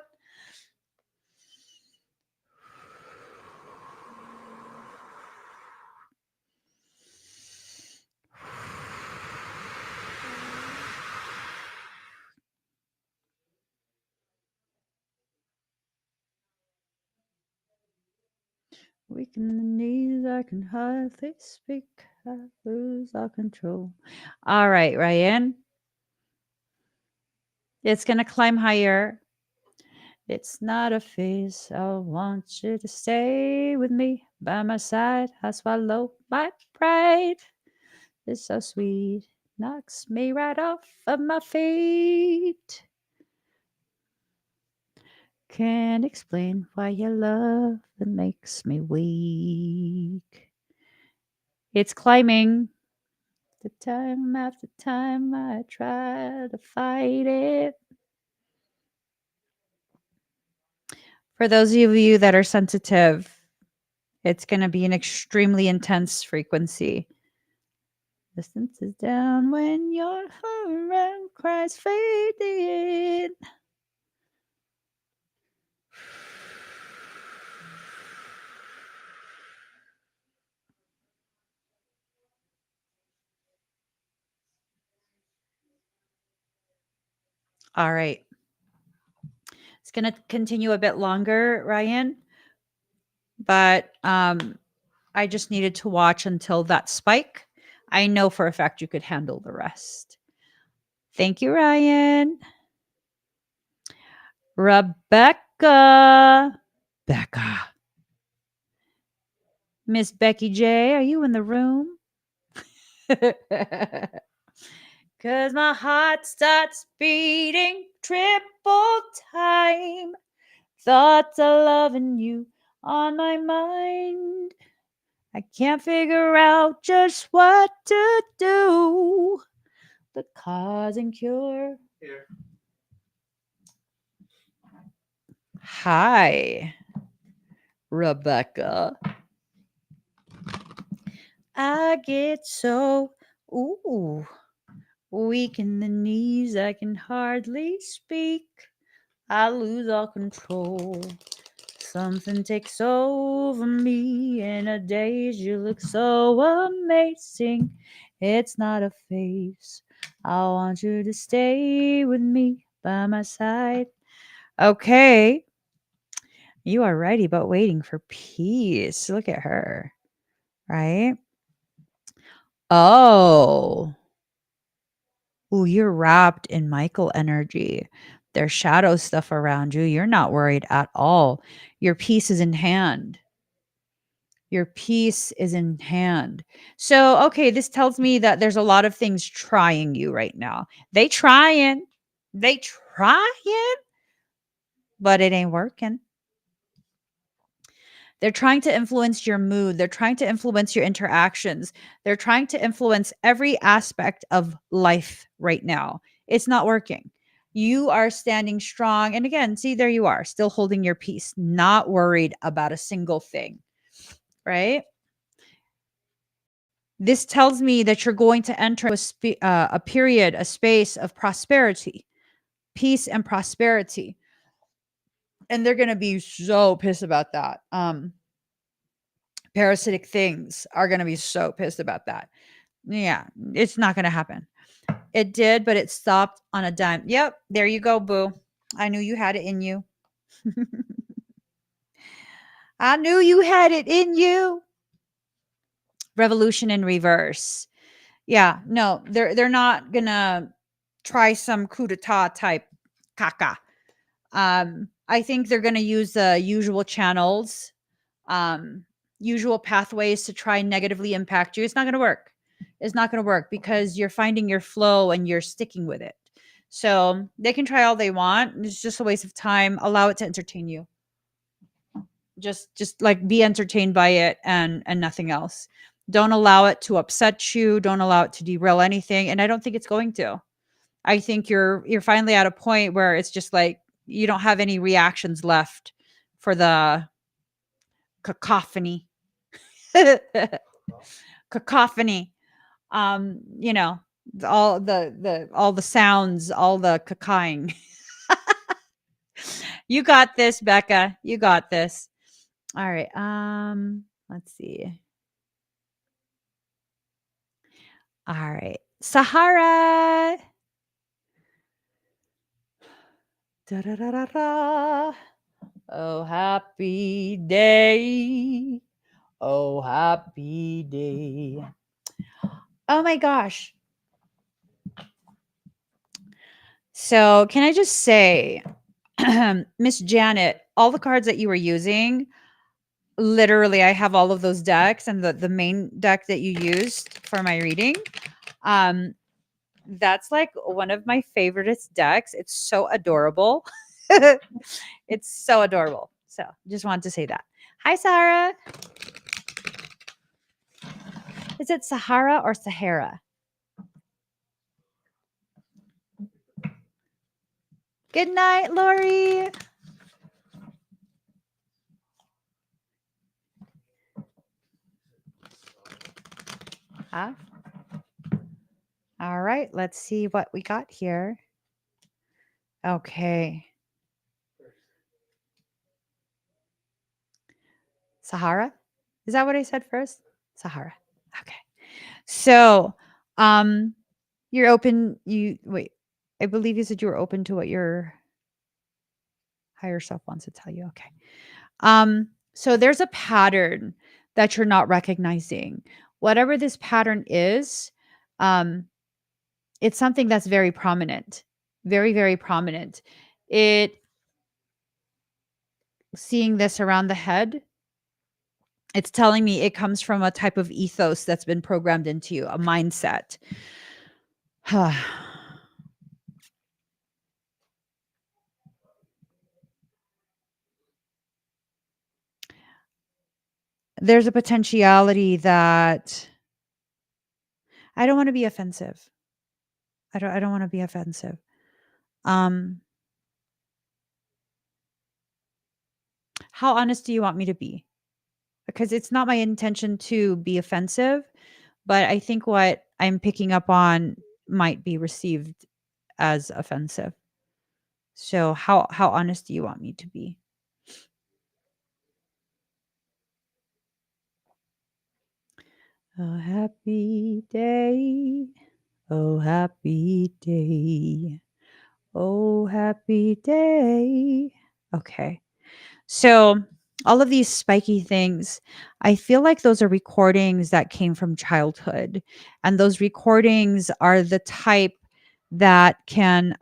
Weak in the knees, I can hardly speak. I lose all control. All right, Ryan. It's going to climb higher. It's not a phase. I want you to stay with me by my side. I swallow my pride. It's so sweet. Knocks me right off of my feet. Can't explain why your love that makes me weak. It's climbing. The time after time I try to fight it. For those of you that are sensitive, it's going to be an extremely intense frequency. The senses down when your heart cries fading. All right. It's going to continue a bit longer, Ryan, but I just needed to watch until that spike. I know for a fact you could handle the rest. Thank you, Ryan. Rebecca. Becca. Miss Becky J, are you in the room? Cause my heart starts beating triple time. Thoughts of loving you on my mind. I can't figure out just what to do. The cause and cure. Here. Hi, Rebecca. I get so weak in the knees, I can hardly speak. I lose all control. Something takes over me in a daze. You look so amazing. It's not a phase. I want you to stay with me by my side. Okay. You are ready, but waiting for peace. Look at her. Right? Oh. Ooh, you're wrapped in Michael energy. There's shadow stuff around you. You're not worried at all. Your peace is in hand. Your peace is in hand. So, okay, this tells me that there's a lot of things trying you right now. They trying, but it ain't working. They're trying to influence your mood. They're trying to influence your interactions. They're trying to influence every aspect of life right now. It's not working. You are standing strong. And again, see, there you are, still holding your peace, not worried about a single thing, right? This tells me that you're going to enter a period, a space of prosperity, peace and prosperity. And they're going to be so pissed about that. Parasitic things are going to be so pissed about that. Yeah, it's not going to happen. It did, but it stopped on a dime. Yep, there you go, boo. I knew you had it in you. I knew you had it in you. Revolution in reverse. Yeah, no, they're not gonna try some coup d'etat type caca. I think they're gonna use the usual channels, usual pathways to try and negatively impact you. It's not gonna work. It's not gonna work because you're finding your flow and you're sticking with it. So they can try all they want. It's just a waste of time. Allow it to entertain you. Just like be entertained by it and nothing else. Don't allow it to upset you. Don't allow it to derail anything. And I don't think it's going to. I think you're finally at a point where it's just like you don't have any reactions left for the cacophony. Cacophony. You know, all the sounds, all the cacaing. You got this, Becca. You got this. All right. Let's see. All right. Sahara. Da-da-da-da-da. Oh, happy day. Oh, happy day. Oh my gosh. So, can I just say, Miss Janet, all the cards that you were using, literally, I have all of those decks and the main deck that you used for my reading. That's like one of my favorite decks. It's so adorable. It's so adorable. So just wanted to say that. Hi, Sarah. Is it Sahara or Sahara? Good night, Lori. Huh? All right, let's see what we got here. Okay. Sahara? Is that what I said first? Sahara. Okay. So, um, you're open. You wait. I believe you said you were open to what your higher self wants to tell you. Okay. So there's a pattern that you're not recognizing. Whatever this pattern is, um, it's something that's very prominent, very, very prominent. It seeing this around the head, it's telling me it comes from a type of ethos that's been programmed into you, a mindset. There's a potentiality that I don't want to be offensive. I don't want to be offensive. Um, how honest do you want me to be? Because it's not my intention to be offensive, but I think what I'm picking up on might be received as offensive. So how honest do you want me to be? Oh happy day. Oh happy day. Oh happy day. Okay. So all of these spiky things, I feel like those are recordings that came from childhood. And those recordings are the type that can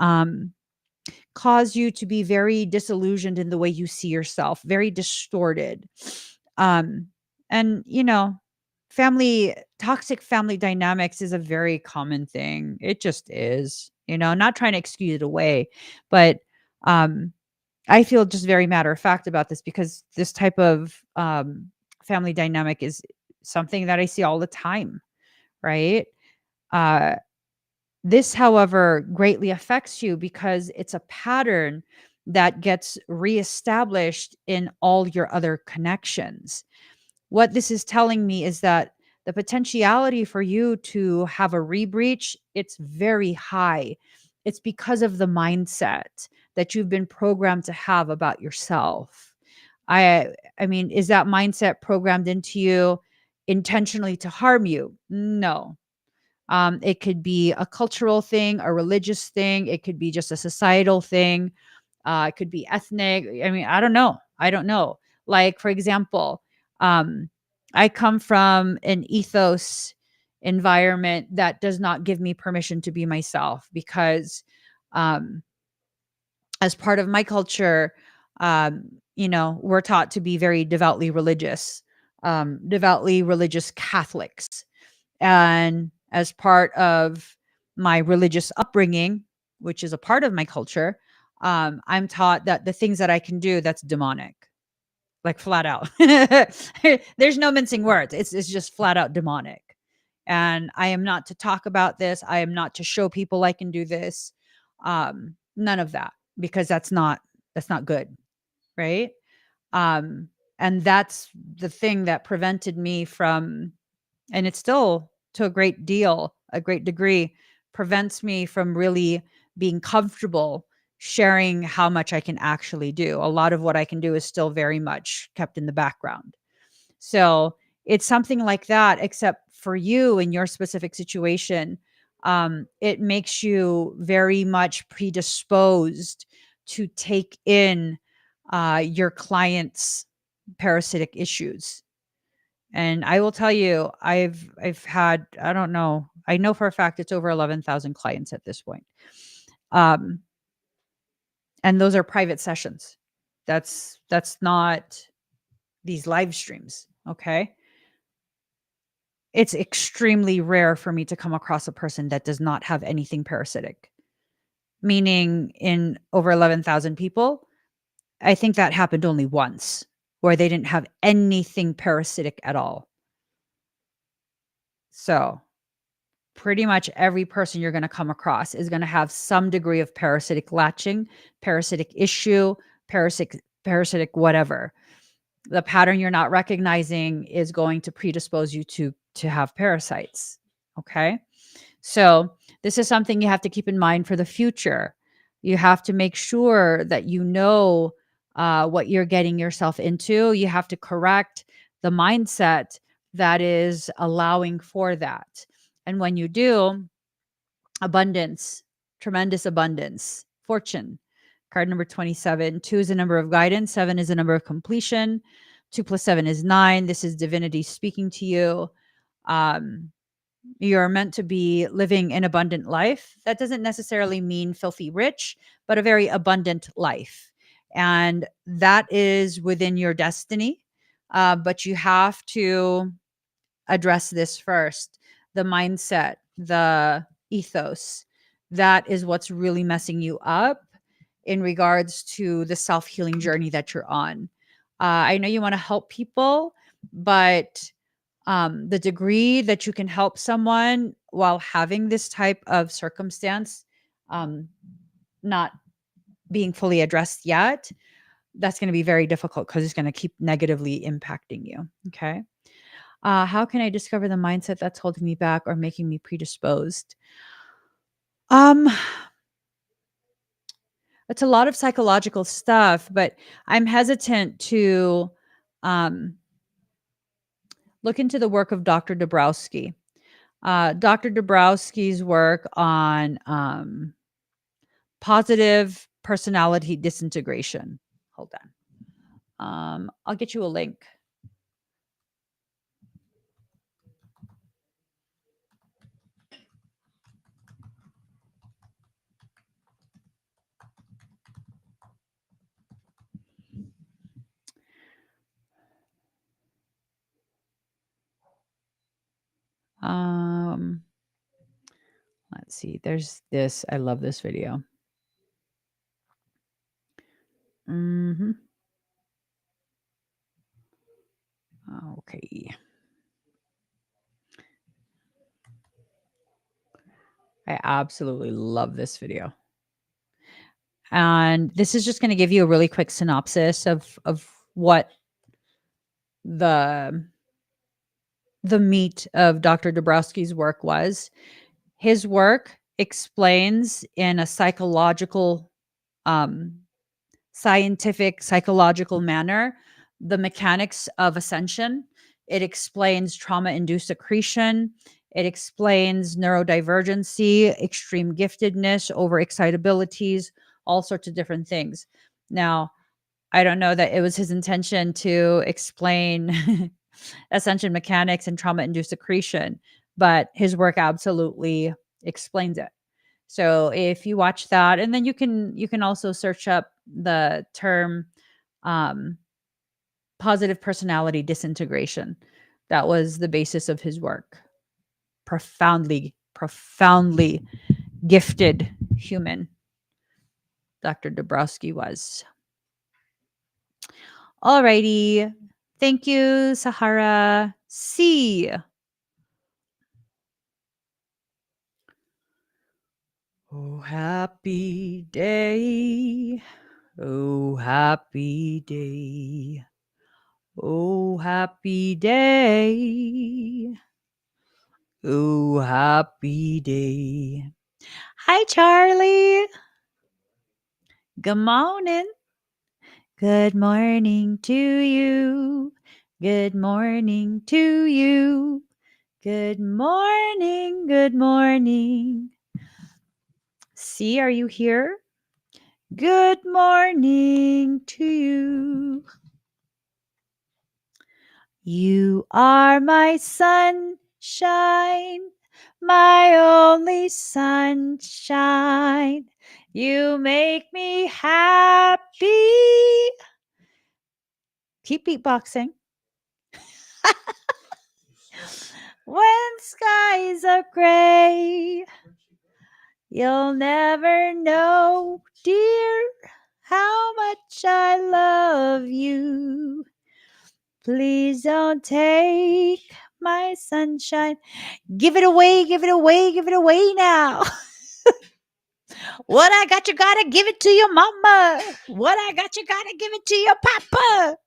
cause you to be very disillusioned in the way you see yourself, very distorted. Um, and, toxic family dynamics is a very common thing. It just is, not trying to excuse it away, but um, I feel just very matter of fact about this because this type of family dynamic is something that I see all the time, right? Uh, this, however, greatly affects you because it's a pattern that gets reestablished in all your other connections. What this is telling me is that the potentiality for you to have a rebreach, it's very high. It's because of the mindset that you've been programmed to have about yourself. I mean, is that mindset programmed into you intentionally to harm you? No. It could be a cultural thing, a religious thing. It could be just a societal thing. It could be ethnic. I mean, I don't know. I don't know. Like, for example, um, I come from an ethos environment that does not give me permission to be myself because, um, as part of my culture, we're taught to be very devoutly religious Catholics. And as part of my religious upbringing, which is a part of my culture, I'm taught that the things that I can do, that's demonic, like flat out. There's no mincing words. It's just flat out demonic. And I am not to talk about this. I am not to show people I can do this. None of that, because that's not good, right? Um, and that's the thing that prevented me from, and it's still to a great degree, prevents me from really being comfortable sharing how much I can actually do. A lot of what I can do is still very much kept in the background. So it's something like that, except for you in your specific situation, it makes you very much predisposed to take in your client's parasitic issues. And I will tell you, I've had, I don't know, I know for a fact it's over 11,000 clients at this point. Um, and those are private sessions. That's not these live streams, okay? It's extremely rare for me to come across a person that does not have anything parasitic. Meaning in over 11,000 people, I think that happened only once where they didn't have anything parasitic at all. So pretty much every person you're going to come across is going to have some degree of parasitic latching, parasitic issue, parasitic whatever. The pattern you're not recognizing is going to predispose you to have parasites. Okay? So, This is something you have to keep in mind for the future. You have to make sure that you know what you're getting yourself into. You have to correct the mindset that is allowing for that. And when you do, abundance, tremendous abundance, fortune. Card number 27. 2 is a number of guidance. 7 is a number of completion. 2 plus 7 is 9. This is divinity speaking to you. You're meant to be living an abundant life. That doesn't necessarily mean filthy rich, but a very abundant life. And that is within your destiny. But you have to address this first. The mindset, the ethos, that is what's really messing you up in regards to the self-healing journey that you're on. I know you want to help people, but the degree that you can help someone while having this type of circumstance not being fully addressed yet, that's going to be very difficult because it's going to keep negatively impacting you. Okay. How can I discover the mindset that's holding me back or making me predisposed? Um, it's a lot of psychological stuff, but I'm hesitant to look into the work of Dr. Dabrowski. Dr. Dabrowski's work on positive personality disintegration. Hold on. I'll get you a link. Let's see. There's this. I love this video. Okay. I absolutely love this video. And this is just going to give you a really quick synopsis of what the meat of Dr. Dabrowski's work was. His work explains in a psychological, scientific, psychological manner the mechanics of ascension. It explains trauma-induced accretion. It explains neurodivergency, extreme giftedness, overexcitabilities, all sorts of different things. Now, I don't know that it was his intention to explain ascension mechanics and trauma-induced accretion, but his work absolutely explains it. So if you watch that, and then you can also search up the term positive personality disintegration. That was the basis of his work. Profoundly gifted human Dr. Dabrowski was. Alrighty. Thank you, Sahara. C. Oh, happy day. Oh, happy day. Oh, happy day. Oh, happy day. Hi, Charlie. Good morning. Good morning to you. Good morning to you. Good morning. Good morning. See, are you here? Good morning to you. You are my sunshine, my only sunshine. You make me happy. Keep beatboxing. When skies are gray, you'll never know, dear, how much I love you. Please don't take my sunshine. Give it away, give it away, give it away now. What I got, you gotta give it to your mama. What I got, you gotta give it to your papa.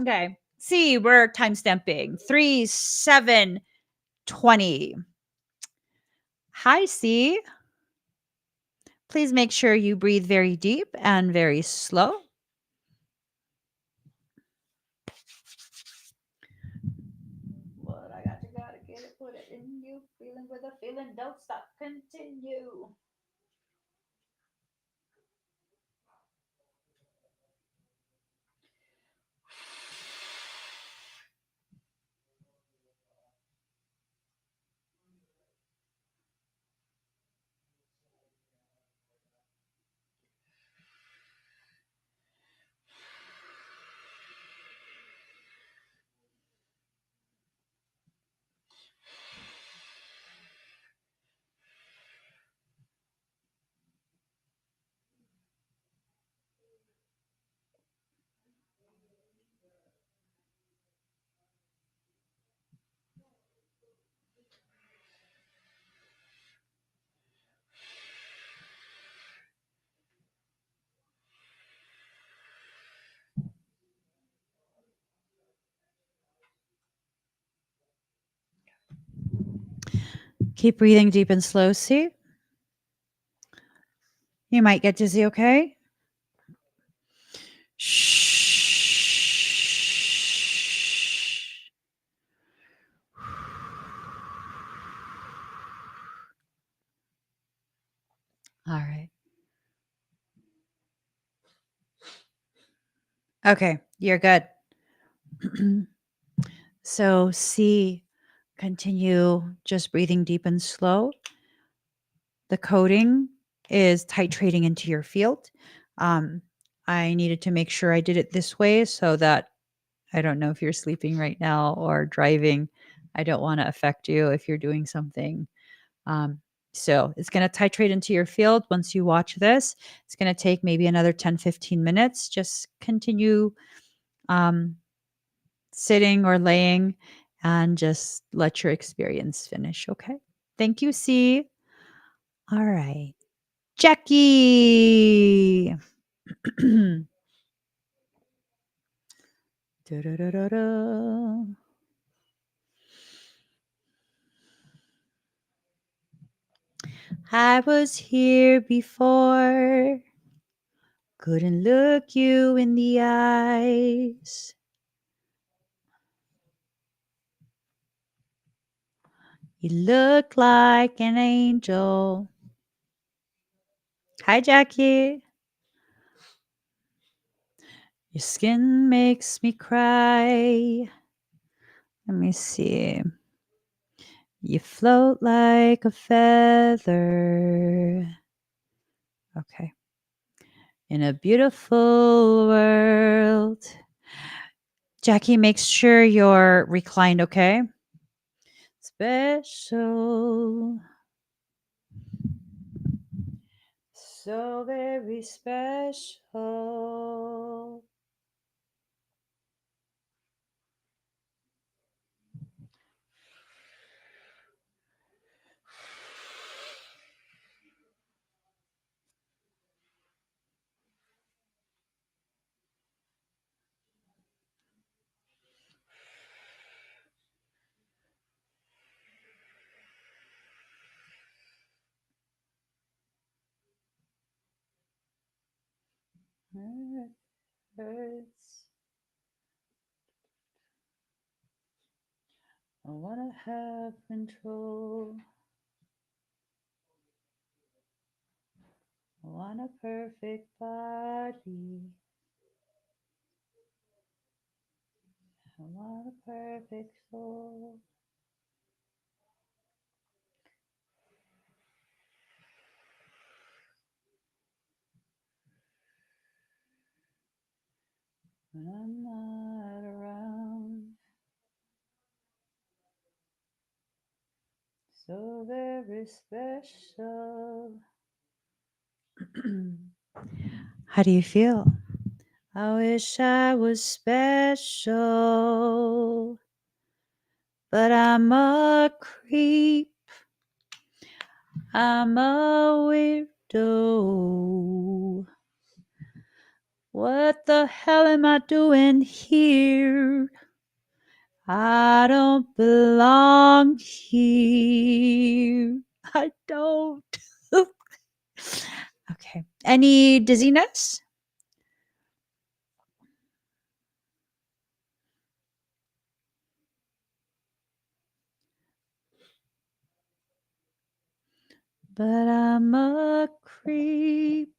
Okay. See, we're time stamping 3/7/20. Hi, C. Please make sure you breathe very deep and very slow. What I got, you gotta get it, put it in you. Feeling with a feeling, don't stop, continue. Keep breathing deep and slow, C. You might get dizzy, okay? Shh. All right. Okay, you're good. So, C, continue just breathing deep and slow. The coding is titrating into your field. I needed to make sure I did it this way so that I don't know if you're sleeping right now or driving. I don't want to affect you if you're doing something. Um, so it's going to titrate into your field. Once you watch this, it's going to take maybe another 10, 15 minutes. Just continue um, sitting or laying and just let your experience finish. Okay. Thank you, C. All right. Jackie. Da-da-da-da-da. I was here before, couldn't look you in the eyes. You look like an angel. Hi, Jackie. Your skin makes me cry. Let me see. You float like a feather. Okay. In a beautiful world. Jackie, make sure you're reclined, okay? Special. So very special. It hurts. I wanna have control. I want a perfect body. I want a perfect soul. When I'm not around. So very special. How do you feel? I wish I was special, but I'm a creep. I'm a weirdo. What the hell am I doing here? I don't belong here. I don't. Okay. Any dizziness? But I'm a creep.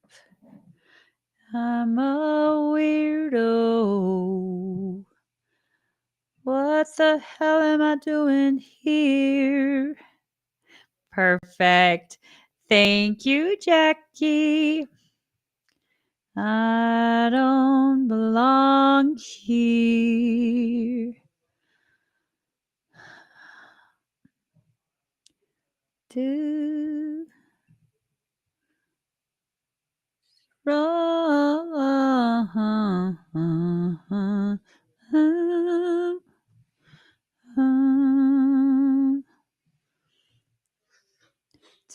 I'm a weirdo. What the hell am I doing here? Perfect. Thank you, Jackie. I don't belong here.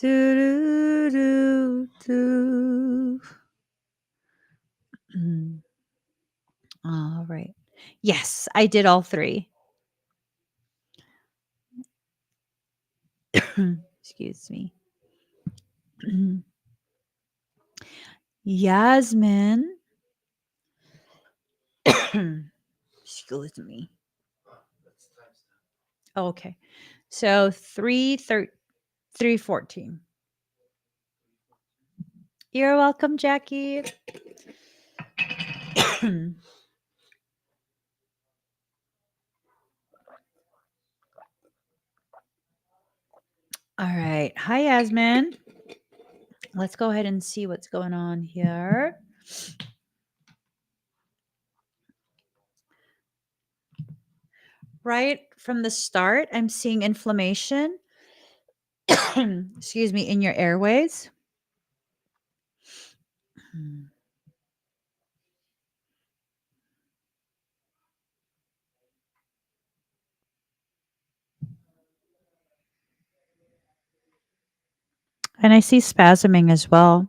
Do do do do. All right. Yes, I did all three. Excuse me. Yasmin. Excuse me. Okay. So 314. You're welcome, Jackie. All right. Hi, Yasmin. Let's go ahead and see what's going on here. Right from the start, I'm seeing inflammation. Excuse me, in your airways. And I see spasming as well.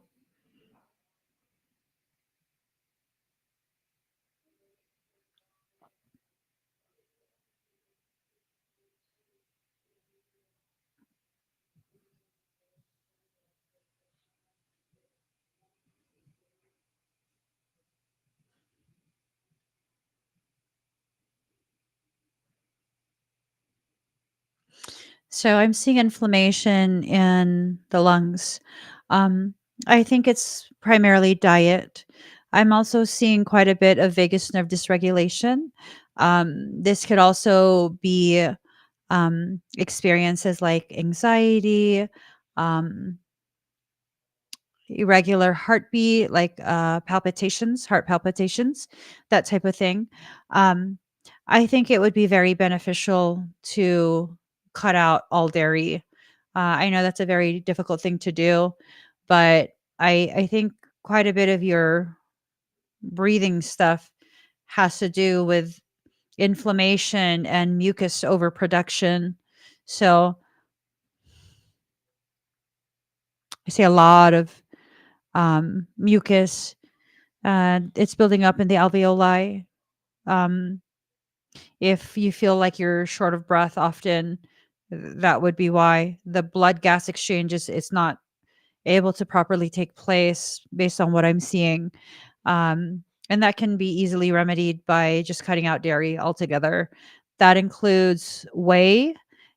So I'm seeing inflammation in the lungs. Um, I think it's primarily diet. I'm also seeing quite a bit of vagus nerve dysregulation. This could also be experiences like anxiety, um, irregular heartbeat, like palpitations, heart palpitations, that type of thing. Um, I think it would be very beneficial to cut out all dairy. I know that's a very difficult thing to do, but I think quite a bit of your breathing stuff has to do with inflammation and mucus overproduction. So I see a lot of mucus. It's building up in the alveoli. Um, if you feel like you're short of breath often, that would be why the blood gas exchange is not able to properly take place based on what I'm seeing. And that can be easily remedied by just cutting out dairy altogether. That includes whey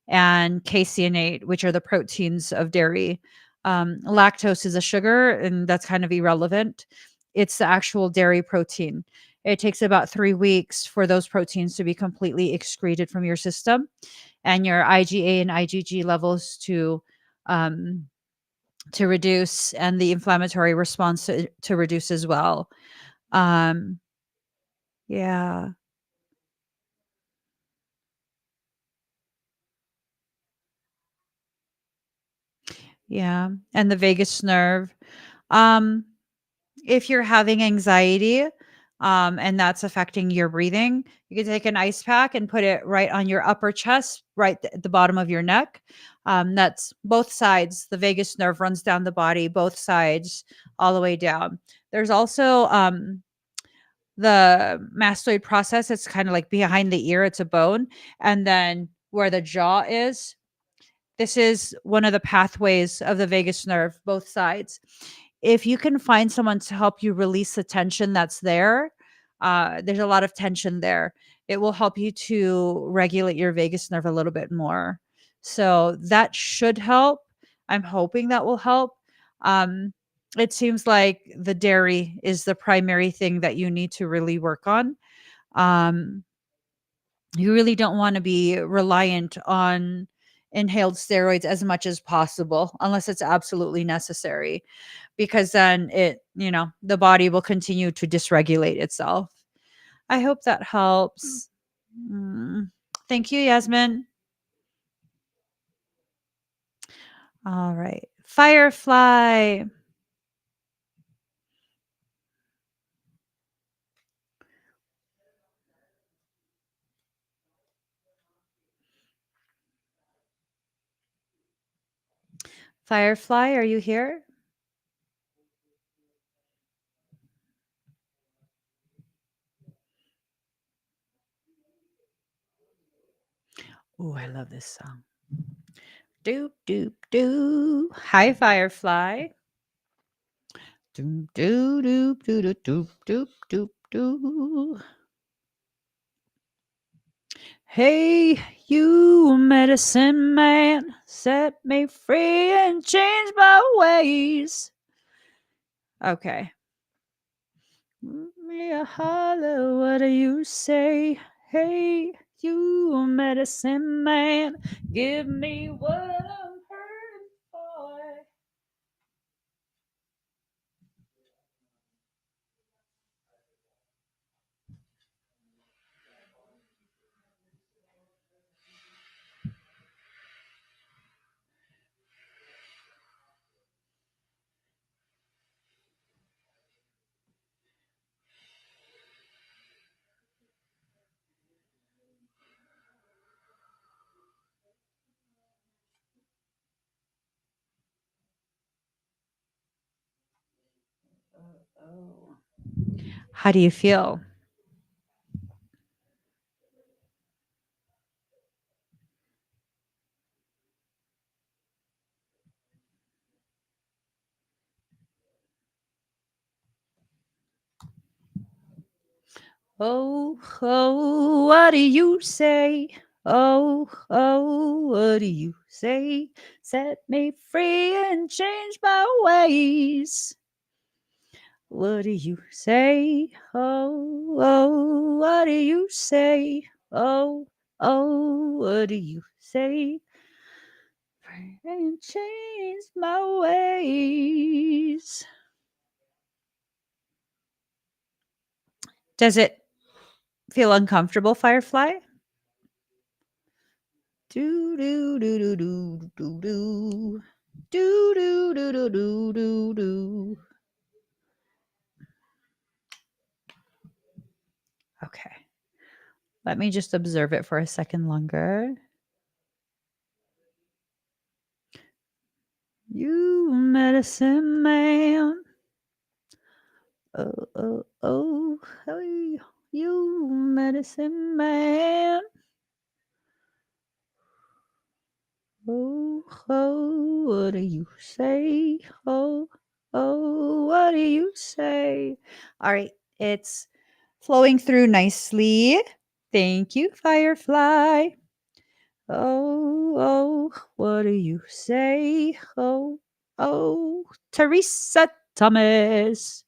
and caseinate, which are the proteins of dairy. Lactose is a sugar, and that's kind of irrelevant. It's the actual dairy protein. It takes about 3 weeks for those proteins to be completely excreted from your system and your IgA and IgG levels um, to reduce and the inflammatory response to reduce as well. Um, yeah, yeah, and the vagus nerve. Um, if you're having anxiety, and that's affecting your breathing, you can take an ice pack and put it right on your upper chest, right at the bottom of your neck. That's both sides. The vagus nerve runs down the body, both sides, all the way down. There's also the mastoid process. It's kind of like behind the ear. It's a bone, and then where the jaw is, This is one of the pathways of the vagus nerve, both sides. If you can find someone to help you release the tension that's there, there's a lot of tension there. It will help you to regulate your vagus nerve a little bit more. So that should help. I'm hoping that will help. Um, it seems like the dairy is the primary thing that you need to really work on. Um, you really don't want to be reliant on inhaled steroids as much as possible unless it's absolutely necessary, because then the body will continue to dysregulate itself. I hope that helps. Mm. Thank you, Yasmin. All right. Firefly. Firefly, are you here? Oh, I love this song. Doop, doop, doo. Hi, Firefly. Doop, doop, doop, doop, doop, doop, doop, doop. Hey, you medicine man, set me free and change my ways. Okay. Me a holler, what do you say? Hey, you medicine man, give me what I'm hurting for. Oh. How do you feel? Oh, oh, what do you say? Oh, oh, what do you say? Set me free and change my ways. What do you say? Oh, oh, what do you say? Oh, oh, what do you say? Free and change my ways. Does it feel uncomfortable, Firefly? Do do do do do do do do do do do do do do. Okay. Let me just observe it for a second longer. You medicine man. Oh, oh, oh, hey, you medicine man. Oh, oh, what do you say? Oh, oh, what do you say? All right, it's flowing through nicely. Thank you, Firefly. Oh, oh, what do you say? Oh, oh, Teresa Thomas.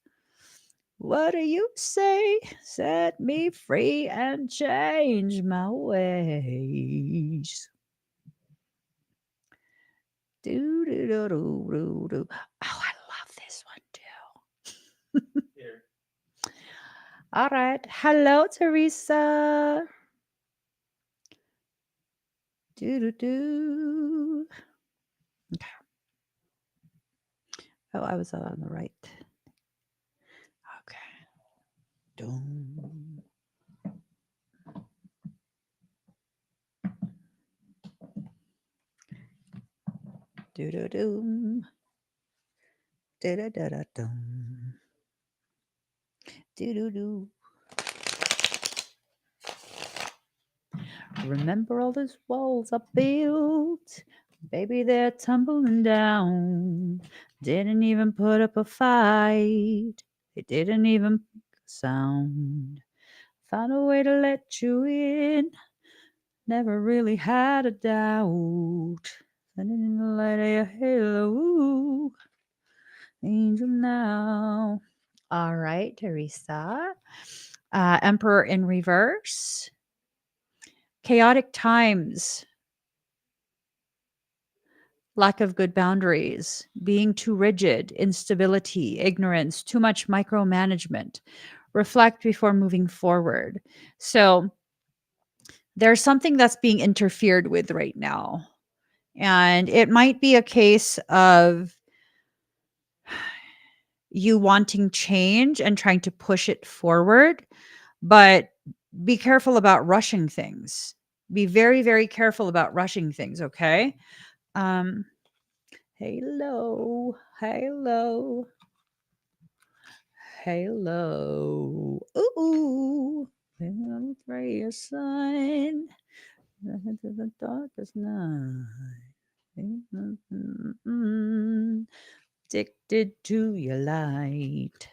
What do you say? Set me free and change my ways. Do do do do do do. Oh, I love this one too. Here. All right. Hello, Teresa. Do do do. Okay. Oh, I was on the right. Okay. Doom. Do do doom. Da da da da doom. Do do do. Remember all those walls I built? Baby, they're tumbling down. Didn't even put up a fight. They didn't even make a sound. Found a way to let you in. Never really had a doubt. Standing in the light of your halo. Angel now. All right, Teresa. Emperor in reverse. Chaotic times. Lack of good boundaries, being too rigid, instability, ignorance, too much micromanagement. Reflect before moving forward. So there's something that's being interfered with right now. And it might be a case of you wanting change and trying to push it forward, but be careful about rushing things. Be very, very careful about rushing things, okay? Um, Hello, hello, hello. Ooh, little ray of sun into the darkest night. Addicted to your light.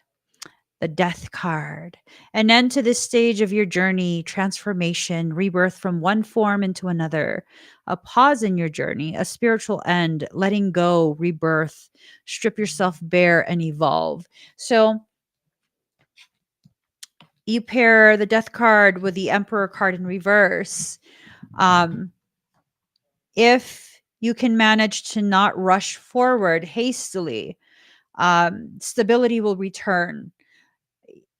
The death card. An end to this stage of your journey, transformation, rebirth from one form into another. A pause in your journey, a spiritual end, letting go, rebirth, strip yourself bare and evolve. So you pair the death card with the emperor card in reverse. Um, if you can manage to not rush forward hastily, stability will return.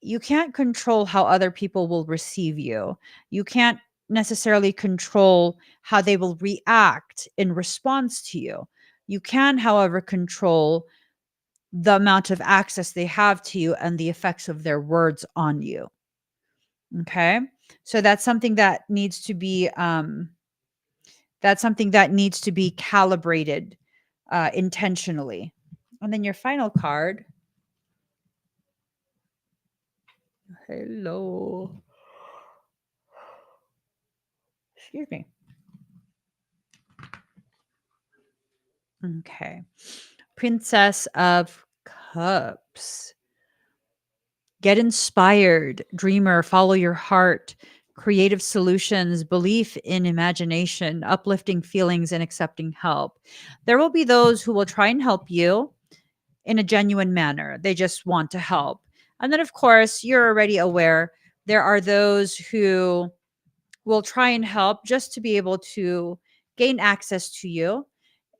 You can't control how other people will receive you. You can't necessarily control how they will react in response to you. You can, however, control the amount of access they have to you and the effects of their words on you. Okay? So that's something that needs to be calibrated intentionally. And then your final card. Hello. Excuse me. Okay. Princess of Cups. Get inspired, dreamer, follow your heart, creative solutions, belief in imagination, uplifting feelings, and accepting help. There will be those who will try and help you in a genuine manner. They just want to help. And then, of course, you're already aware there are those who will try and help just to be able to gain access to you,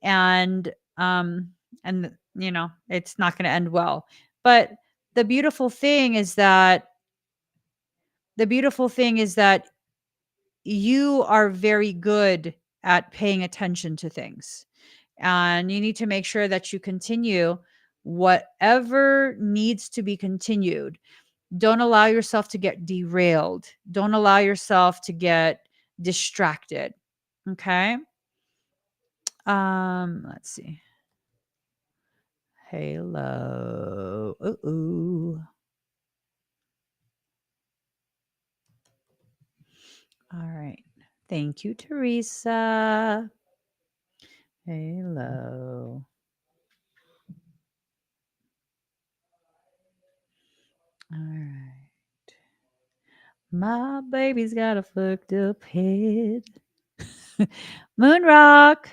and um it's not going to end well. But the beautiful thing is that the beautiful thing is that you are very good at paying attention to things, and you need to make sure that you continue whatever needs to be continued. Don't allow yourself to get derailed. Don't allow yourself to get distracted. Okay? Let's see. Hello. Ooh. All right. Thank you, Teresa. Hello. All right. My baby's got a fucked up head. Moonrock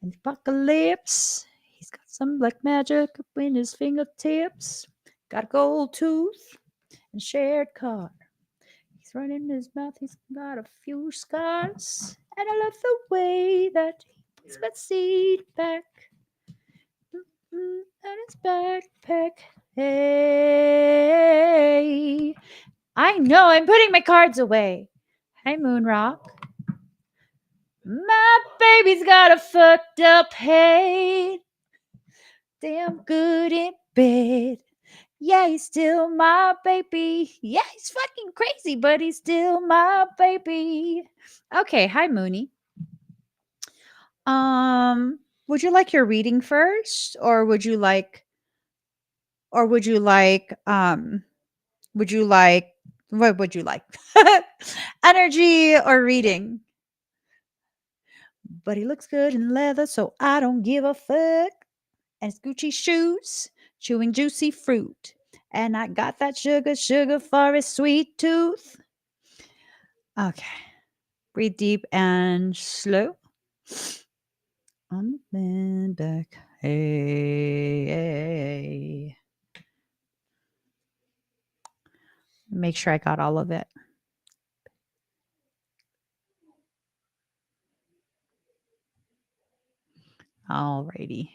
and apocalypse. He's got some black magic up in his fingertips. Got a gold tooth and shared card. He's running his mouth. He's got a few scars. And I love the way that he puts my seed back. And his backpack. Hey. I know, I'm putting my cards away. Hi, Moonrock. My baby's got a fucked up head. Damn good in bed. Yeah, he's still my baby. Yeah, he's fucking crazy, but he's still my baby. Okay, hi Mooney. Would you like your reading first, or would you like would you like what would you like? Energy or reading? but he looks good in leather, so I don't give a fuck. And his Gucci shoes, chewing juicy fruit. And I got that sugar for his sweet tooth. Okay. Breathe deep and slow. On the bend back. Hey, hey. Make sure I got all of it. Alrighty.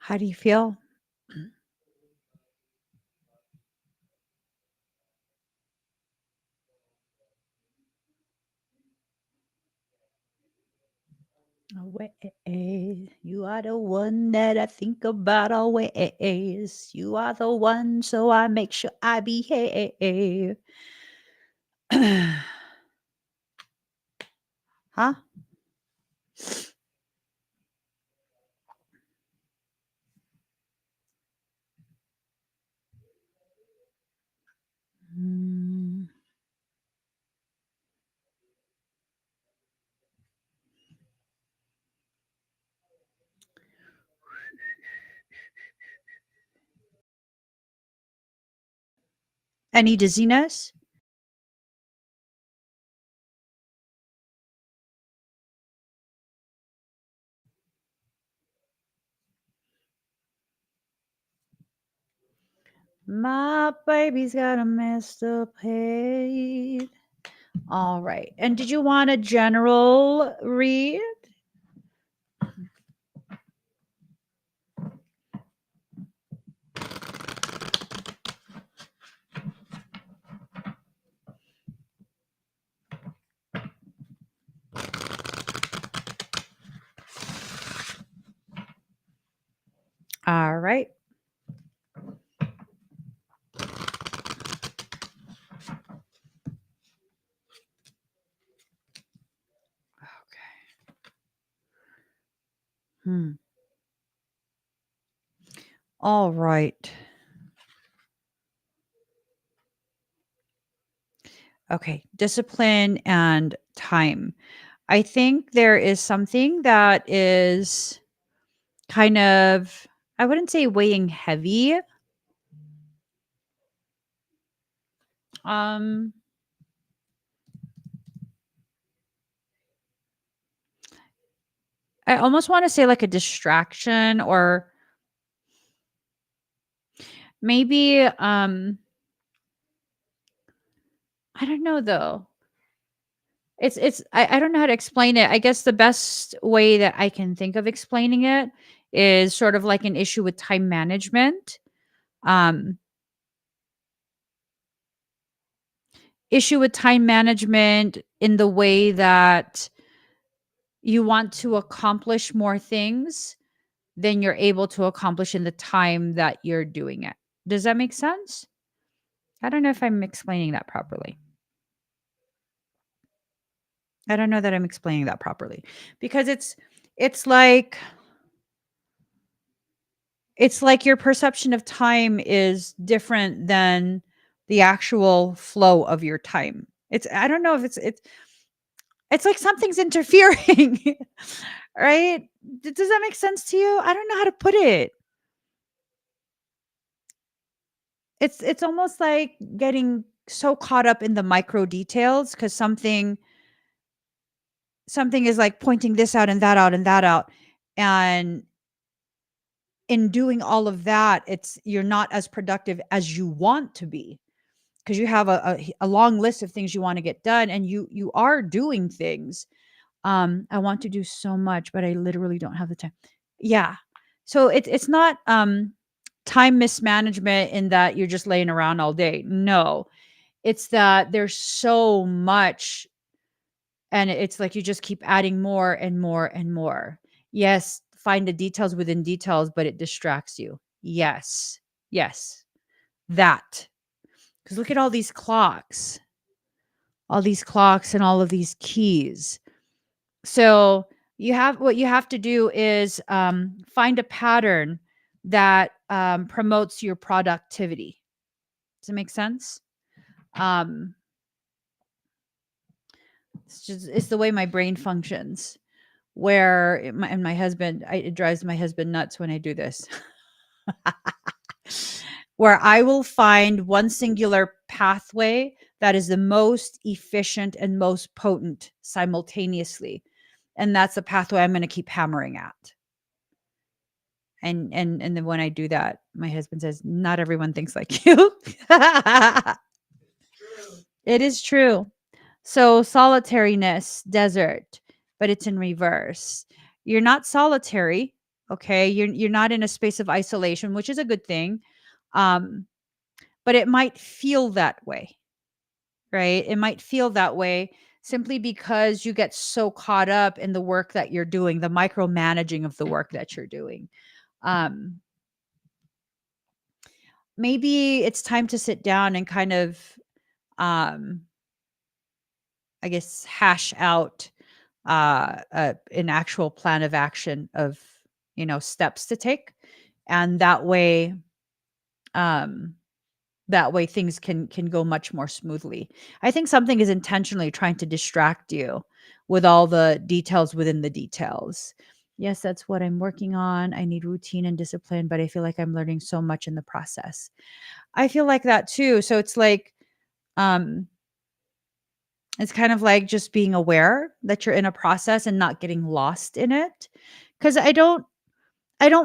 How do you feel? Always, you are the one that I think about always. You are the one, so I make sure I behave. Huh? Mm. Any dizziness? My baby's got a messed up head. All right. And did you want a general read? All right. Okay. All right. Okay. Discipline and time. I think there is something that is kind of, I wouldn't say weighing heavy. Um, I almost want to say like a distraction, or maybe I don't know though. I don't know how to explain it. I guess the best way that I can think of explaining it is sort of like an issue with time management. Um Issue with time management in the way that you want to accomplish more things than you're able to accomplish in the time that you're doing it. Does that make sense? I don't know if I'm explaining that properly. I don't know that I'm explaining that properly because it's like it's like your perception of time is different than the actual flow of your time. It's I don't know if it's like something's interfering. Right? Does that make sense to you? I don't know how to put it. It's almost like getting so caught up in the micro details cuz something is like pointing this out and that out and that out, and in doing all of that, it's you're not as productive as you want to be. because you have a long list of things you want to get done, and you are doing things. I want to do so much, but I literally don't have the time. Yeah. So it's not time mismanagement in that you're just laying around all day. No. It's that there's so much, and it's like you just keep adding more and more and more. Yes, find the details within details, but it distracts you. Yes. Yes. That. Cuz look at all these clocks and all of these keys. So what you have to do is find a pattern that promotes your productivity. Does it make sense? Um, it's the way my brain functions. Where and my husband, it drives my husband nuts when I do this. Where I will find one singular pathway that is the most efficient and most potent simultaneously, and that's the pathway I'm going to keep hammering at. And then when I do that, my husband says, "Not everyone thinks like you." It is true. So solitariness, desert, but it's in reverse. You're not solitary, okay? You're not in a space of isolation, which is a good thing. Um, but it might feel that way, right? It might feel that way simply because you get so caught up in the work that you're doing, the micromanaging of the work that you're doing. Um, Maybe it's time to sit down and kind of um I guess hash out an actual plan of action of steps to take, and um that way things can go much more smoothly. I think something is intentionally trying to distract you with all the details within the details. Yes, that's what I'm working on. I need routine and discipline, but I feel like I'm learning so much in the process. I feel like that too. So um it's kind of like just being aware that you're in a process and not getting lost in it. Cuz I don't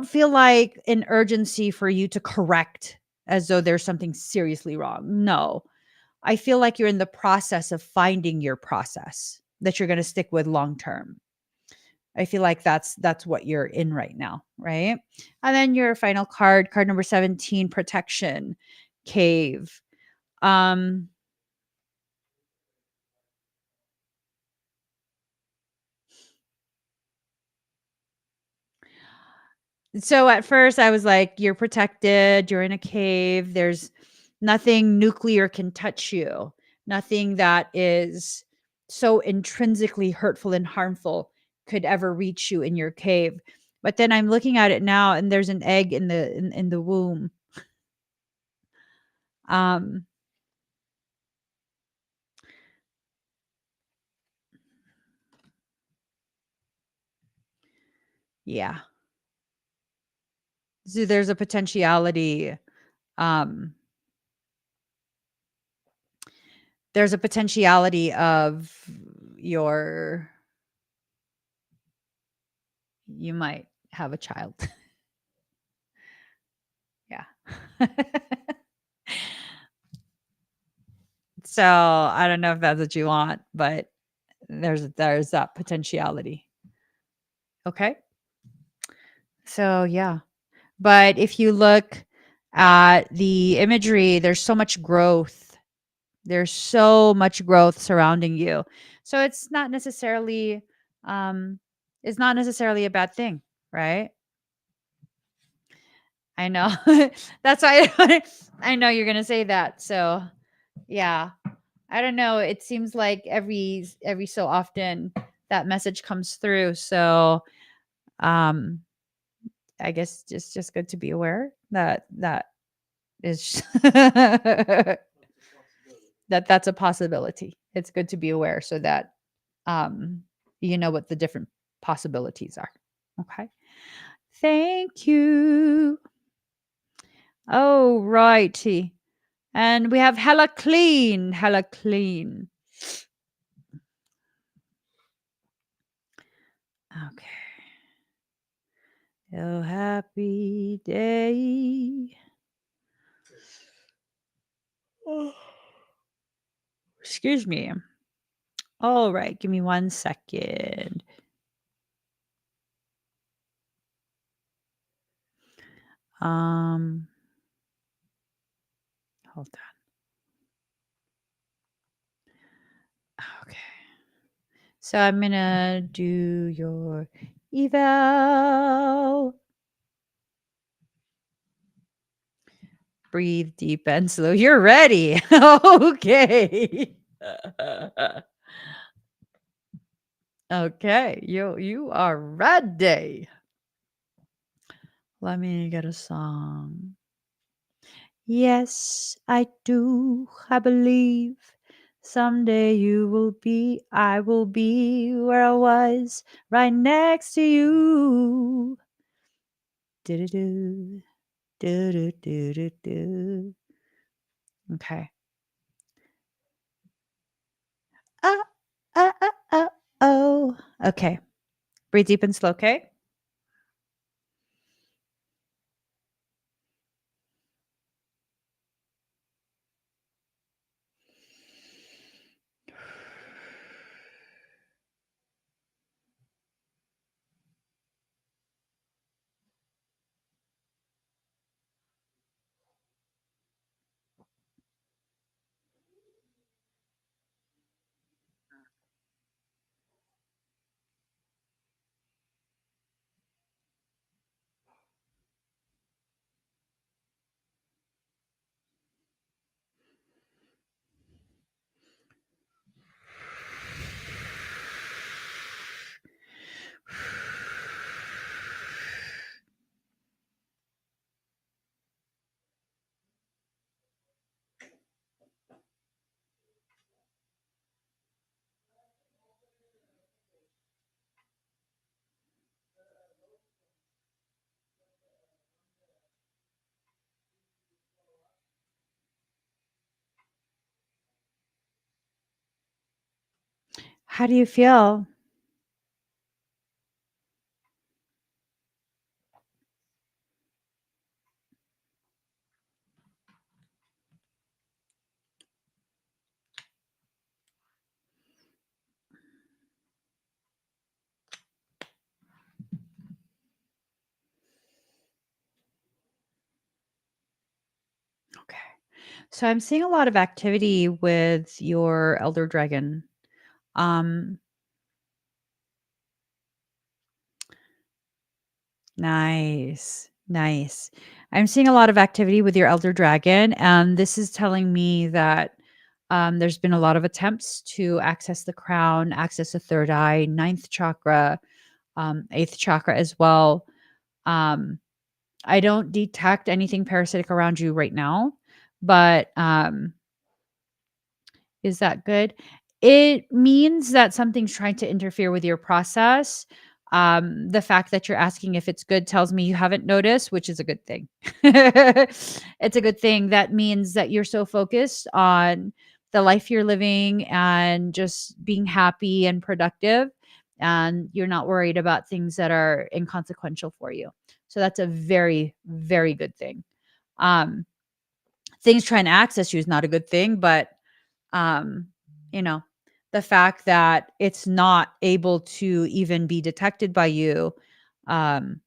feel like an urgency for you to correct as though there's something seriously wrong. No. I feel like you're in the process of finding your process that you're going to stick with long term. I feel like that's what you're in right now, right? And then your final card number 17, protection, cave. Um So at first I was like, you're protected, you're in a cave, there's nothing nuclear can touch you, nothing that is so intrinsically hurtful and harmful could ever reach you in your cave. But then I'm looking at it now and there's an egg in the womb. Um yeah. So there's a potentiality um there's a potentiality of your you might have a child. Yeah. So, I don't know if that's what you want, but there's that potentiality. Okay? So, yeah. But if you look at the imagery, there's so much growth. There's so much growth surrounding you. So um it's not necessarily a bad thing, right? I know. That's why I know you're going to say that. So, yeah. I don't know. It seems like every so often that message comes through. So um I guess just good to be aware that that is that's a possibility. It's good to be aware so that um you know what the different possibilities are. Okay. Thank you. Oh righty. And we have hella clean, hella clean. Okay. Oh, happy day. Excuse me. All right, give me 1 second. Um, hold on. Okay. So I'm gonna do your eval. Breathe deep and slow. You're ready. Okay. Okay, you are ready. Let me get a song. Yes, I do. I believe someday I will be where I was, right next to you. Do-do-do, do-do-do-do-do. Okay. Ah, oh. Okay. Breathe deep and slow, okay? How do you feel? Okay. So I'm seeing a lot of activity with your elder dragon. Um, nice. Nice. I'm seeing a lot of activity with your elder dragon, and this is telling me that there's been a lot of attempts to access the crown, access the third eye, ninth chakra, eighth chakra as well. Um, I don't detect anything parasitic around you right now, but is that good? It means that something's trying to interfere with your process. The fact that you're asking if it's good tells me you haven't noticed, which is a good thing. It's a good thing. That means that you're so focused on the life you're living and just being happy and productive. And you're not worried about things that are inconsequential for you. So that's a very, very good thing. Um, Things trying to access you is not a good thing, but um, you know, the fact that it's not able to even be detected by you, um,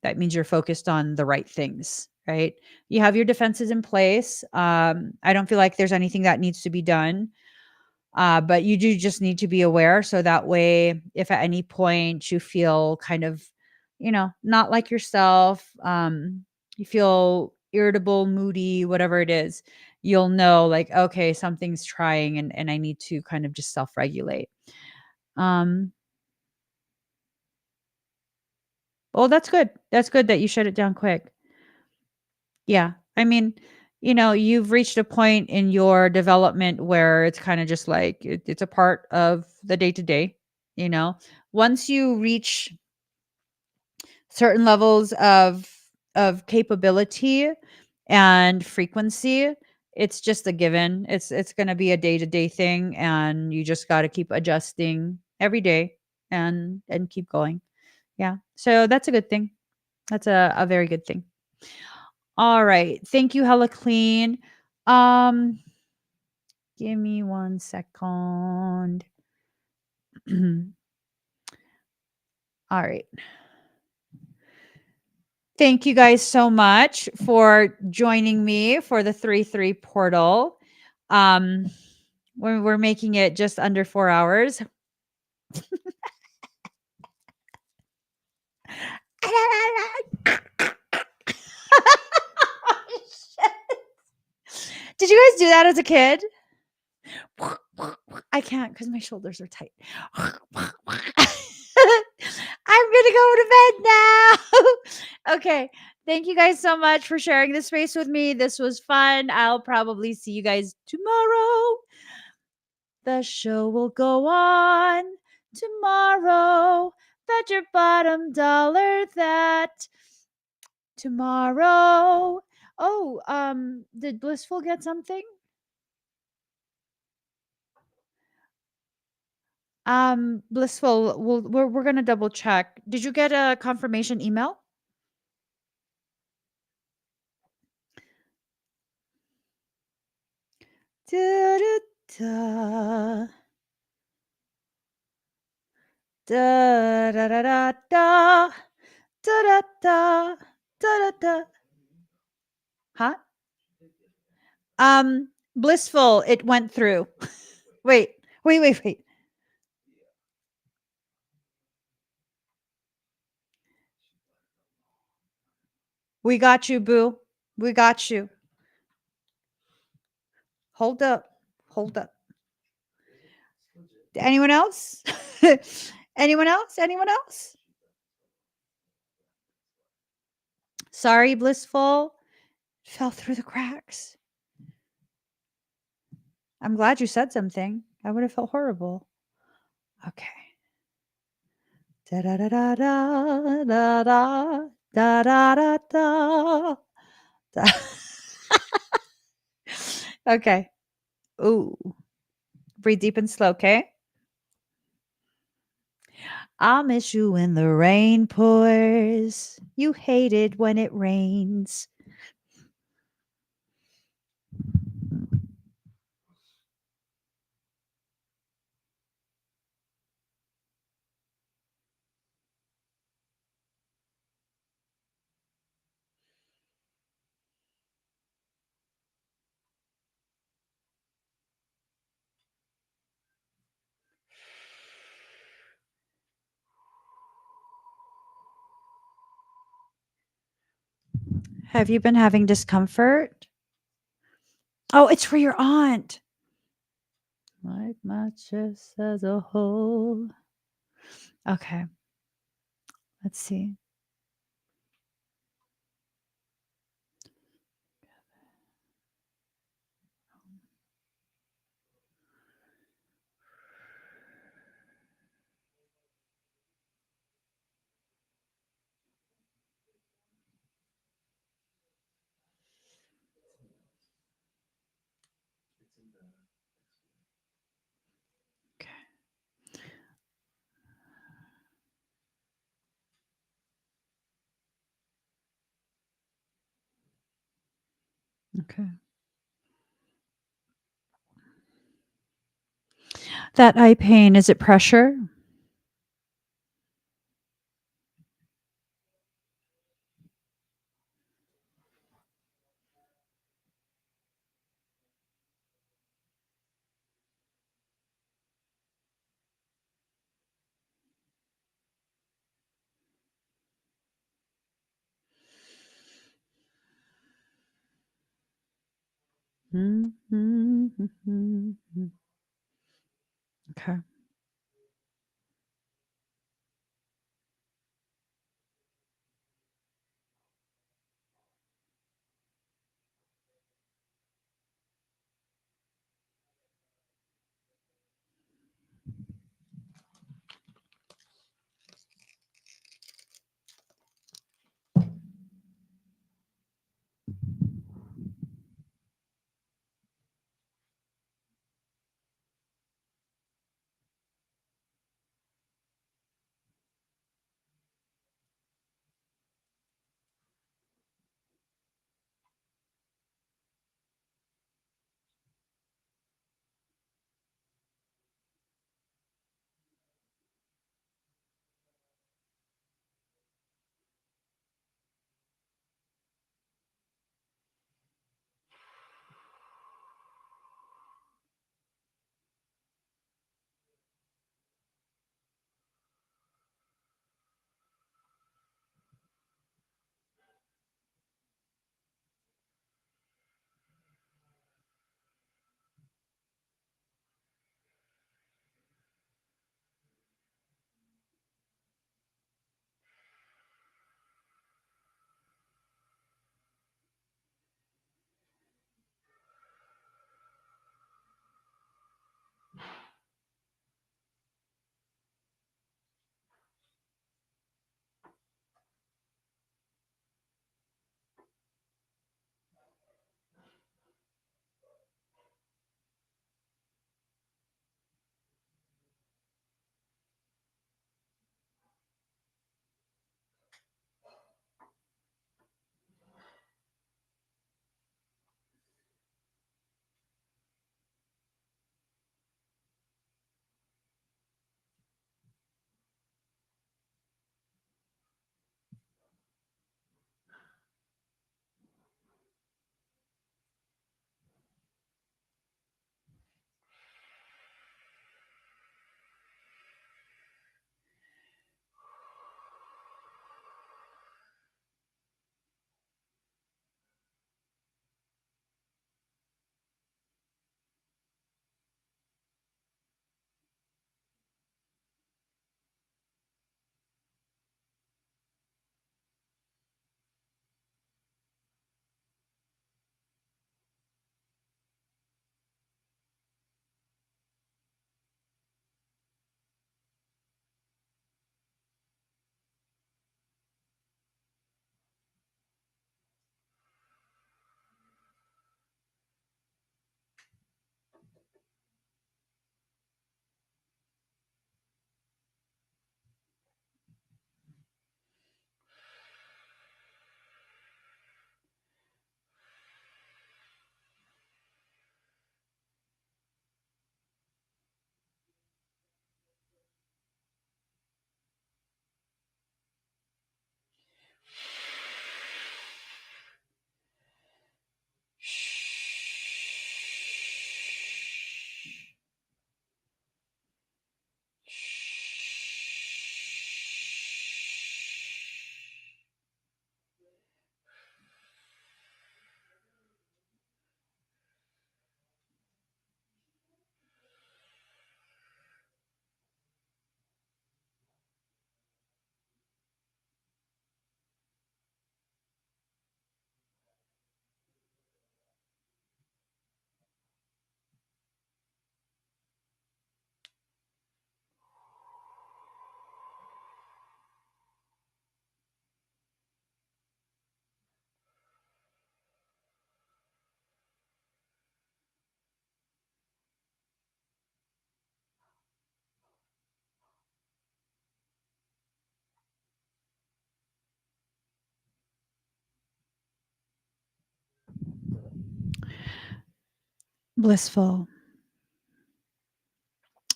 that means you're focused on the right things, right? You have your defenses in place. I don't feel like there's anything that needs to be done. But you do just need to be aware. So that way, if at any point you feel kind of, not like yourself, you feel irritable, moody, whatever it is, you'll know like, okay, something's trying and I need to kind of just self regulate. Um, well, that's good. That's good that you shut it down quick. Yeah. I mean, you've reached a point in your development where it's kind of just like it's a part of the day to day, you know. Once you reach certain levels of capability and frequency, it's just a given. It's going to be a day-to-day thing and you just got to keep adjusting every day and keep going. Yeah. So that's a good thing. That's a very good thing. All right. Thank you, Helclean. Um, Give me 1 second. All right. Thank you guys so much for joining me for the 3-3 portal. We're making it just under 4 hours. Did you guys do that as a kid? I can't because my shoulders are tight. I'm gonna go to bed now. Okay. Thank you guys so much for sharing this space with me. This was fun. I'll probably see you guys tomorrow. The show will go on tomorrow. Bet your bottom dollar that tomorrow. Oh, did Blissful get something? Blissful, we're gonna double check. Did you get a confirmation email? Da, da, da. Da, da, da, da, da. Da, da, da. Da, da, da. Huh? Blissful, it went through. Wait. We got you, boo. We got you. Hold up. Hold up. Anyone else? Anyone else? Anyone else? Sorry, Blissful. Fell through the cracks. I'm glad you said something. I would have felt horrible. Okay. Da da da da da da da da da da da. Okay. Ooh. Breathe deep and slow, okay? I'll miss you when the rain pours. You hate it when it rains. Have you been having discomfort? Oh, it's for your aunt. Like my chest as a whole. Okay. Let's see. Okay. That eye pain, is it pressure? Mm-hmm. Okay. Blissful.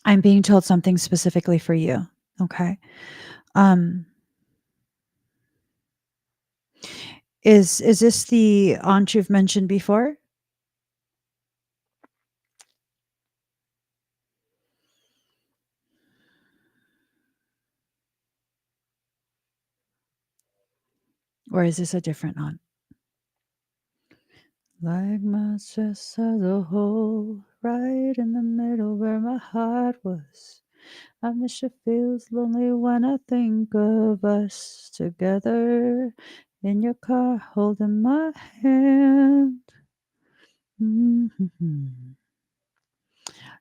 I'm being told something specifically for you. Okay. Um, is this the aunt you've mentioned before? Or is this a different aunt? Like my chest has a hole right in the middle where my heart was. I miss you feels lonely when I think of us together in your car holding my hand. Mhm.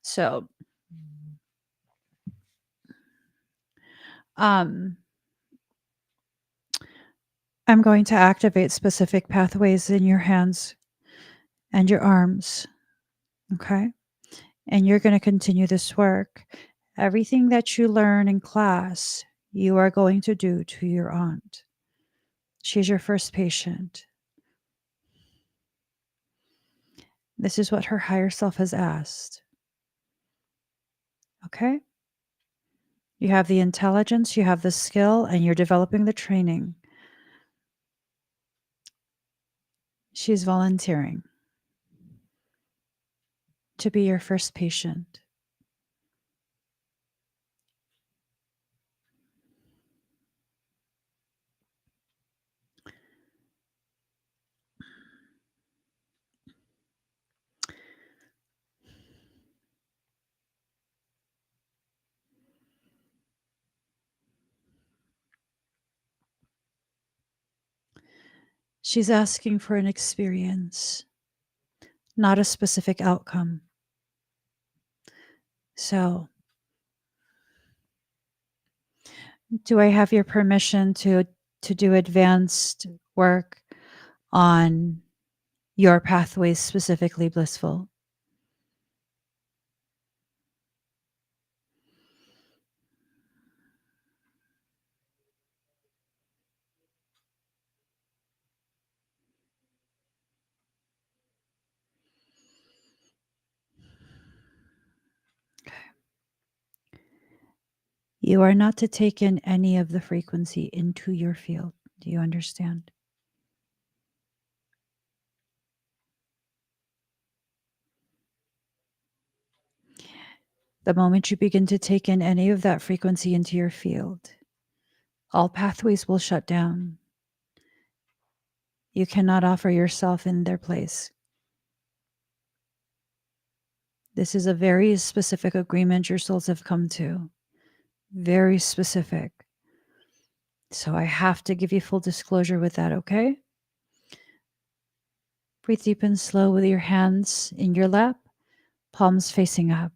So, um, I'm going to activate specific pathways in your hands and your arms. Okay. And you're going to continue this work. Everything that you learn in class, you are going to do to your aunt. She's your first patient. This is what her higher self has asked. Okay. You have the intelligence, you have the skill, and you're developing the training. She's volunteering to be your first patient. She's asking for an experience, not a specific outcome. So, do I have your permission to do advanced work on your pathways, specifically blissful? You are not to take in any of the frequency into your field. Do you understand? The moment you begin to take in any of that frequency into your field, all pathways will shut down. You cannot offer yourself in their place. This is a very specific agreement your souls have come to. Very specific. So I have to give you full disclosure with that, okay? Breathe deep and slow with your hands in your lap, palms facing up.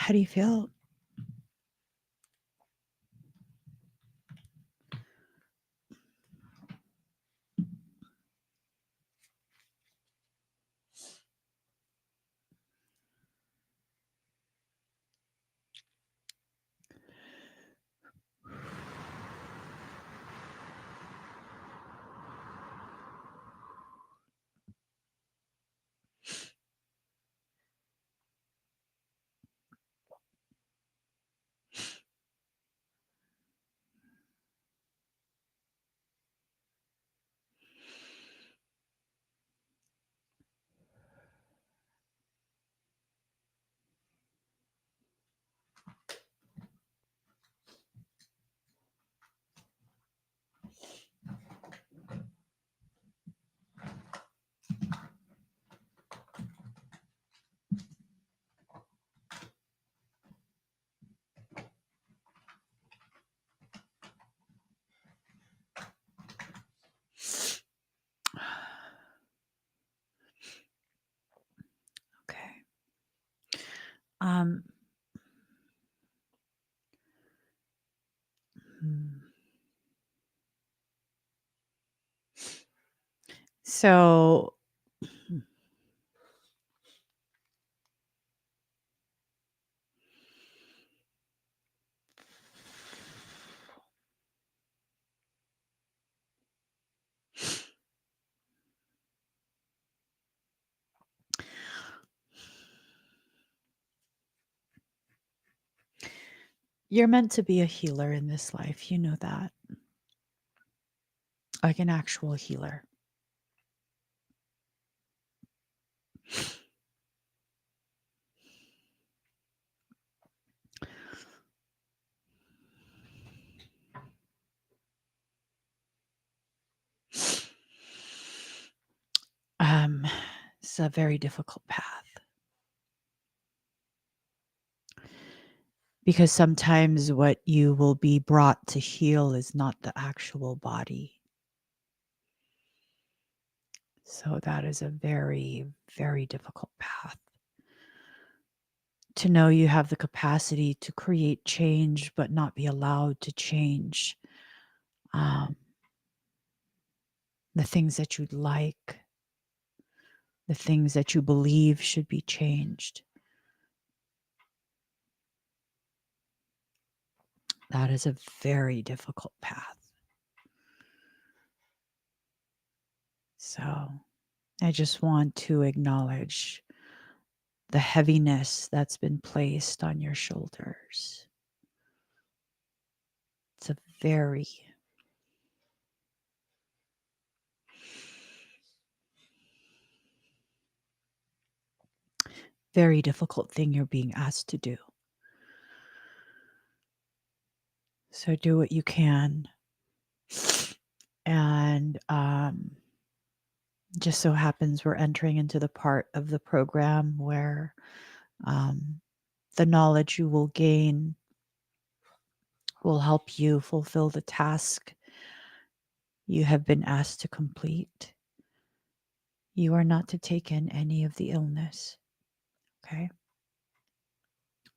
How do you feel? Okay. Um, hmm. So you're meant to be a healer in this life. You know that. Like an actual healer. It's a very difficult path because sometimes what you will be brought to heal is not the actual body. So that is a very, very difficult path. To know you have the capacity to create change, but not be allowed to change um, the things that you'd like, the things that you believe should be changed. That is a very difficult path. So I just want to acknowledge the heaviness that's been placed on your shoulders. It's a very, very difficult thing you're being asked to do. So do what you can. And just so happens we're entering into the part of the program where the knowledge you will gain will help you fulfill the task you have been asked to complete. You are not to take in any of the illness, okay?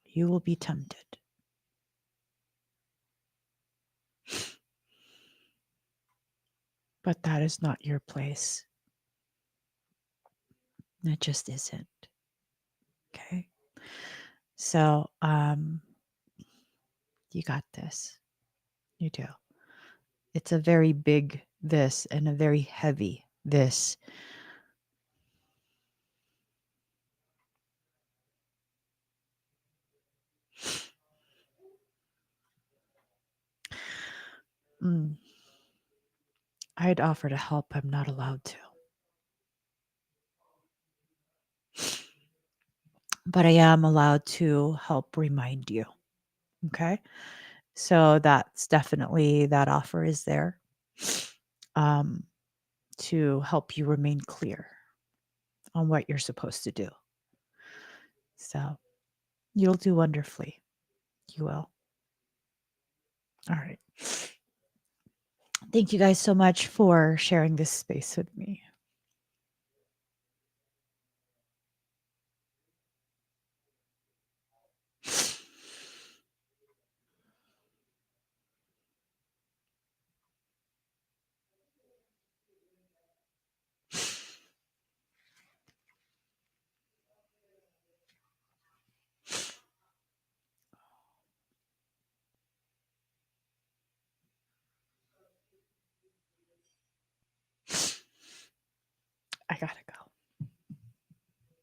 You will be tempted. But that is not your place. It just isn't. Okay. So you got this. You do. It's a very big this and a very heavy this. I'd offer to help. I'm not allowed to. But I am allowed to help remind you. Okay. So that's definitely, that offer is there to help you remain clear on what you're supposed to do. So you'll do wonderfully. You will. All right. Thank you guys so much for sharing this space with me. I gotta go.